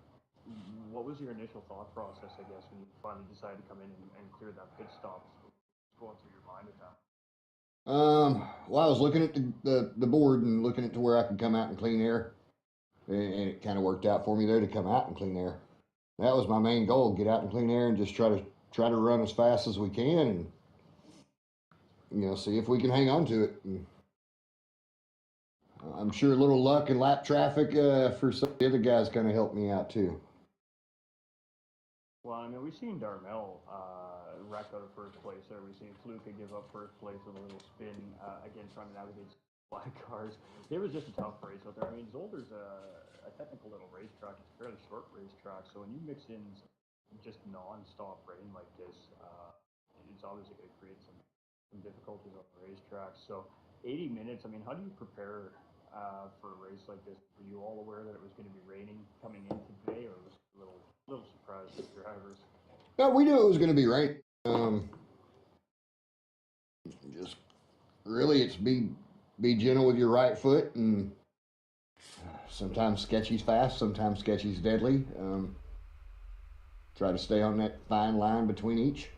What was your initial thought process, I guess, when you finally decided to come in and clear that pit stop? What's going through your mind at that? Well, I was looking at the board and looking at to where I could come out in clean air, and it kind of worked out for me there to come out in clean air. That was my main goal: get out in clean air and just try to run as fast as we can, and see if we can hang on to it. And I'm sure a little luck and lap traffic for some of the other guys kind of helped me out too. Well, I mean, we've seen Darmel rack out of first place there. We've seen Fluka give up first place with a little spin, again, trying to navigate black cars. It was just a tough race out there. I mean, Zolder's a technical little racetrack. It's a fairly short racetrack, so when you mix in just non-stop rain like this, it's obviously going to create some difficulties on the racetrack. So 80 minutes, I mean, how do you prepare for a race like this? Were you all aware that it was going to be raining coming into today, or was it a little surprise to the drivers? No, we knew it was going to be rain. Just really, it's be gentle with your right foot, and sometimes sketchy's fast, sometimes sketchy's deadly. Try to stay on that fine line between each.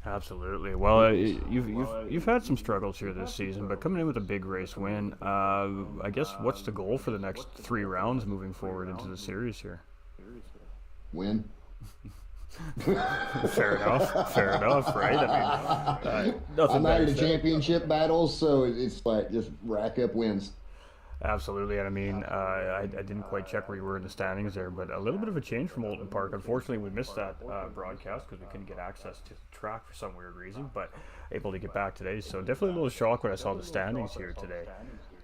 Absolutely. Well, you've had some struggles here this season, but coming in with a big race win, I guess what's the goal for the next 3 rounds moving forward into the series here? Win. Fair enough. Fair enough, right? I mean, nothing I'm out better of the said. championship battles, so it's like just rack up wins. Absolutely, and I mean, I didn't quite check where you were in the standings there, but a little bit of a change from Alton Park. Unfortunately, we missed that broadcast because we couldn't get access to the track for some weird reason, but able to get back today. So definitely a little shock when I saw the standings here today.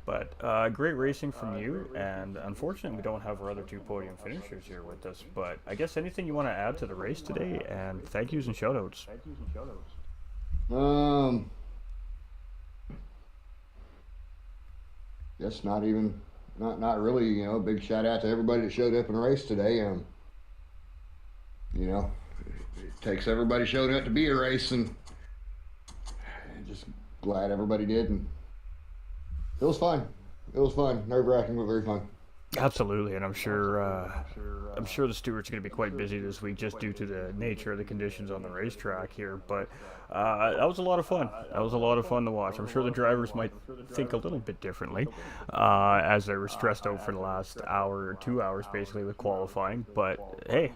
But great racing from you, and unfortunately, we don't have our other 2 podium finishers here with us. But I guess anything you want to add to the race today, and thank yous and shoutouts. Um, That's not really. A big shout out to everybody that showed up in the race today. You know, it takes everybody showed up to be a race, and just glad everybody did, and it was fun. It was fun, nerve wracking, but very fun. Absolutely, and I'm sure the stewards are going to be quite busy this week just due to the nature of the conditions on the racetrack here. But that was a lot of fun. That was a lot of fun to watch. I'm sure the drivers might think a little bit differently as they were stressed out for the last hour or 2 hours basically with qualifying. But hey,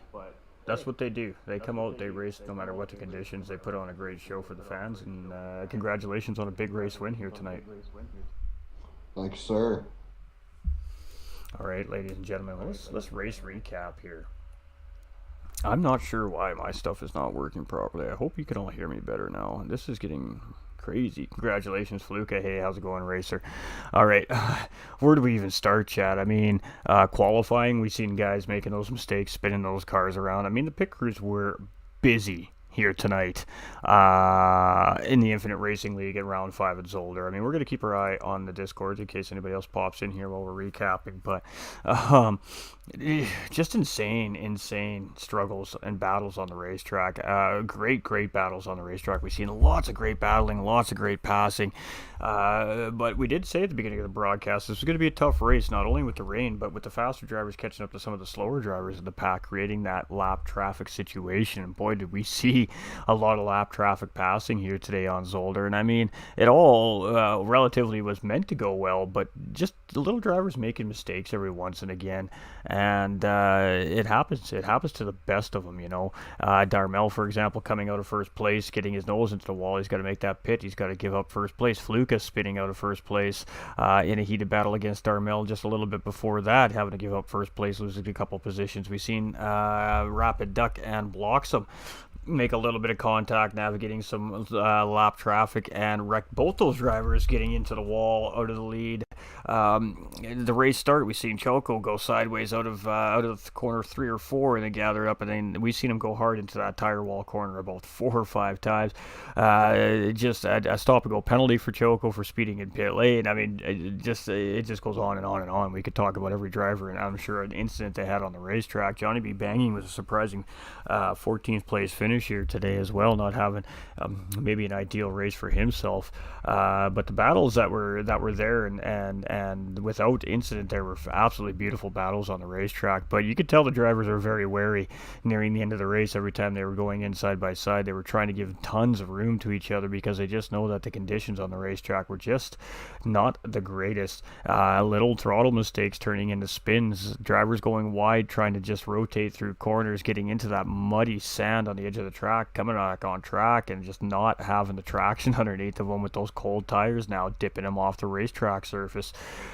that's what they do. They come out, they race no matter what the conditions. They put on a great show for the fans, and congratulations on a big race win here tonight. Thank you, sir. All right, ladies and gentlemen, let's race recap here. I'm not sure why my stuff is not working properly. I hope you can all hear me better now. This is getting crazy. Congratulations, Fluka. Hey, how's it going, racer? All right, where do we even start, Chad? I mean, qualifying, we've seen guys making those mistakes, spinning those cars around. I mean, the pit crews were busy here tonight in the Infinite Racing League at round 5 at Zolder. I mean, we're going to keep our eye on the Discord in case anybody else pops in here while we're recapping, but just insane struggles and battles on the racetrack. Great battles on the racetrack. We've seen lots of great battling, lots of great passing. But we did say at the beginning of the broadcast this was going to be a tough race, not only with the rain, but with the faster drivers catching up to some of the slower drivers in the pack, creating that lap traffic situation. And boy, did we see a lot of lap traffic passing here today on Zolder. And I mean, it all relatively was meant to go well, but just the little drivers making mistakes every once and again. And it happens. It happens to the best of them, you know. Darmel, for example, coming out of first place, getting his nose into the wall. He's got to make that pit. He's got to give up first place. Fluka spinning out of first place in a heated battle against Darmel just a little bit before that, having to give up first place, losing a couple positions. We've seen Rapid Duck and Bloxham make a little bit of contact, navigating some lap traffic, and wrecked both those drivers getting into the wall out of the lead. The race start, we've seen Choco go sideways out of corner 3 or 4 and then gather up, and then we've seen him go hard into that tire wall corner about 4 or 5 times. Just a stop and go penalty for Choco for speeding in pit lane. I mean, it just goes on and on and on. We could talk about every driver, and I'm sure an incident they had on the racetrack. Johnny B. Banging was a surprising 14th place finish here today as well, not having maybe an ideal race for himself. But the battles that were there and without incident, there were absolutely beautiful battles on the racetrack. But you could tell the drivers are very wary nearing the end of the race. Every time they were going in side by side, they were trying to give tons of room to each other because they just know that the conditions on the racetrack were just not the greatest. Little throttle mistakes turning into spins, drivers going wide, trying to just rotate through corners, getting into that muddy sand on the edge of the track, coming back on track, and just not having the traction underneath of them with those cold tires now dipping them off the racetrack surface.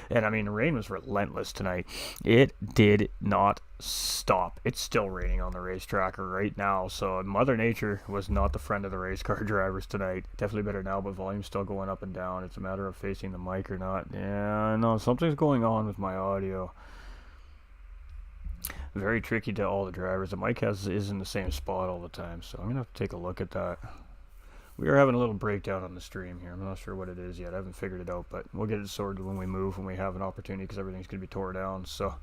And I mean, the rain was relentless tonight. It did not stop. It's still raining on the racetrack right now, so Mother Nature was not the friend of the race car drivers tonight. Definitely better now, but volume's still going up and down. It's a matter of facing the mic or not. Yeah, no, something's going on with my audio. Very tricky to all the drivers. The mic is in the same spot all the time, so I'm gonna have to take a look at that. We are having a little breakdown on the stream here. I'm not sure what it is yet. I haven't figured it out, but we'll get it sorted when we move, when we have an opportunity, because everything's going to be tore down. So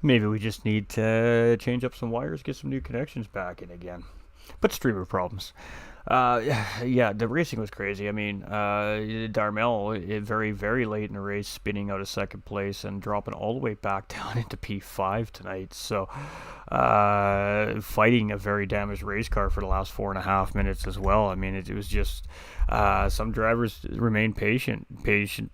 maybe we just need to change up some wires, get some new connections back in again. But streamer problems. Yeah, the racing was crazy. I mean, Darmel, very late in the race, spinning out of second place and dropping all the way back down into P5 tonight. So, fighting a very damaged race car for the last 4.5 minutes as well. I mean, it was just some drivers remain patient.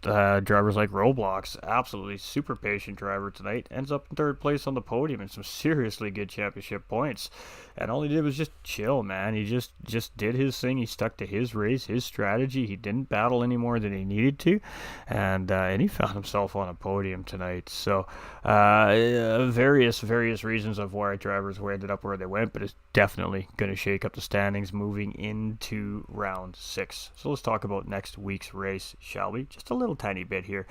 Drivers like Roblox, absolutely super patient driver tonight, ends up in 3rd place on the podium and some seriously good championship points. And all he did was just chill, man. He just did his thing. He stuck to his race, his strategy. He didn't battle any more than he needed to, and he found himself on a podium tonight. So various reasons of why drivers ended up where they went, but it's definitely going to shake up the standings moving into round 6. So let's talk about next week's race, shall we? Just a little tiny bit here.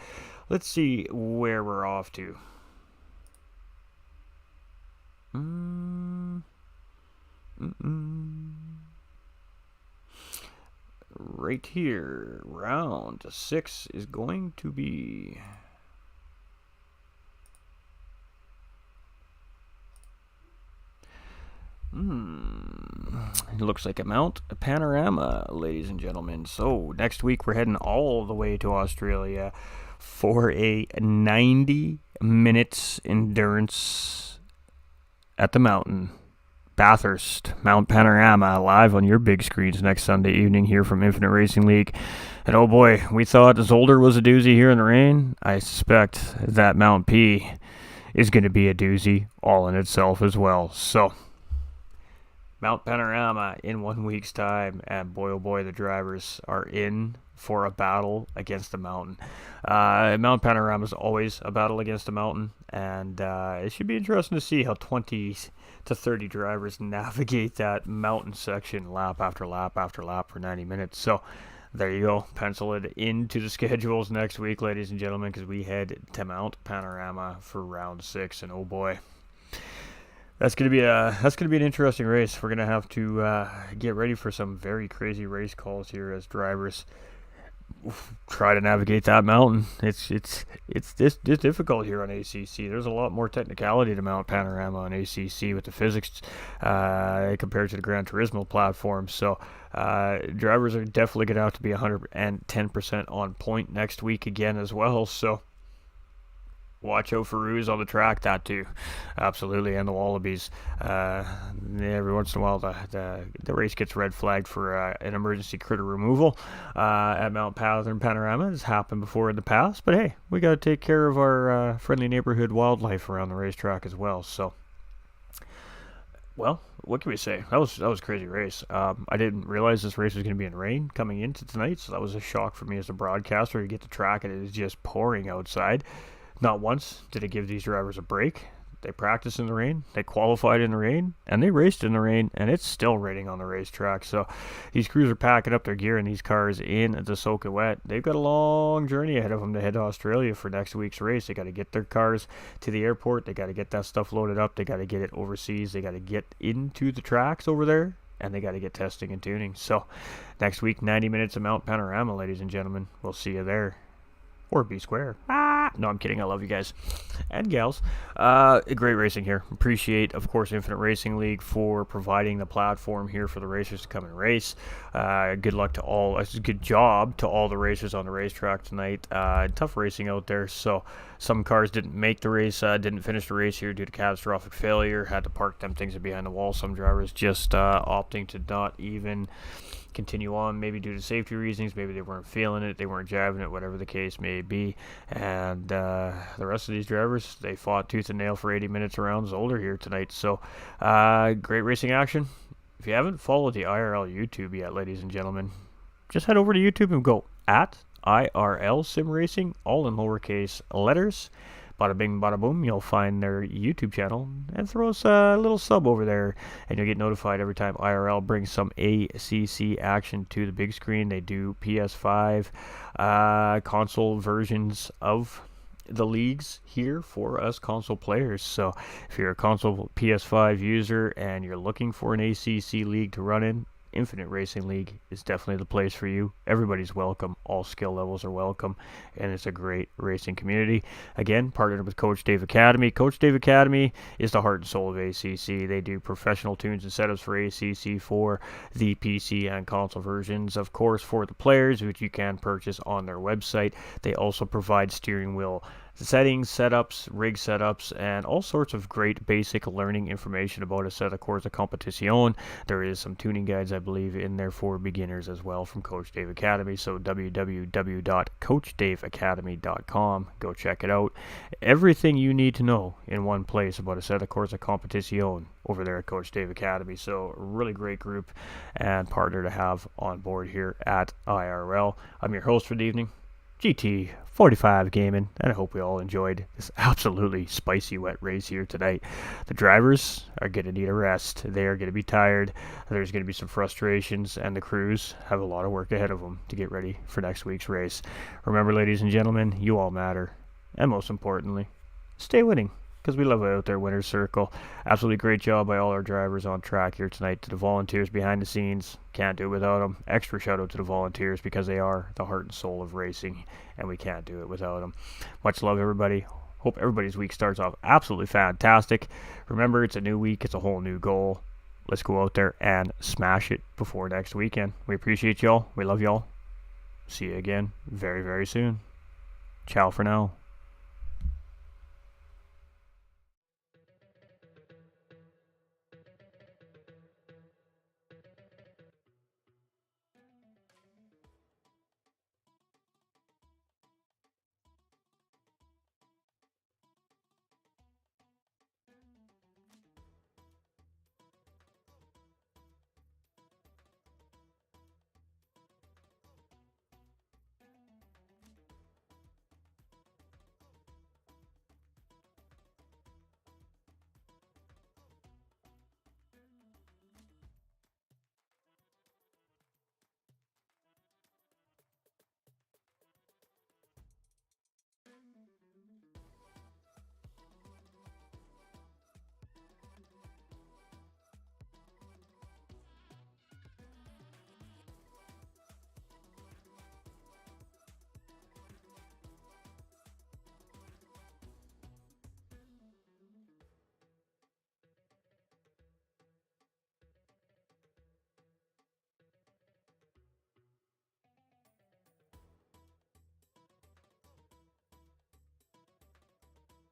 Let's see where we're off to. Right here, round 6 is going to be it looks like a Mount Panorama, ladies and gentlemen. So next week we're heading all the way to Australia for a 90 minutes endurance at the mountain. Bathurst, Mount Panorama, live on your big screens next Sunday evening here from Infinite Racing League. And oh boy, we thought Zolder was a doozy here in the rain. I suspect that Mount P is going to be a doozy all in itself as well. So, Mount Panorama in 1 week's time, and boy oh boy, the drivers are in for a battle against the mountain. Mount Panorama is always a battle against the mountain, and it should be interesting to see how 20 to 30 drivers navigate that mountain section lap after lap after lap for 90 minutes. So there you go. Pencil it into the schedules next week, ladies and gentlemen, because we head to Mount Panorama for round 6, and oh boy. That's gonna be an interesting race. We're gonna have to get ready for some very crazy race calls here as drivers try to navigate that mountain. It's difficult here on ACC. There's a lot more technicality to Mount Panorama on ACC with the physics compared to the Gran Turismo platform. So drivers are definitely going to have to be 110% on point next week again as well. So watch out for Ruse on the track, that too. Absolutely, and the Wallabies. Every once in a while, the race gets red flagged for an emergency critter removal at Mount Panorama. It's happened before in the past, but hey, we got to take care of our friendly neighborhood wildlife around the racetrack as well. So, well, what can we say? That was a crazy race. I didn't realize this race was going to be in rain coming into tonight, so that was a shock for me as a broadcaster. You get the track and it is just pouring outside. Not once did it give these drivers a break. They practiced in the rain, they qualified in the rain, and they raced in the rain, and it's still raining on the racetrack. So these crews are packing up their gear in these cars in the soaking wet. They've got a long journey ahead of them to head to Australia for next week's race. They got to get their cars to the airport. They got to get that stuff loaded up. They got to get it overseas. They got to get into the tracks over there, and they got to get testing and tuning. So next week, 90 minutes of Mount Panorama, ladies and gentlemen. We'll see you there. Or B square. No, I'm kidding. I love you guys and gals. Great racing here. Appreciate, of course, Infinite Racing League for providing the platform here for the racers to come and race. Good luck to all. Good job to all the racers on the racetrack tonight. Tough racing out there. So some cars didn't make the race, didn't finish the race here due to catastrophic failure. Had to park them things behind the wall. Some drivers just opting to not even continue on, maybe due to safety reasons. Maybe they weren't feeling it, they weren't driving it, whatever the case may be. And the rest of these drivers, they fought tooth and nail for 80 minutes around Zolder here tonight. So great racing action. If you haven't followed the IRL YouTube yet, ladies and gentlemen, just head over to YouTube and go at IRL Sim Racing, all in lowercase letters. Bada bing, bada boom, you'll find their YouTube channel and throw us a little sub over there, and you'll get notified every time IRL brings some ACC action to the big screen. They do PS5 console versions of the leagues here for us console players. So if you're a console PS5 user and you're looking for an ACC league to run in, Infinite Racing League is definitely the place for you. Everybody's welcome. All skill levels are welcome, and it's a great racing community. Again, partnered with Coach Dave Academy. Coach Dave Academy is the heart and soul of ACC. They do professional tunes and setups for ACC for the PC and console versions, of course, for the players, which you can purchase on their website. They also provide steering wheel settings, setups, rig setups, and all sorts of great basic learning information about a set of Corsa Competición. There is some tuning guides, I believe, in there for beginners as well from Coach Dave Academy. So www.coachdaveacademy.com. Go check it out. Everything you need to know in one place about a set of Corsa Competición over there at Coach Dave Academy. So really great group and partner to have on board here at IRL. I'm your host for the evening, GT45 Gaming, and I hope we all enjoyed this absolutely spicy wet race here tonight. The drivers are going to need a rest. They are going to be tired. There's going to be some frustrations, and the crews have a lot of work ahead of them to get ready for next week's race. Remember, ladies and gentlemen, you all matter. And most importantly, stay winning, because we love it out there, Winner's Circle. Absolutely great job by all our drivers on track here tonight. To the volunteers behind the scenes, can't do it without them. Extra shout out to the volunteers, because they are the heart and soul of racing, and we can't do it without them. Much love, everybody. Hope everybody's week starts off absolutely fantastic. Remember, it's a new week. It's a whole new goal. Let's go out there and smash it before next weekend. We appreciate y'all. We love y'all. See you again very, very soon. Ciao for now.